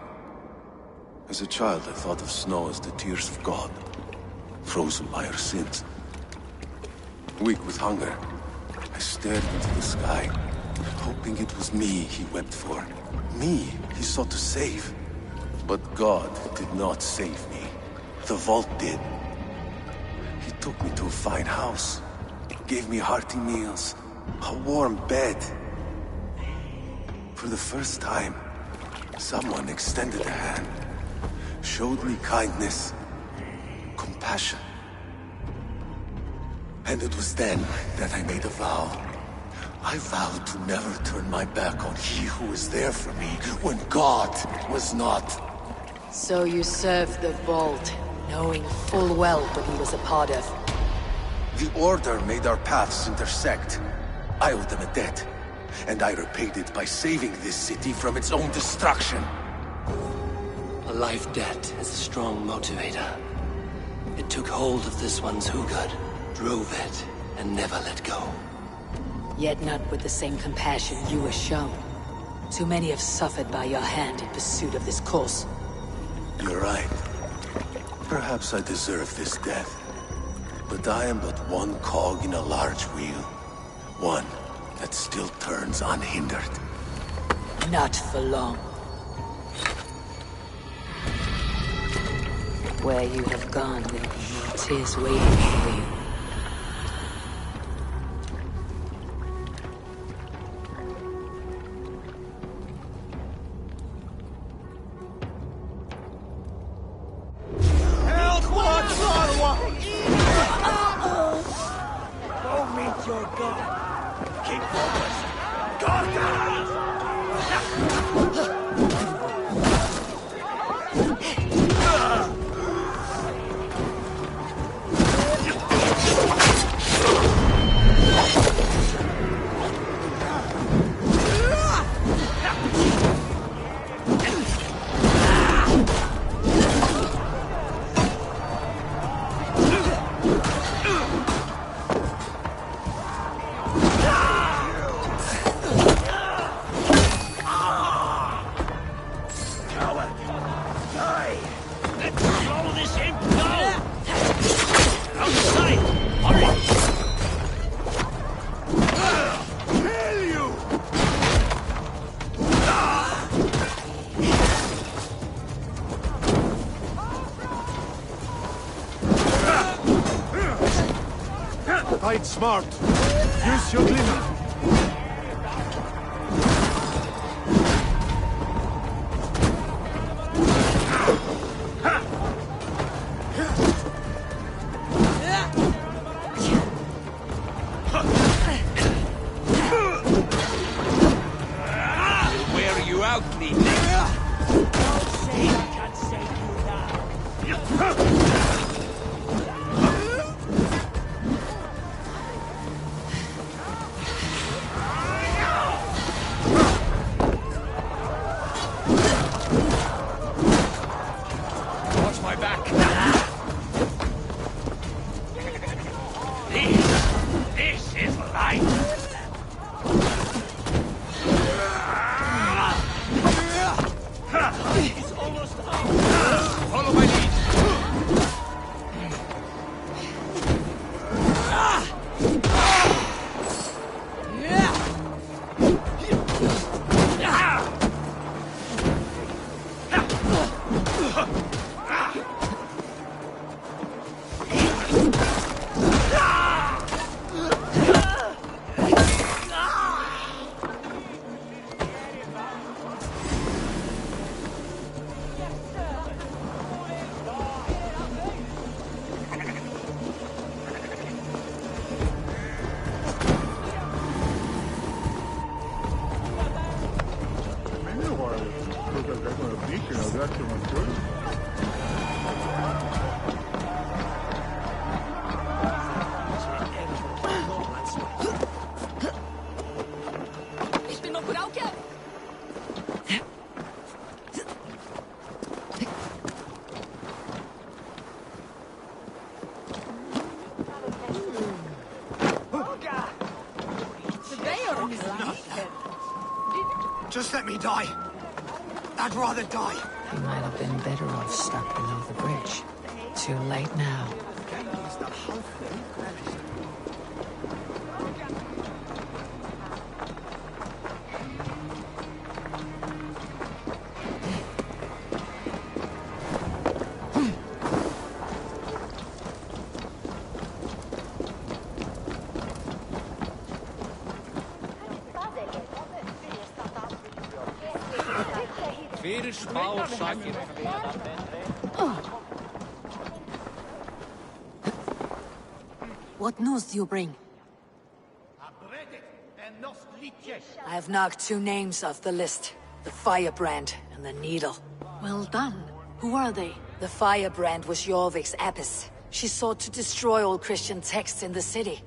As a child, I thought of snow as the tears of God, frozen by our sins. Weak with hunger, I stared into the sky, hoping it was me he wept for. Me he sought to save. But God did not save me. The vault did. He took me to a fine house, gave me hearty meals, a warm bed. For the first time, someone extended a hand, showed me kindness, compassion. And it was then that I made a vow. I vowed to never turn my back on he who was there for me when God was not. So you served the Vault, knowing full well what he was a part of. The Order made our paths intersect. I owe them a debt. and I repaid it by saving this city from its own destruction. A life debt is a strong motivator. It took hold of this one's Hugad, drove it, and never let go. Yet not with the same compassion you were shown. Too many have suffered by your hand in pursuit of this course. You're right. Perhaps I deserve this death. But I am but one cog in a large wheel. One that still turns unhindered. Not for long. Where you have gone, there will be more tears waiting for you. Go meet your god. Keep focused. God! Fight smart. Use your glimmer. Wear you out, me. Don't say I can't save you now. This is life! It's almost over! Follow my lead! Just let me die. I'd rather die. You might have been better off stuck below the bridge. Too late now. What news do you bring? I have knocked two names off the list. The Firebrand and the Needle. Well done. Who are they? The Firebrand was Jorvik's abbess. She sought to destroy all Christian texts in the city.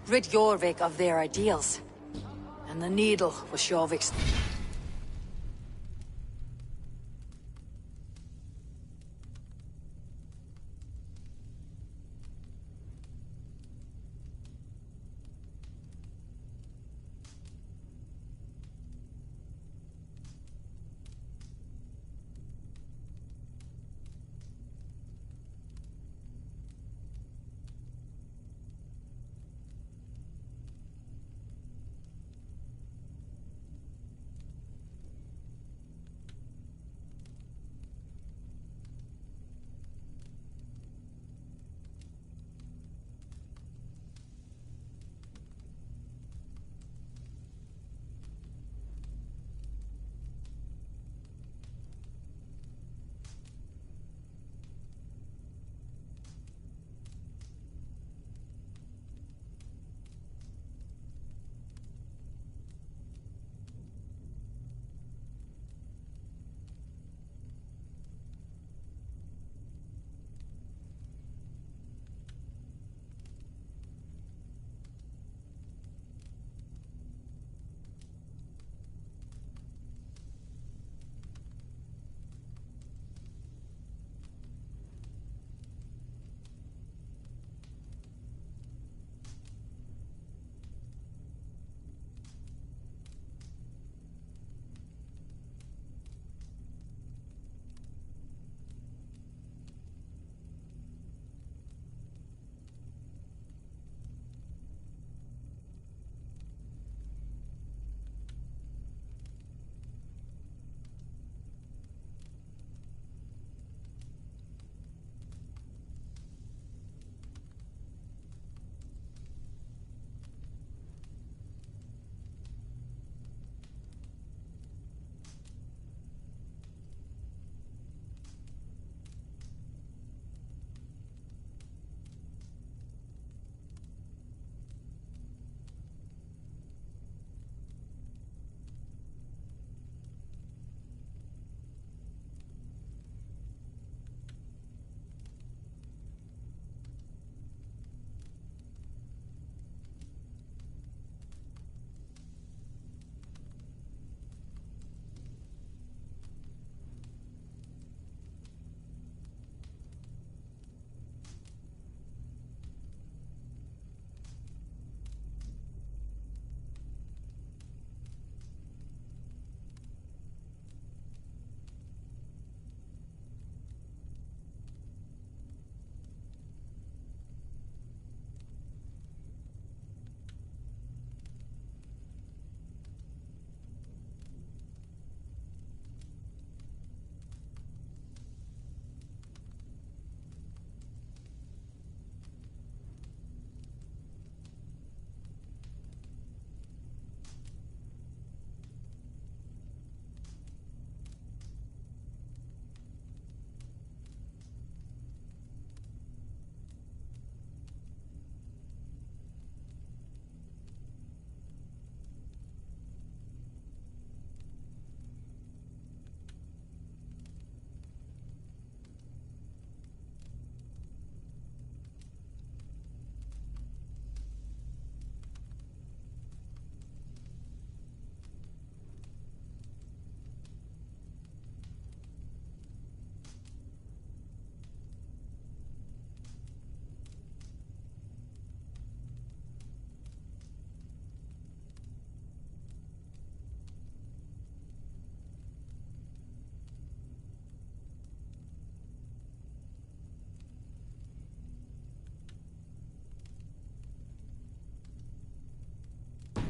Rid Jorvik of their ideals. And the needle was Sjovik's.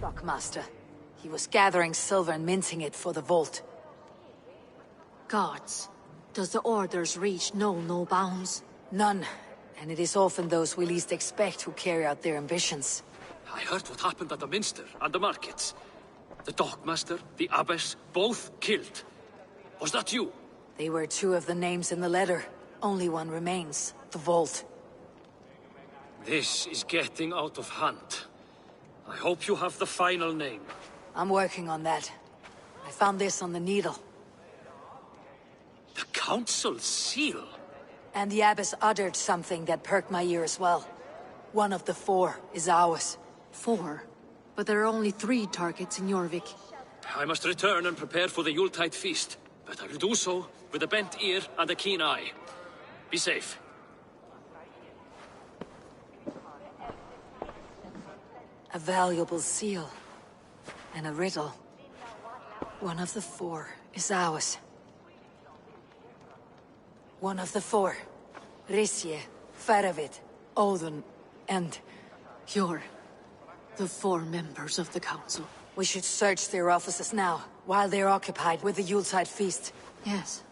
Stockmaster. He was gathering silver and minting it for the vault. Gods. Does the orders reach no bounds? None. And it is often those we least expect who carry out their ambitions. I heard what happened at the Minster and the markets. The Dockmaster, the Abbess, both killed. Was that you? They were two of the names in the letter. Only one remains. The vault. This is getting out of hand. I hope you have the final name. I'm working on that. I found this on the needle. The Council's seal? And the Abbess uttered something that perked my ear as well. One of the four is ours. 4? but there are only 3 targets in Jorvik. I must return and prepare for the Yuletide feast, but I will do so with a bent ear and a keen eye. Be safe. A valuable seal. And a riddle. One of the 4 is ours. One of the 4. Risje, Faravid, Odin, and... You're the 4 members of the Council. We should search their offices now, while they're occupied with the Yuletide feast. Yes.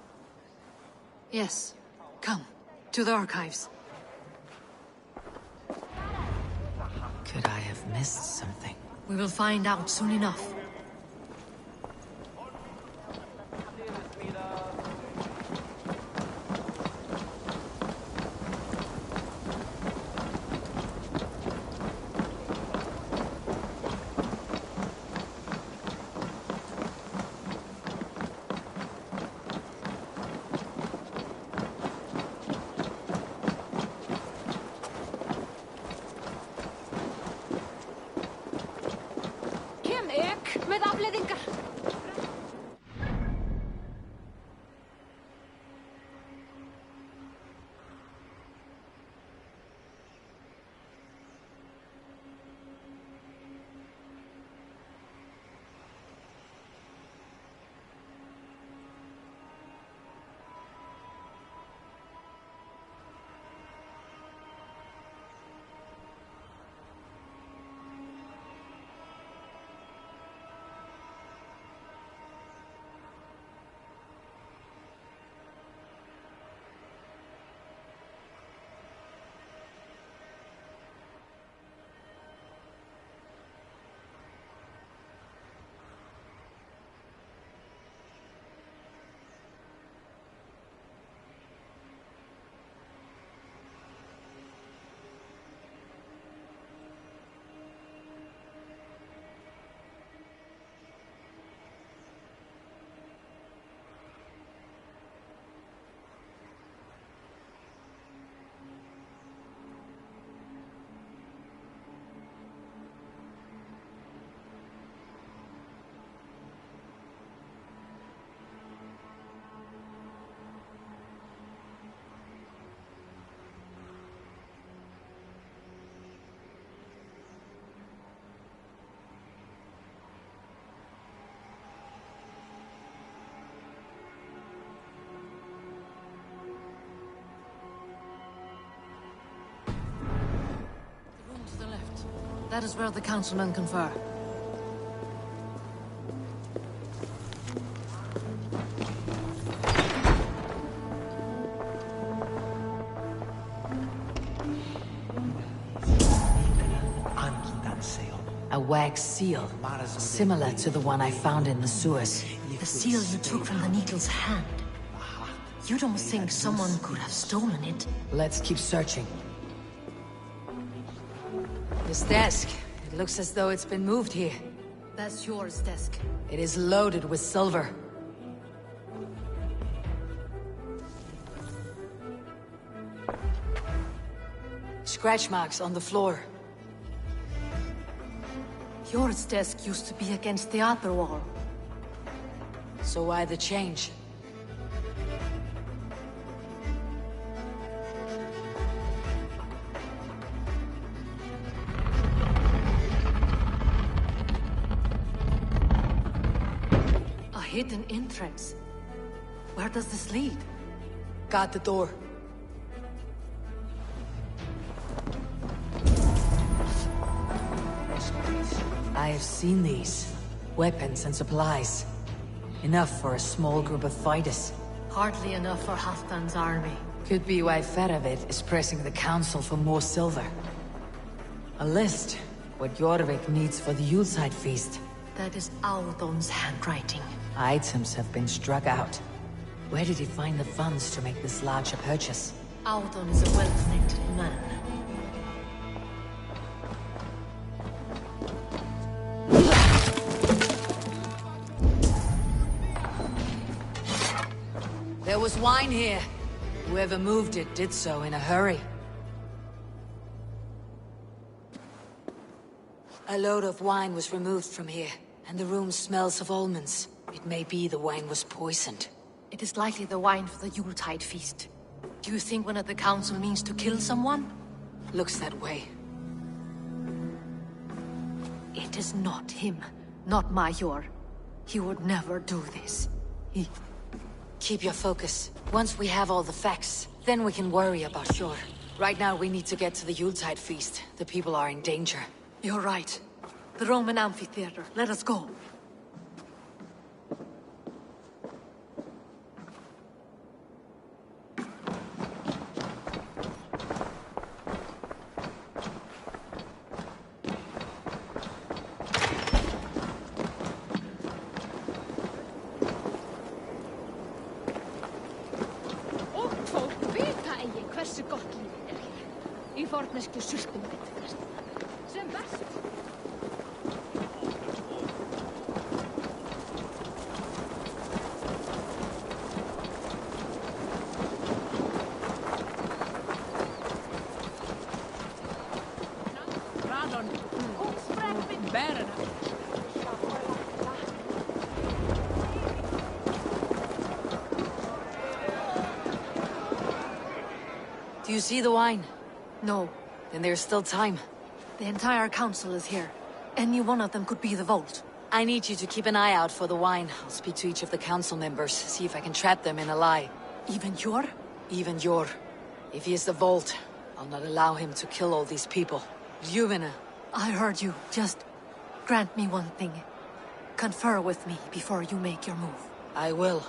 Yes. Come, to the archives. Could I have missed something? We will find out soon enough. That is where the councilmen confer. A wax seal, similar to the one I found in the sewers. The seal you took from the Needle's hand. You don't think someone could have stolen it? Let's keep searching. This desk, it looks as though it's been moved here. That's yours desk. It is loaded with silver. Scratch marks on the floor. Yours desk used to be against the other wall. So why the change? A hidden entrance. Where does this lead? Guard the door. I have seen these. Weapons and supplies. Enough for a small group of fighters. Hardly enough for Halfdan's army. Could be why Faravid is pressing the council for more silver. A list. What Jorvik needs for the Yuletide feast. That is Audon's handwriting. Items have been struck out. Where did he find the funds to make this larger purchase? Audon is a well-connected man. There was wine here. Whoever moved it did so in a hurry. A load of wine was removed from here, and the room smells of almonds. It may be the wine was poisoned. It is likely the wine for the Yuletide feast. Do you think one of the council means to kill someone? Looks that way. It is not him, not Major. He would never do this. Keep your focus. Once we have all the facts, then we can worry about Sjor. Right now we need to get to the Yuletide feast. The people are in danger. You're right. The Roman amphitheater. Let us go. forneskju sultumbindingar. Sem best. Radon. Sprengvind bärarna. Do you see the wine? No. Then there's still time. The entire council is here. Any one of them could be the vault. I need you to keep an eye out for the wine. I'll speak to each of the council members, see if I can trap them in a lie. Even Jor? Even Jor. If he is the vault, I'll not allow him to kill all these people. Juvena. I heard you. Just grant me one thing. Confer with me before you make your move. I will.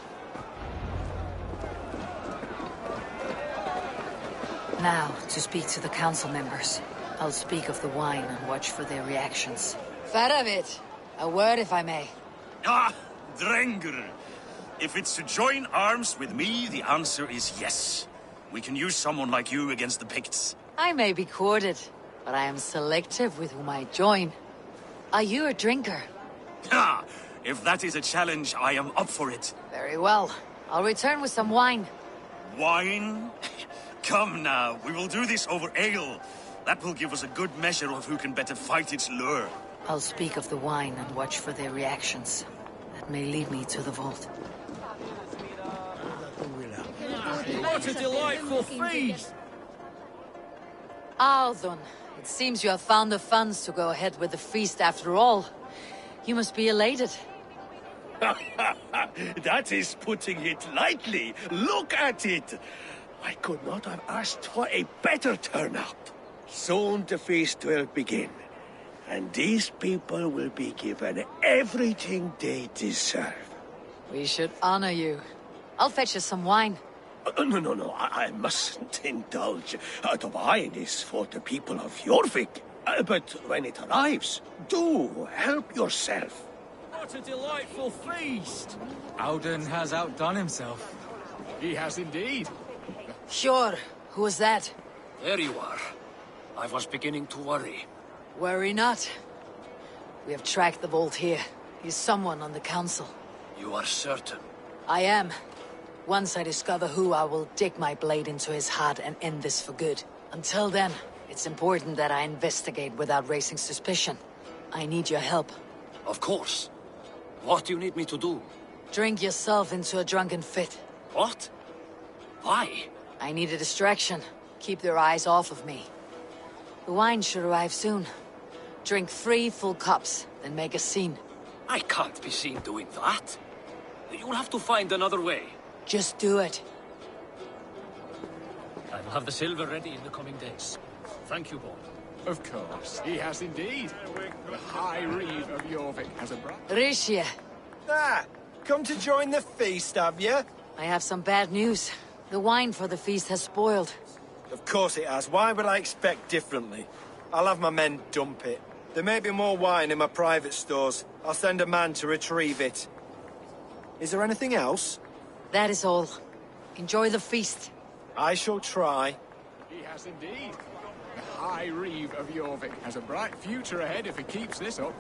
Now, to speak to the council members. I'll speak of the wine and watch for their reactions. Faravit, a word if I may. Ah, Drengr. If it's to join arms with me, the answer is yes. We can use someone like you against the Picts. I may be courted, but I am selective with whom I join. Are you a drinker? Ah, if that is a challenge, I am up for it. Very well. I'll return with some wine. Wine? Come now, we will do this over ale. That will give us a good measure of who can better fight its lure. I'll speak of the wine and watch for their reactions. That may lead me to the vault. What a delightful feast! Althon, it seems you have found the funds to go ahead with the feast after all. You must be elated. That is putting it lightly. Look at it! I could not have asked for a better turnout. Soon the feast will begin, and these people will be given everything they deserve. We should honor you. I'll fetch us some wine. No, I mustn't indulge. The wine is for the people of Jorvik. But when it arrives, do help yourself. What a delightful feast! Auden has outdone himself. He has indeed. Sure. Who was that? There you are. I was beginning to worry. Worry not. We have tracked the vault here. He's someone on the council. You are certain? I am. Once I discover who, I will dig my blade into his heart and end this for good. Until then, it's important that I investigate without raising suspicion. I need your help. Of course. What do you need me to do? Drink yourself into a drunken fit. What? Why? I need a distraction. Keep their eyes off of me. The wine should arrive soon. Drink 3 full cups, then make a scene. I can't be seen doing that. You'll have to find another way. Just do it. I will have the silver ready in the coming days. Thank you, Bob. Of course, he has indeed. The High Reeve of Jorvik has a brother. Risha. Ah, come to join the feast, have you? I have some bad news. The wine for the feast has spoiled. Of course it has. Why would I expect differently? I'll have my men dump it. There may be more wine in my private stores. I'll send a man to retrieve it. Is there anything else? That is all. Enjoy the feast. I shall try. He has indeed. The High Reeve of Jorvik has a bright future ahead if he keeps this up.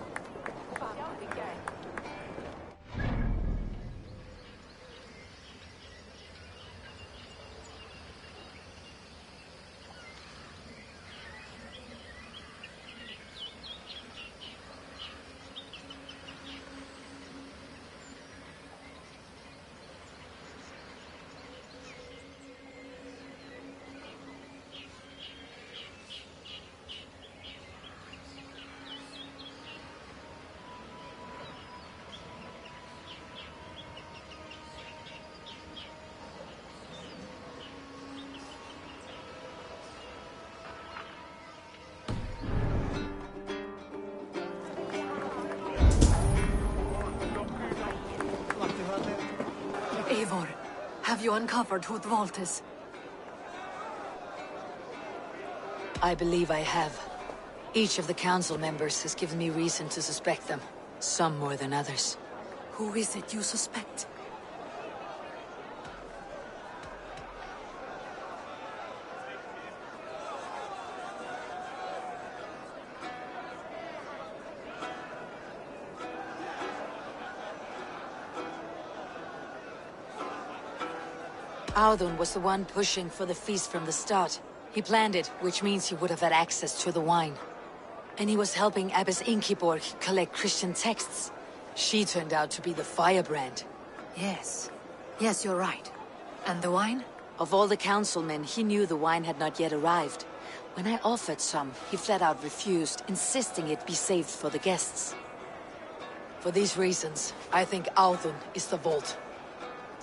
you uncovered who the vault is? I believe I have. Each of the council members has given me reason to suspect them. Some more than others. Who is it you suspect? Audun was the one pushing for the feast from the start. He planned it, which means he would have had access to the wine. And he was helping Abbess Ingeborg collect Christian texts. She turned out to be the firebrand. Yes. Yes, you're right. And the wine? Of all the councilmen, he knew the wine had not yet arrived. When I offered some, he flat out refused, insisting it be saved for the guests. For these reasons, I think Audun is the vault.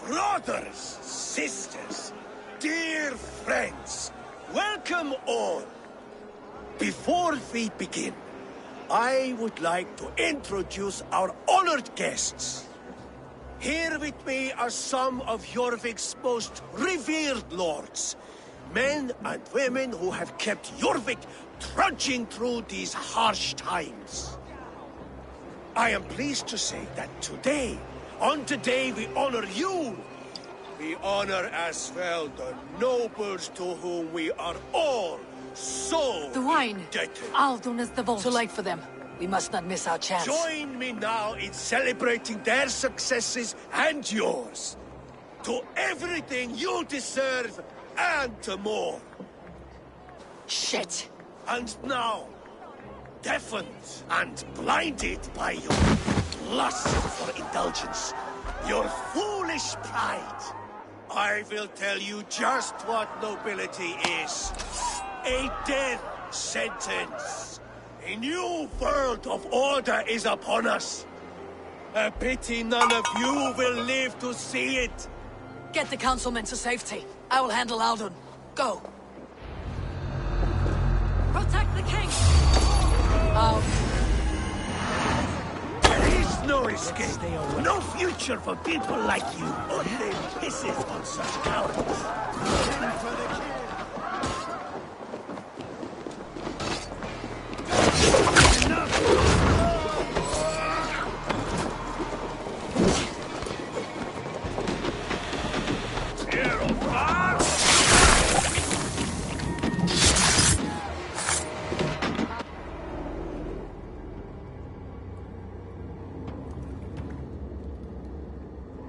Brothers, sisters, dear friends, welcome all. Before we begin, I would like to introduce our honored guests. Here with me are some of Jorvik's most revered lords. Men and women who have kept Jorvik trudging through these harsh times. I am pleased to say that today, on today we honor you. We honor as well the nobles to whom we are all so the wine. indebted. Audun is the vault. Too late for them. We must not miss our chance. Join me now in celebrating their successes and yours. To everything you deserve and to more. Shit. And now, deafened and blinded by your lust for indulgence, your foolish pride, I will tell you just what nobility is. A death sentence. A new world of order is upon us. A pity none of you will live to see it. Get the councilmen to safety. I will handle Audun. Go. Protect the king! There is no escape. No future for people like you. Only pisses on such cowards.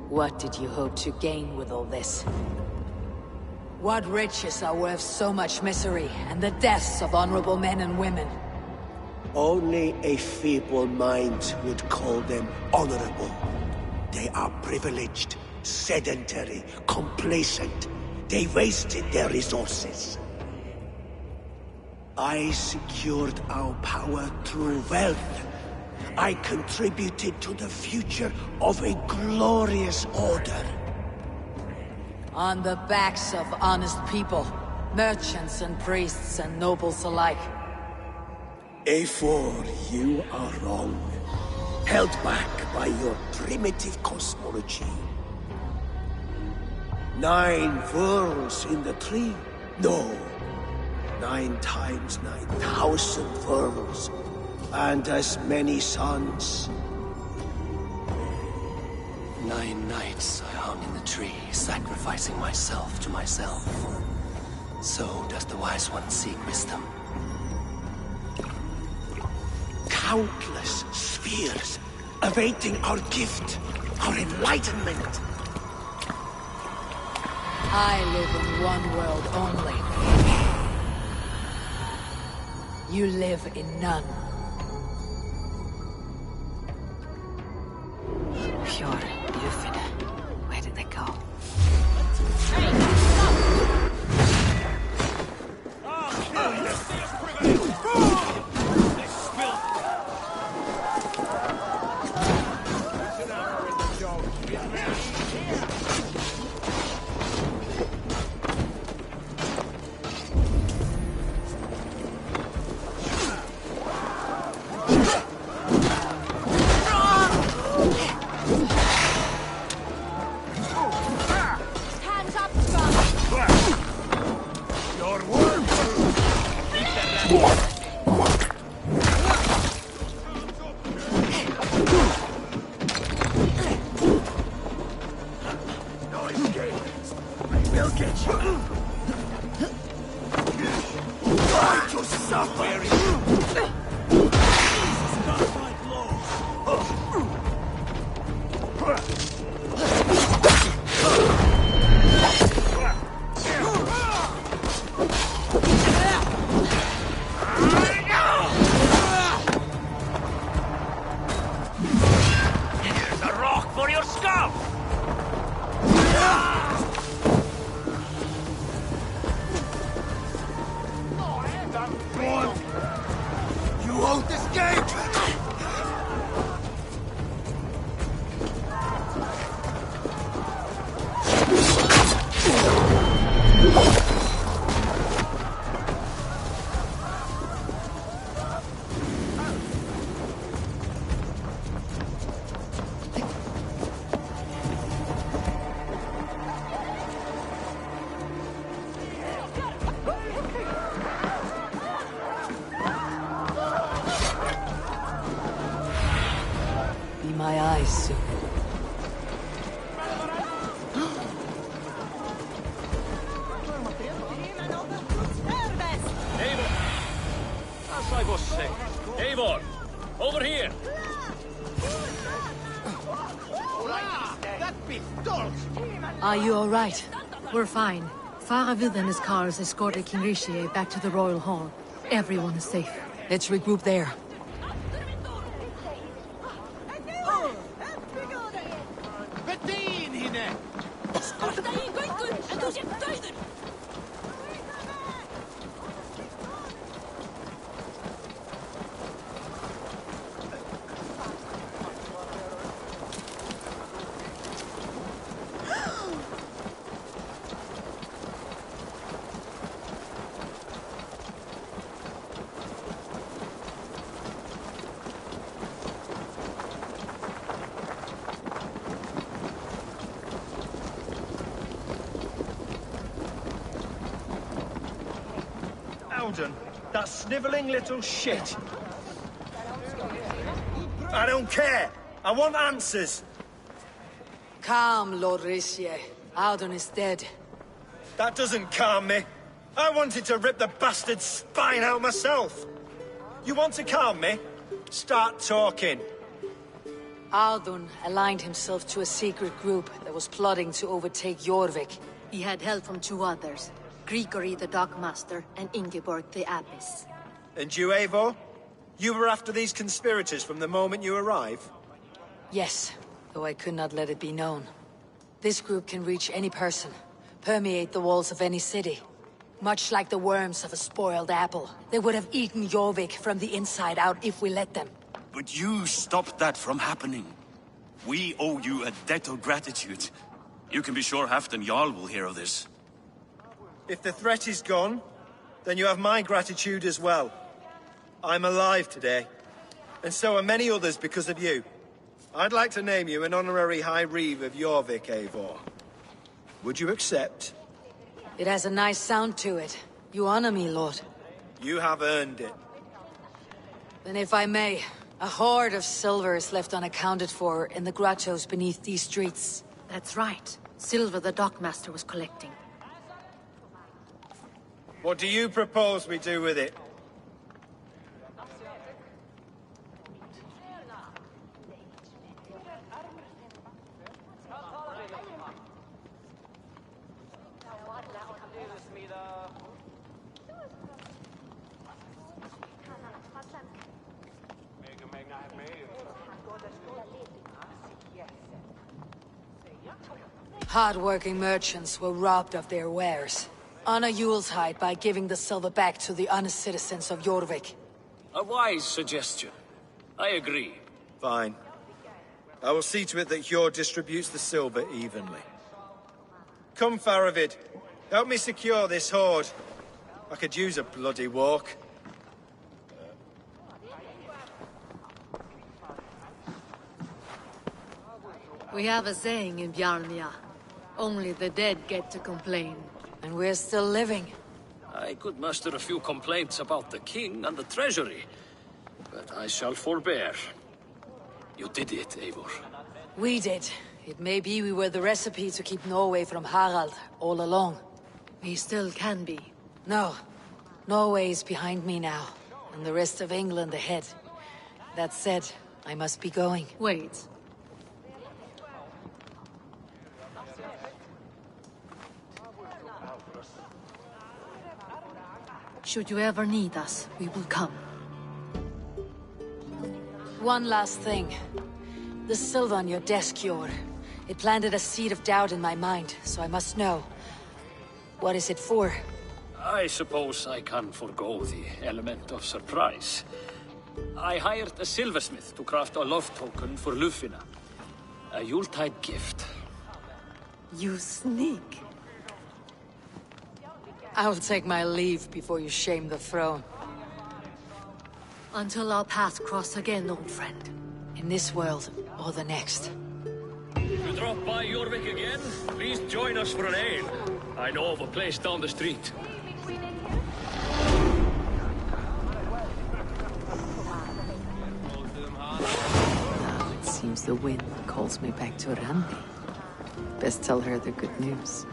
What did you hope to gain with all this? What riches are worth so much misery and the deaths of honorable men and women? Only a feeble mind would call them honorable. They are privileged, sedentary, complacent. They wasted their resources. I secured our power through wealth. I contributed to the future of a glorious order. On the backs of honest people, merchants and priests and nobles alike. A4, you are wrong. Held back by your primitive cosmology. 9 worlds in the tree? No. 9 times 9,000 worlds. And as many suns. 9 nights I hung in the tree, sacrificing myself to myself. So does the wise one seek wisdom. Countless spheres awaiting our gift, our enlightenment. I live in one world only. You live in none. Pure, Lufina. Where did they go? won't escape! Be my eyes soon. Eivor! As I was saying. Eivor! Over here! Are you all right? We're fine. Faravid and his cars escorted King Rishi back to the Royal Hall. Everyone is safe. Let's regroup there. Alden, that snivelling little shit. I don't care. I want answers. Calm, Lord Rishi. Audun is dead. That doesn't calm me. I wanted to rip the bastard's spine out myself. You want to calm me? Start talking. Audun aligned himself to a secret group that was plotting to overtake Jorvik. He had help from two others. Grigory the Dockmaster and Ingeborg the Abbess. And you, Eivor? You were after these conspirators from the moment you arrived? Yes, though I could not let it be known. This group can reach any person, permeate the walls of any city. Much like the worms of a spoiled apple, they would have eaten Jorvik from the inside out if we let them. But you stopped that from happening. We owe you a debt of gratitude. You can be sure Halfdan Jarl will hear of this. If the threat is gone, then you have my gratitude as well. I'm alive today, and so are many others because of you. I'd like to name you an honorary High Reeve of Jorvik, Eivor. Would you accept? It has a nice sound to it. You honor me, Lord. You have earned it. Then if I may, a hoard of silver is left unaccounted for in the grottos beneath these streets. That's right. Silver the Dockmaster was collecting. What do you propose we do with it? Hard-working merchants were robbed of their wares. Honor Yuleshide by giving the silver back to the honest citizens of Jorvik. A wise suggestion. I agree. Fine. I will see to it that Hjord distributes the silver evenly. Come, Faravid. Help me secure this hoard. I could use a bloody walk. We have a saying in Bjarnia. Only the dead get to complain. And we're still living. I could muster a few complaints about the king and the treasury, but I shall forbear. You did it, Eivor. We did. It may be we were the recipe to keep Norway from Harald all along. We still can be. No. Norway is behind me now, and the rest of England ahead. That said, I must be going. Wait. Should you ever need us, we will come. One last thing. The silver on your desk, Hjord. It planted a seed of doubt in my mind, so I must know. What is it for? I suppose I can forgo the element of surprise. I hired a silversmith to craft a love token for Lufina. A Yuletide gift. You sneak. I'll take my leave before you shame the throne. Until our paths cross again, old friend. In this world, or the next. If you drop by Jorvik again, please join us for an ale. I know of a place down the street. Now it seems the wind calls me back to Randi. Best tell her the good news.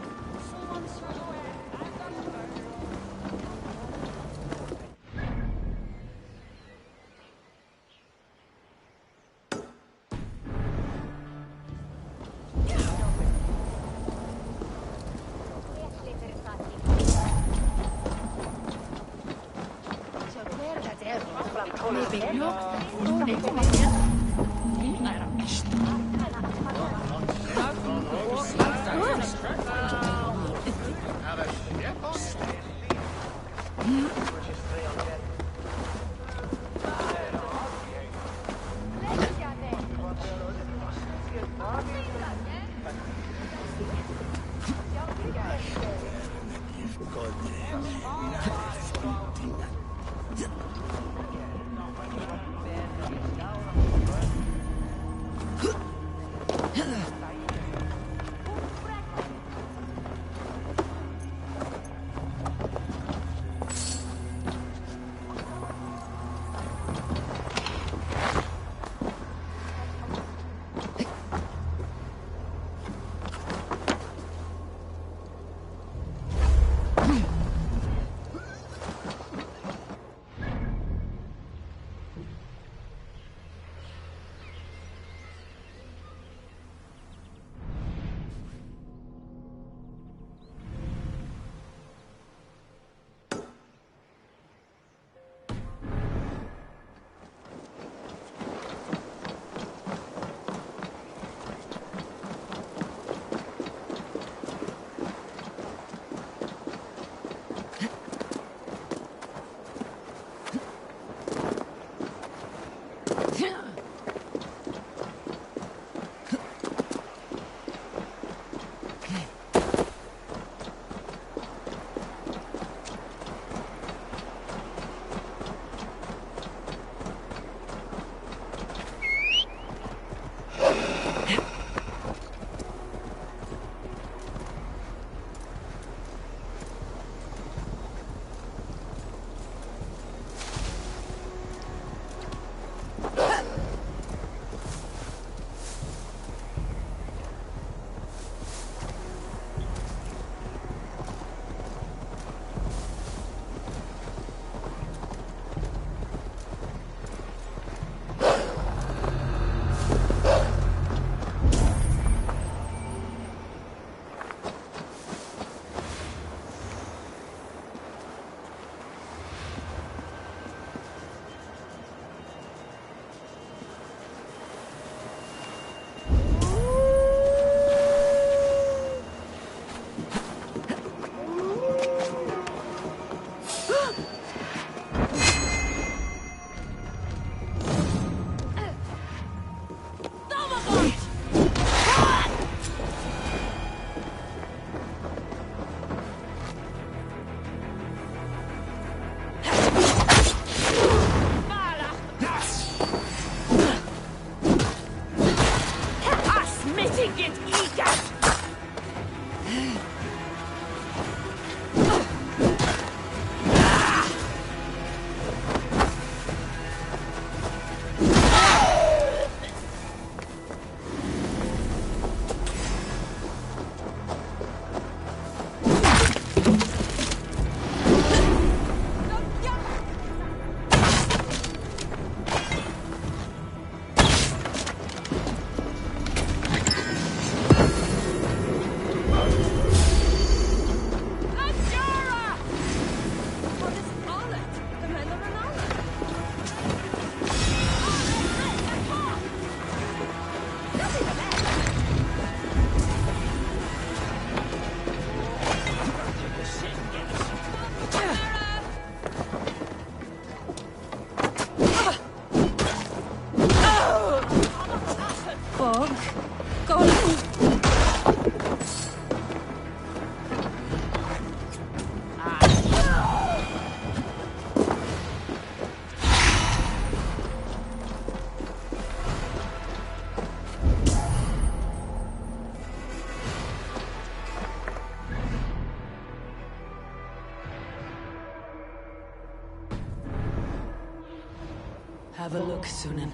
Have a look, Sunan.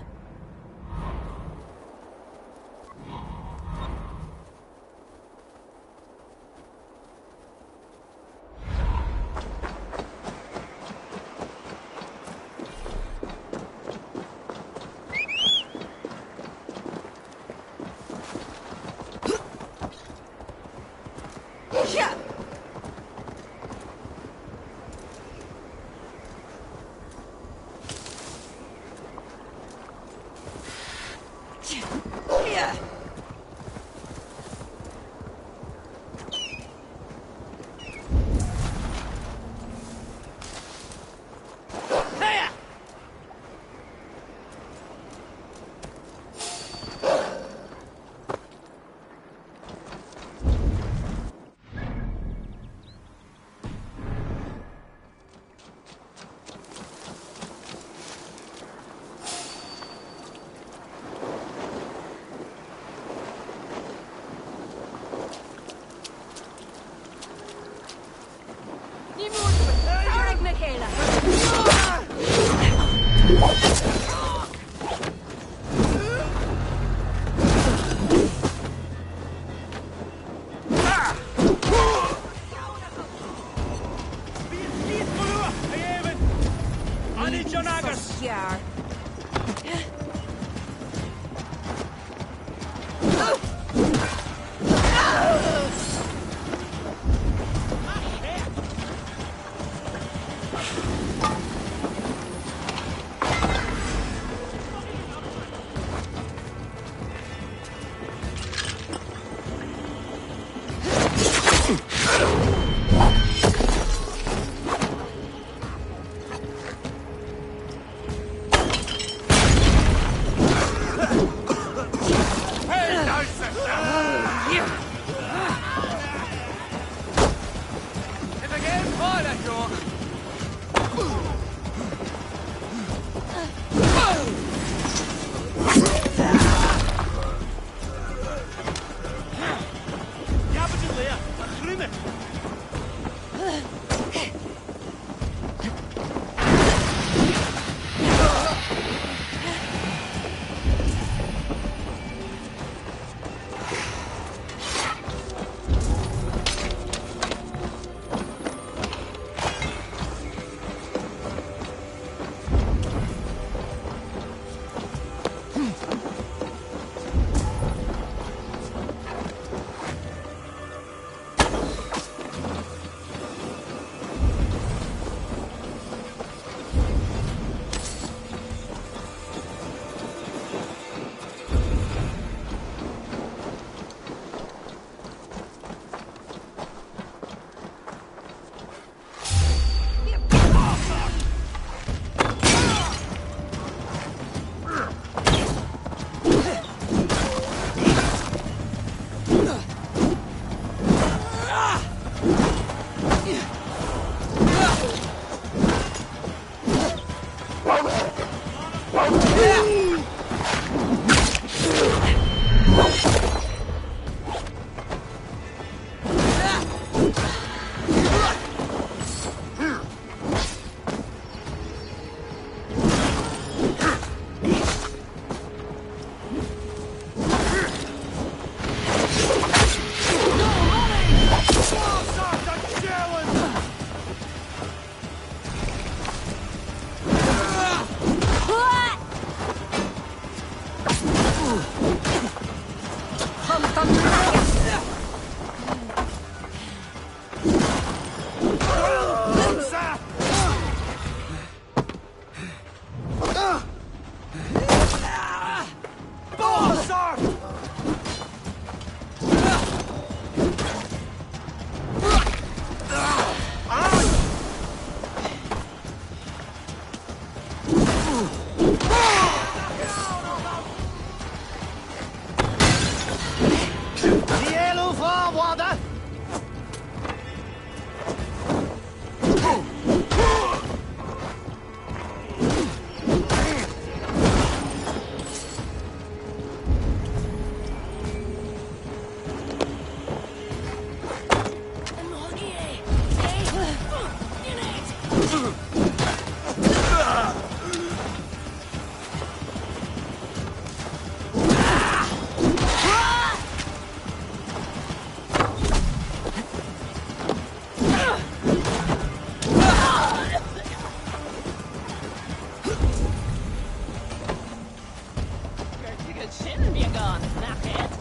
crooked shin be gone, knackhead.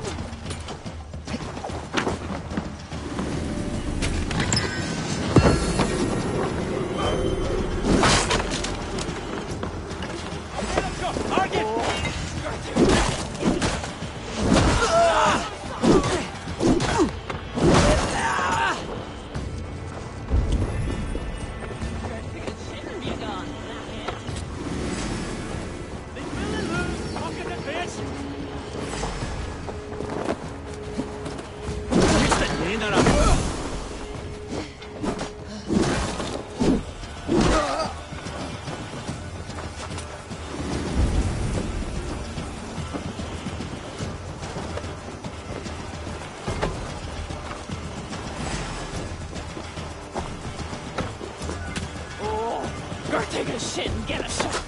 Take a shit and get a shot.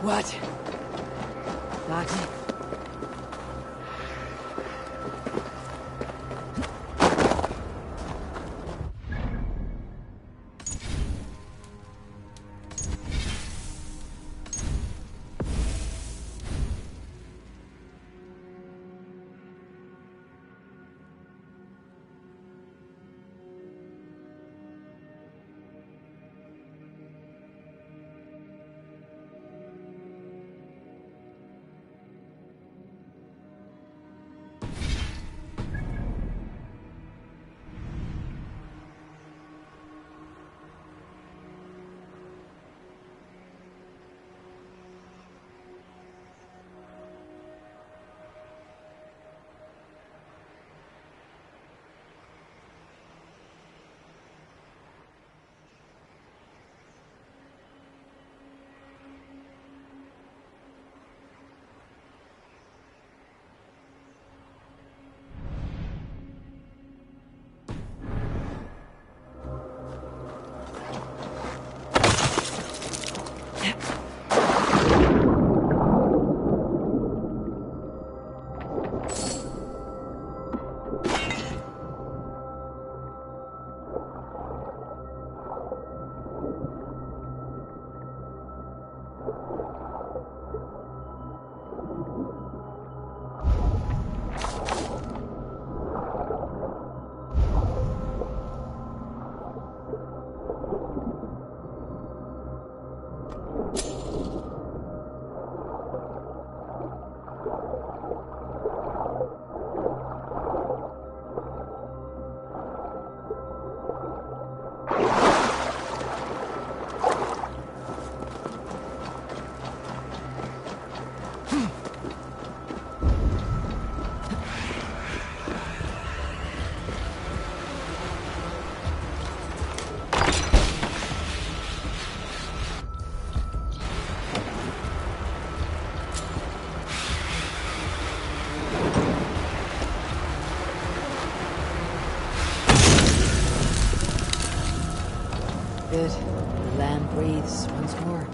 What? Got me? Good. The land breathes once more.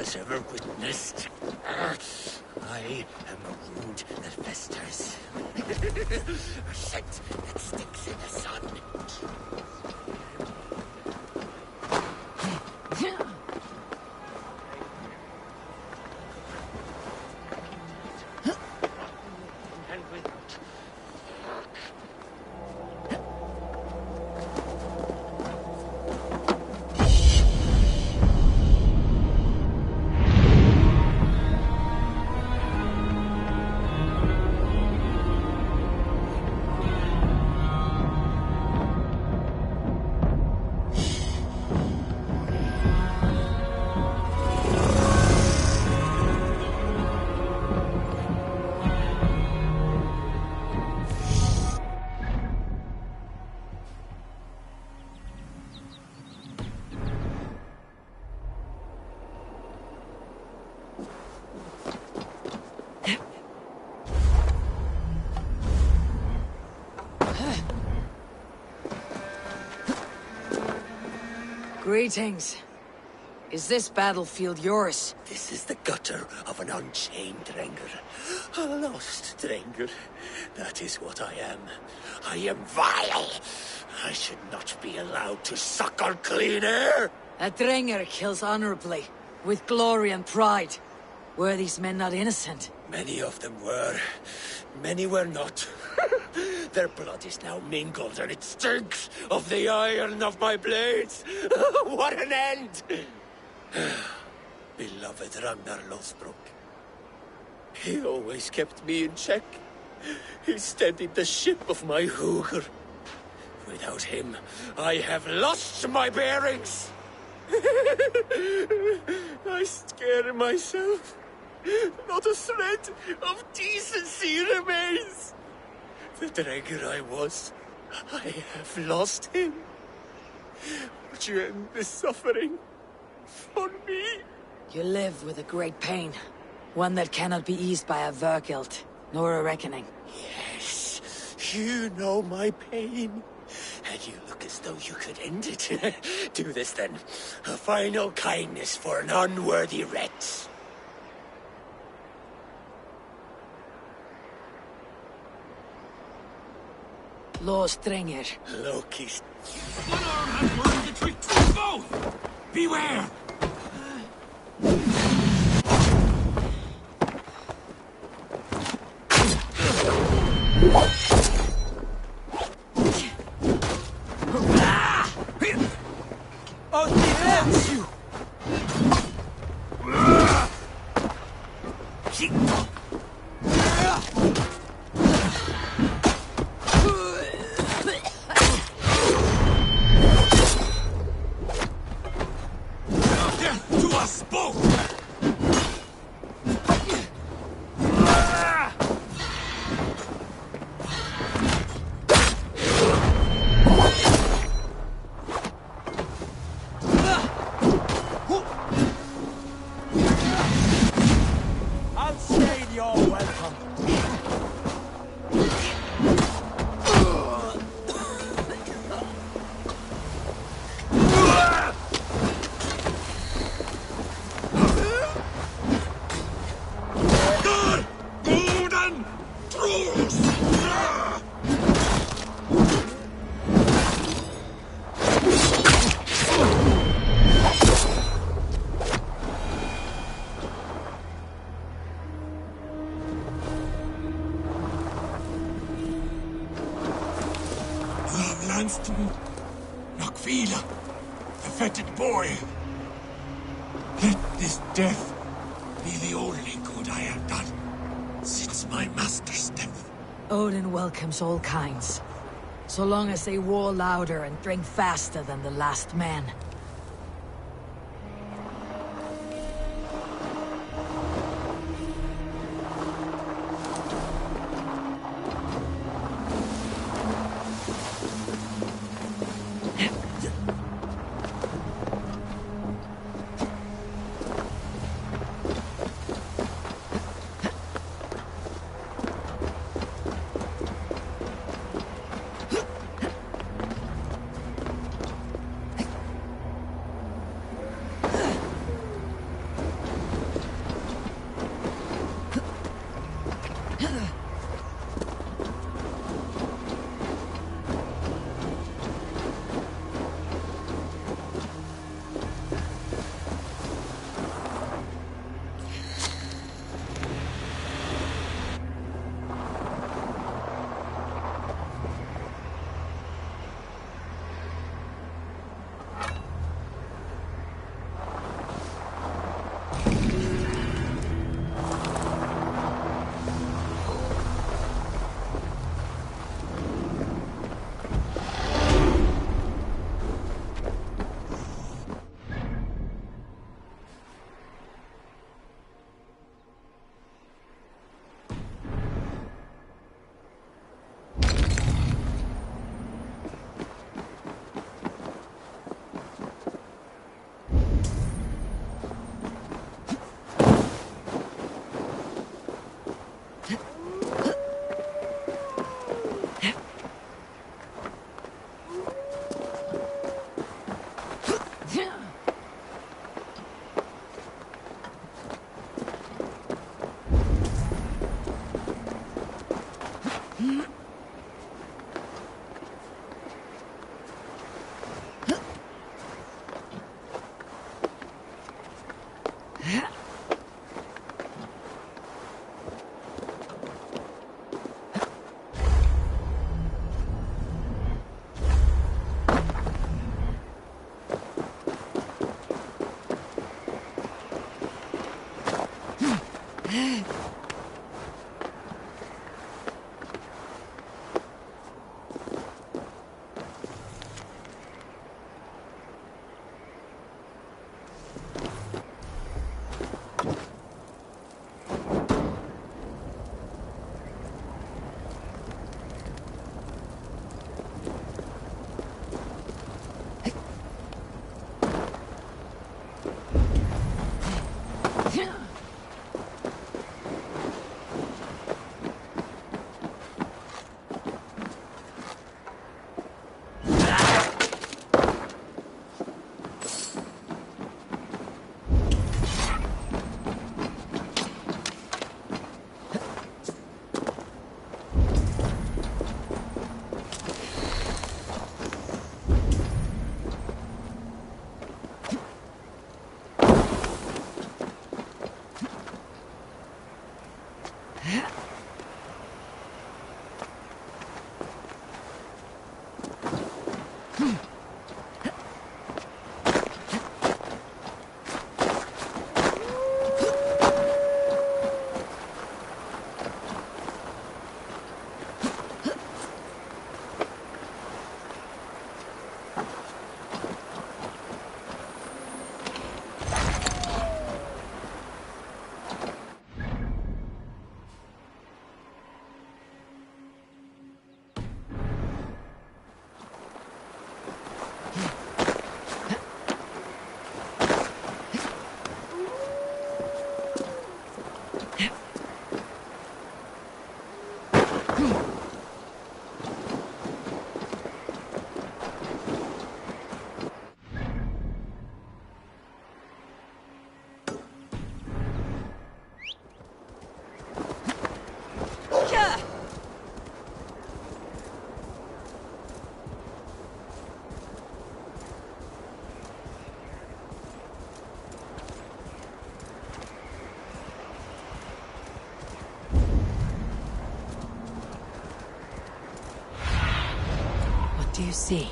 has ever witnessed. I am a wound that festers. A scent that sticks in the sun. Greetings. Is this battlefield yours? This is the gutter of an unchained Drenger. A lost Drenger. That is what I am. I am vile. I should not be allowed to suckle clean air. A Drenger kills honorably, with glory and pride. Were these men not innocent? Many of them were. Many were not. Their blood is now mingled, and it stinks of the iron of my blades. What an end! Beloved Ragnar Lothbrok. He always kept me in check. He steadied the ship of my Hugr. Without him, I have lost my bearings. I scare myself. Not a thread of decency remains. The Drenger I was, I have lost him. Would you end this suffering for me? You live with a great pain. One that cannot be eased by a Vergilt, nor a reckoning. Yes, you know my pain. And you look as though you could end it. Do this then. A final kindness for an unworthy wretch. Lost Drenger. Loki's. One arm has learned the trick to both! Beware! Oh, defends you! To us both! I'll say you're welcome. Golden trolls! Lanston, Nakvila, the fetid boy. Let this death be the only good I have done since my master's death. Odin welcomes all kinds, so long as they roar louder and drink faster than the last man. do you see?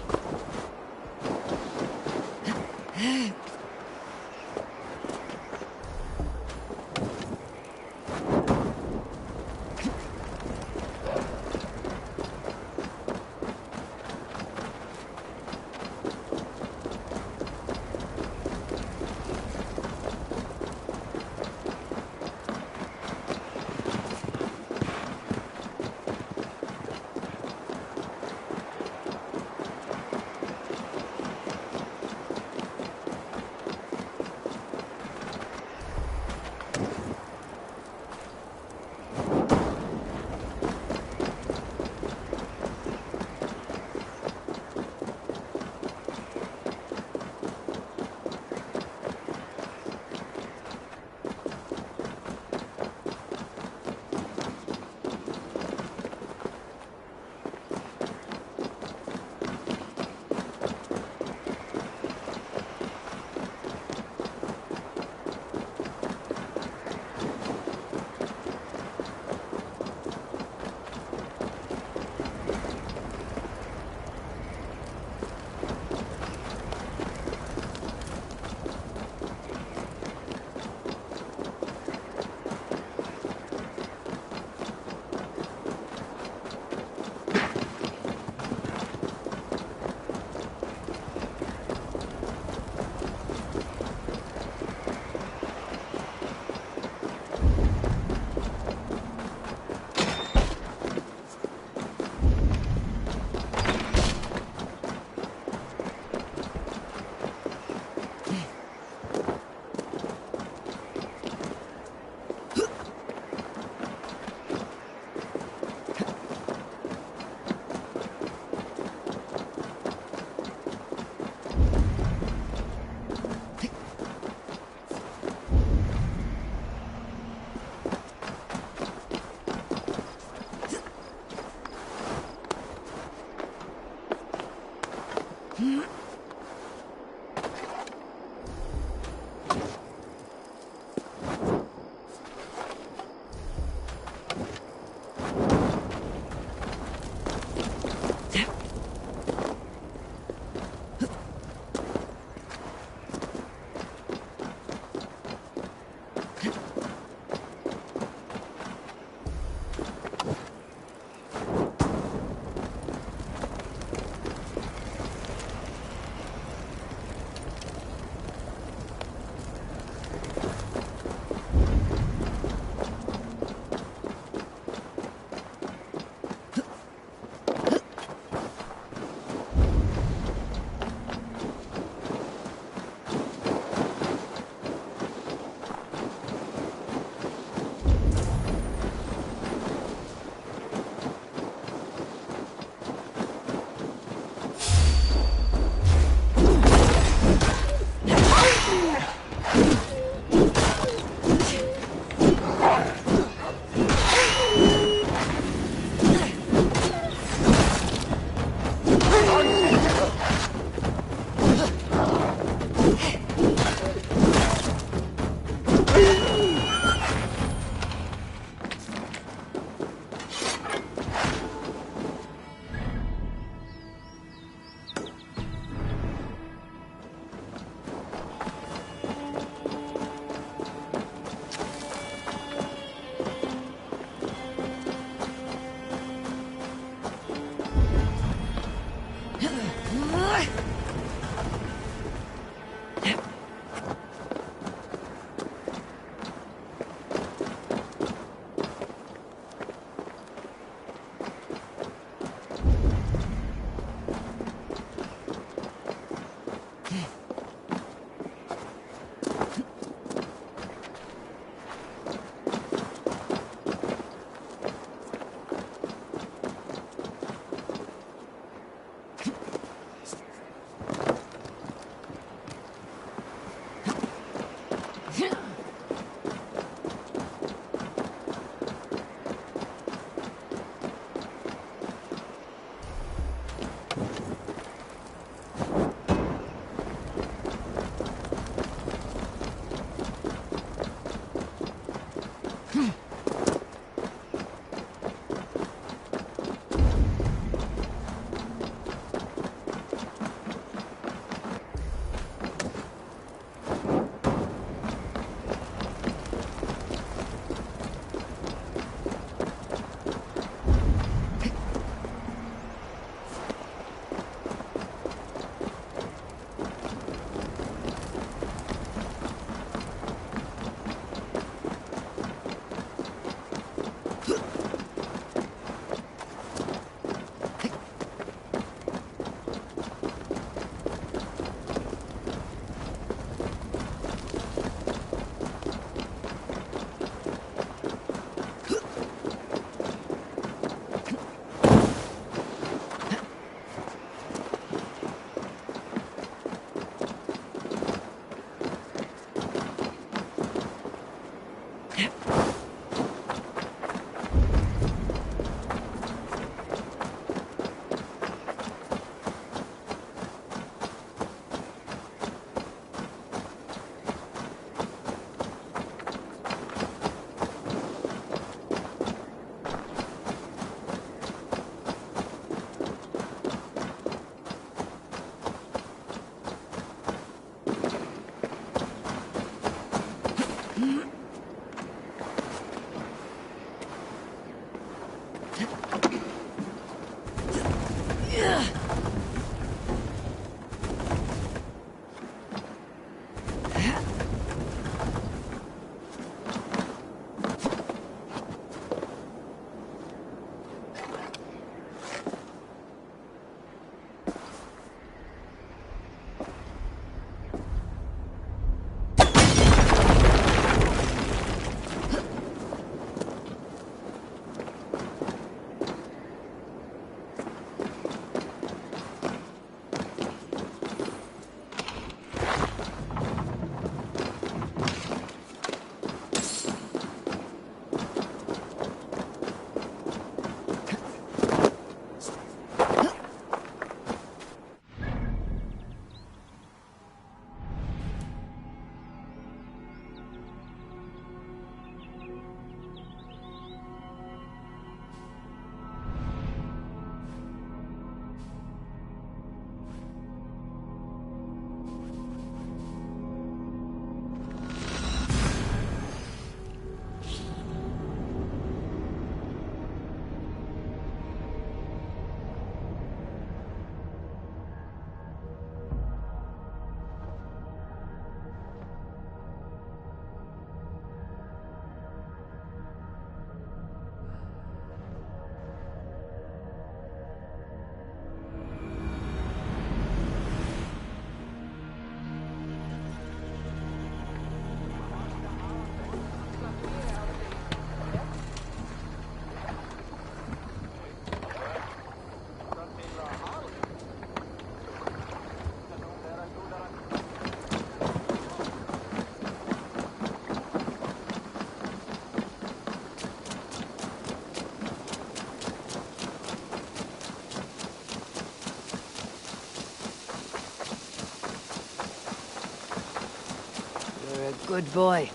You're a good boy.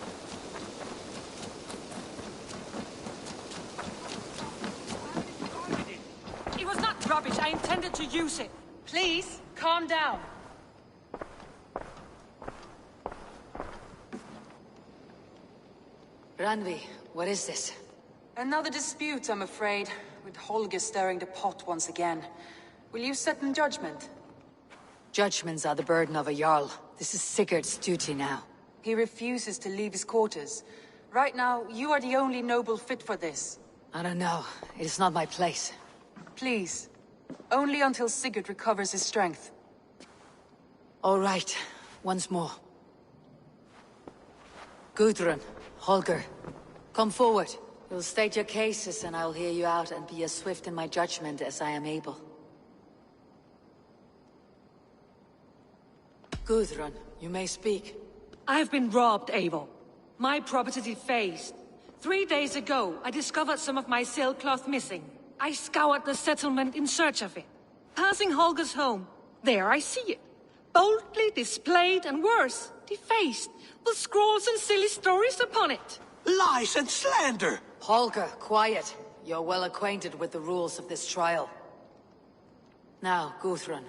It was not rubbish. I intended to use it. Please, calm down. Randvi, what is this? Another dispute, I'm afraid, with Holger stirring the pot once again. Will you set in judgment? Judgments are the burden of a Jarl. This is Sigurd's duty now. He refuses to leave his quarters. Right now, you are the only noble fit for this. I don't know. It is not my place. Please. Only until Sigurd recovers his strength. All right. Once more. Gudrun, Holger, come forward. You'll state your cases and I'll hear you out and be as swift in my judgment as I am able. Gudrun, you may speak. I've been robbed, Eivor. My property defaced. 3 days ago, I discovered some of my sailcloth missing. I scoured the settlement in search of it. Passing Holger's home, there I see it. Boldly displayed and worse, defaced, with scrolls and silly stories upon it. Lies and slander! Holger, quiet. You're well acquainted with the rules of this trial. Now, Gudrun,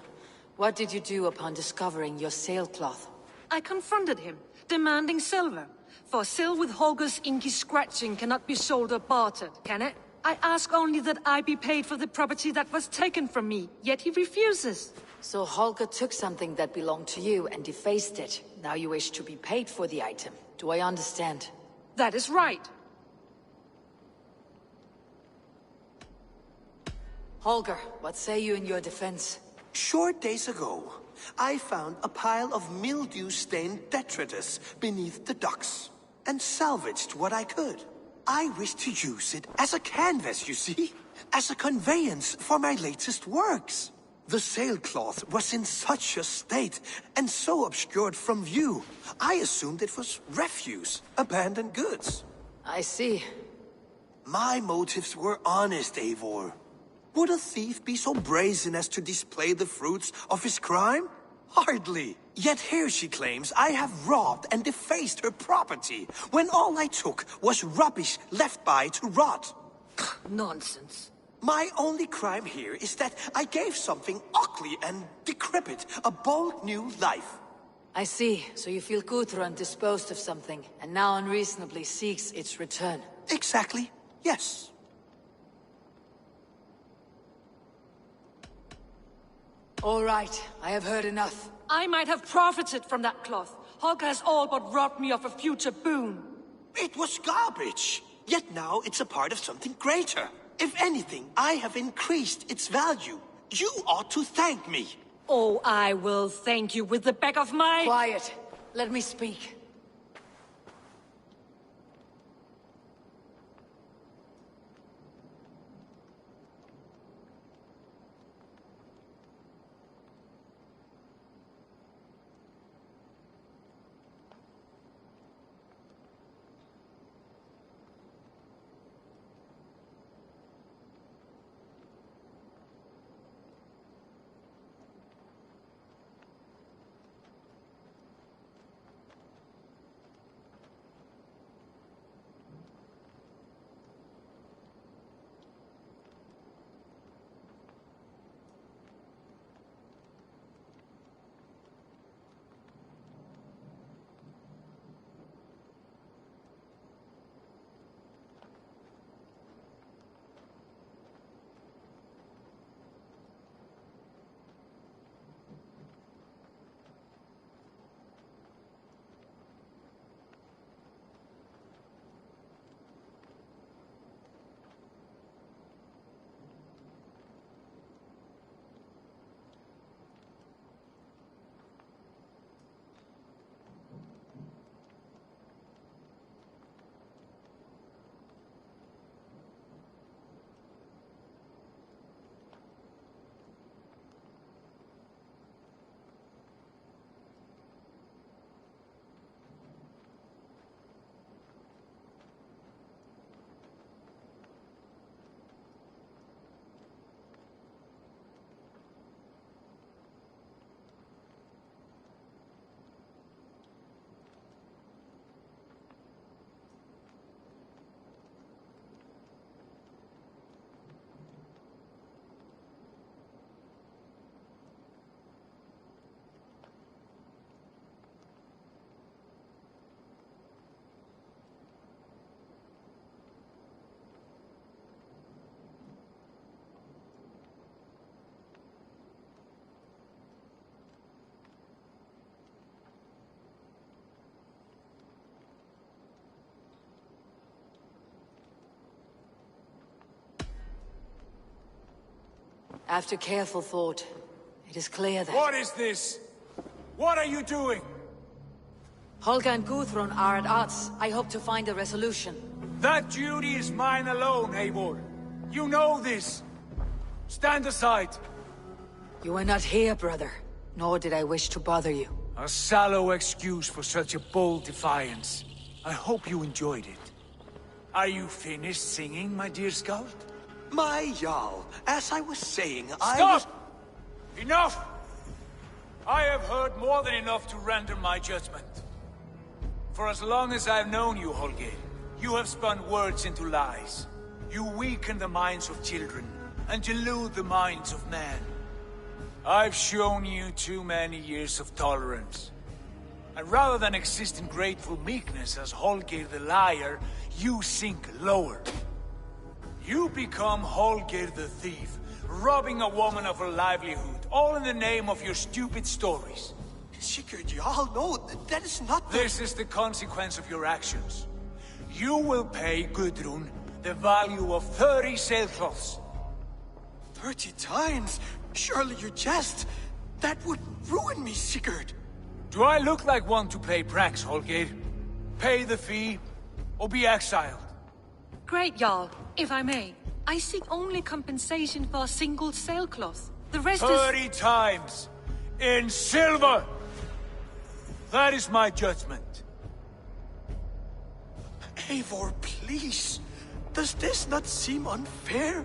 what did you do upon discovering your sailcloth? I confronted him, demanding silver. For silver with Holger's inky scratching cannot be sold or bartered, can it? I ask only that I be paid for the property that was taken from me, yet he refuses. So Holger took something that belonged to you and defaced it. Now you wish to be paid for the item. Do I understand? That is right. Holger, what say you in your defense? Short days ago, I found a pile of mildew-stained detritus beneath the docks, and salvaged what I could. I wished to use it as a canvas, you see? As a conveyance for my latest works. The sailcloth was in such a state, and so obscured from view, I assumed it was refuse, abandoned goods. I see. My motives were honest, Eivor. Would a thief be so brazen as to display the fruits of his crime? Hardly. Yet here she claims I have robbed and defaced her property, when all I took was rubbish left by to rot. Nonsense. My only crime here is that I gave something ugly and decrepit a bold new life. I see. So you feel Gudrun disposed of something, and now unreasonably seeks its return. Exactly. Yes. All right, I have heard enough. I might have profited from that cloth. Holger has all but robbed me of a future boon. It was garbage. Yet now it's a part of something greater. If anything, I have increased its value. You ought to thank me. Oh, I will thank you with the back of my... Quiet. Let me speak. After careful thought, it is clear that... What is this? What are you doing? Holger and Gudrun are at odds. I hope to find a resolution. That duty is mine alone, Eivor. You know this. Stand aside. You were not here, brother. Nor did I wish to bother you. A sallow excuse for such a bold defiance. I hope you enjoyed it. Are you finished singing, my dear scout? My Jarl, as I was saying, Stop! Enough! I have heard more than enough to render my judgment. For as long as I've known you, Holger, you have spun words into lies. You weaken the minds of children, and delude the minds of men. I've shown you too many years of tolerance. And rather than exist in grateful meekness as Holger the liar, you sink lower. You become Holger the thief, robbing a woman of her livelihood, all in the name of your stupid stories. Sigurd, Jarl, no, that is not the... This is the consequence of your actions. You will pay Gudrun the value of 30 sailcloths. 30 times? Surely you jest. That would ruin me, Sigurd. Do I look like one to play pranks, Holger? Pay the fee, or be exiled. Great, Jarl. If I may, I seek only compensation for a single sailcloth. The rest 30 times! In silver! That is my judgment. Eivor, please. Does this not seem unfair?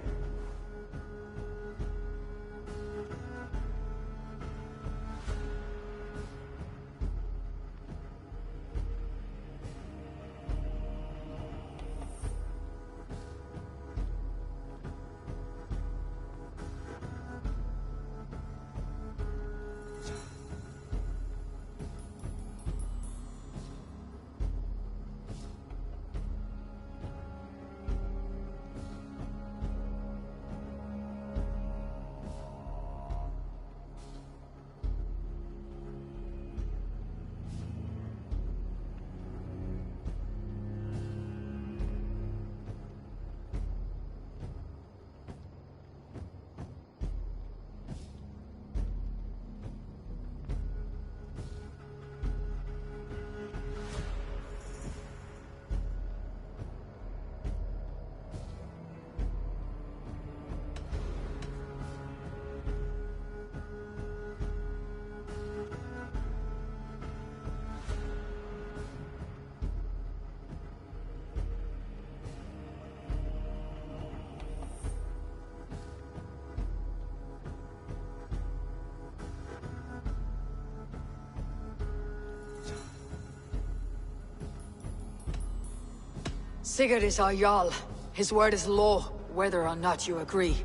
Sigurd is our Jarl. His word is law, whether or not you agree.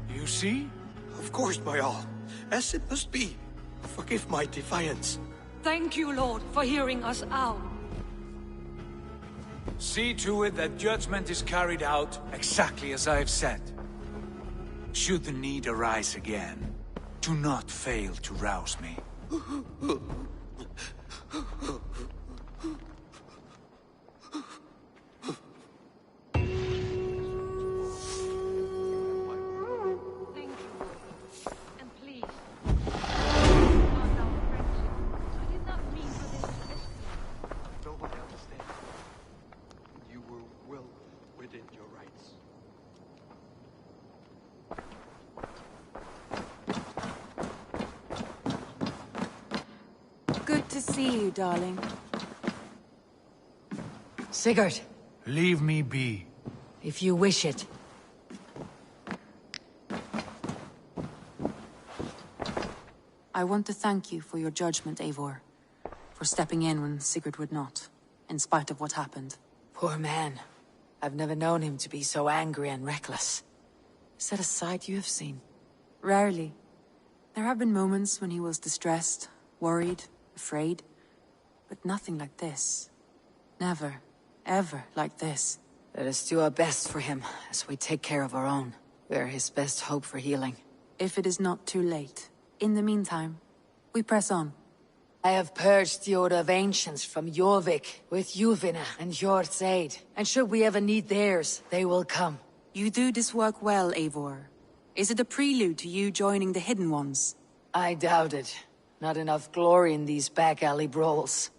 You see? Of course, my all. As it must be. Forgive my defiance. Thank you, Lord, for hearing us out. See to it that judgment is carried out exactly as I have said. Should the need arise again, do not fail to rouse me. Good to see you, darling. Sigurd. Leave me be. If you wish it. I want to thank you for your judgment, Eivor. For stepping in when Sigurd would not, in spite of what happened. Poor man. I've never known him to be so angry and reckless. Is that a side you have seen? Rarely. There have been moments when he was distressed, worried, afraid. But nothing like this. Never, ever like this. Let us do our best for him, as we take care of our own. We are his best hope for healing. If it is not too late. In the meantime, we press on. I have purged the Order of Ancients from Jorvik with Juvina and Hjort's aid. And should we ever need theirs, they will come. You do this work well, Eivor. Is it a prelude to you joining the Hidden Ones? I doubt it. Not enough glory in these back alley brawls.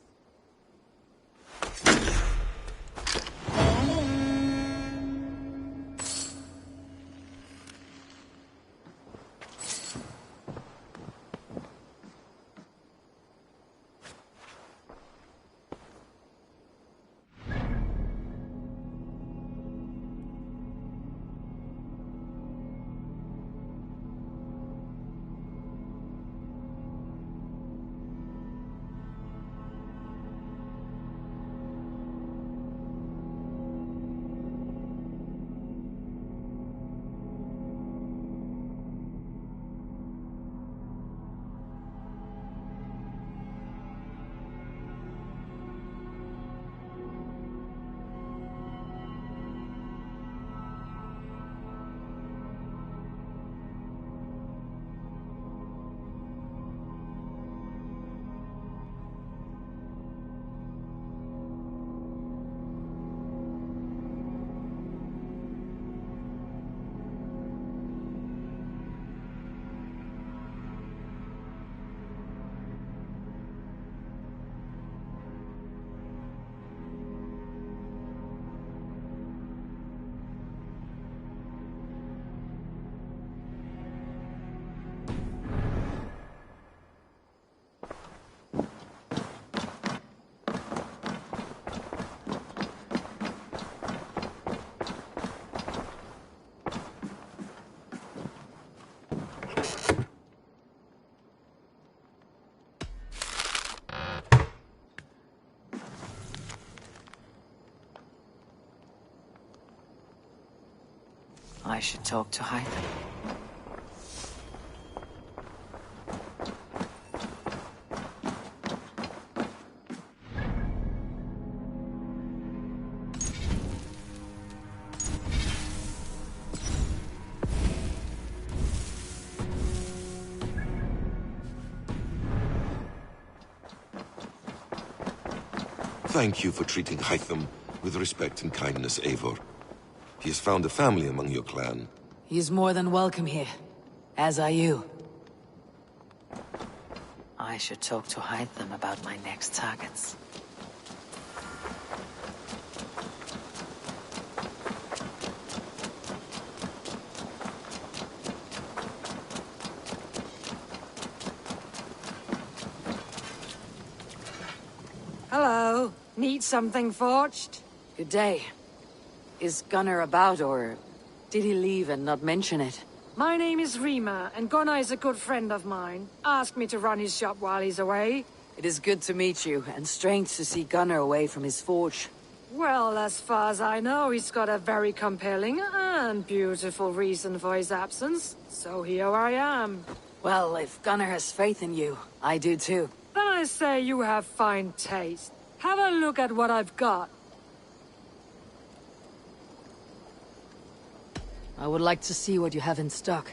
I should talk to Hythe. Thank you for treating Hytham with respect and kindness, Eivor. He has found a family among your clan. He is more than welcome here. As are you. I should talk to Hytham about my next targets. Hello. Need something forged? Good day. Is Gunnar about, or did he leave and not mention it? My name is Rima, and Gunnar is a good friend of mine. Asked me to run his shop while he's away. It is good to meet you, and strange to see Gunnar away from his forge. Well, as far as I know, he's got a very compelling and beautiful reason for his absence. So here I am. Well, if Gunnar has faith in you, I do too. Then I say you have fine taste. Have a look at what I've got. I would like to see what you have in stock.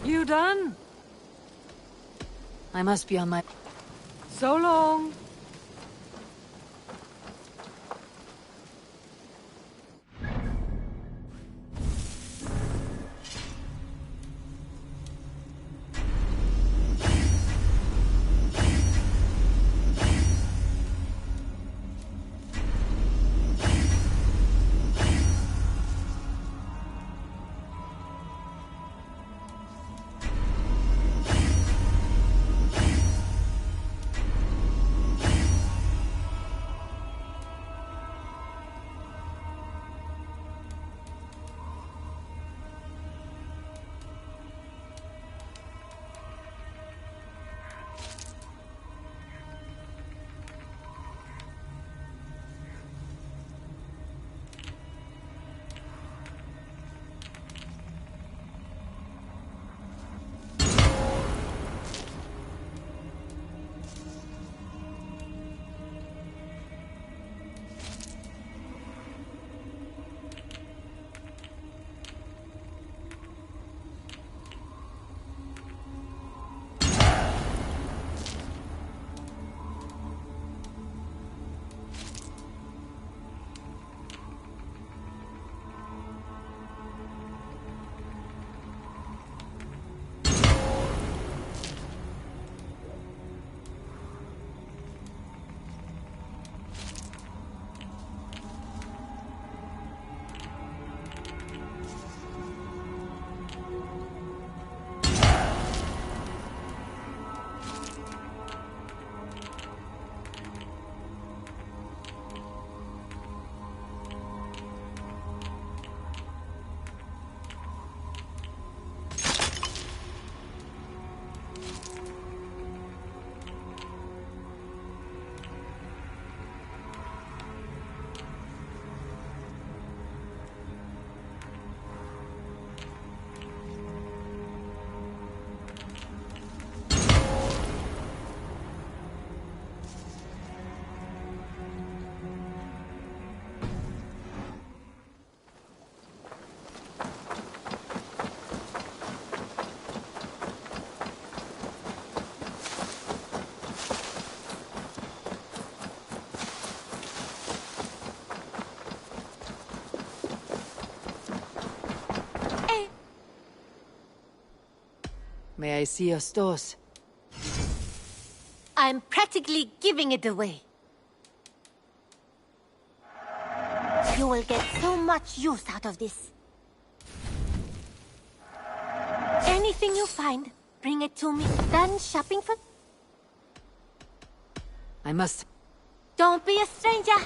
You done? I must be on my... So long. May I see your stores? I'm practically giving it away. You will get so much use out of this. Anything you find, bring it to me. Done shopping for... I must... Don't be a stranger!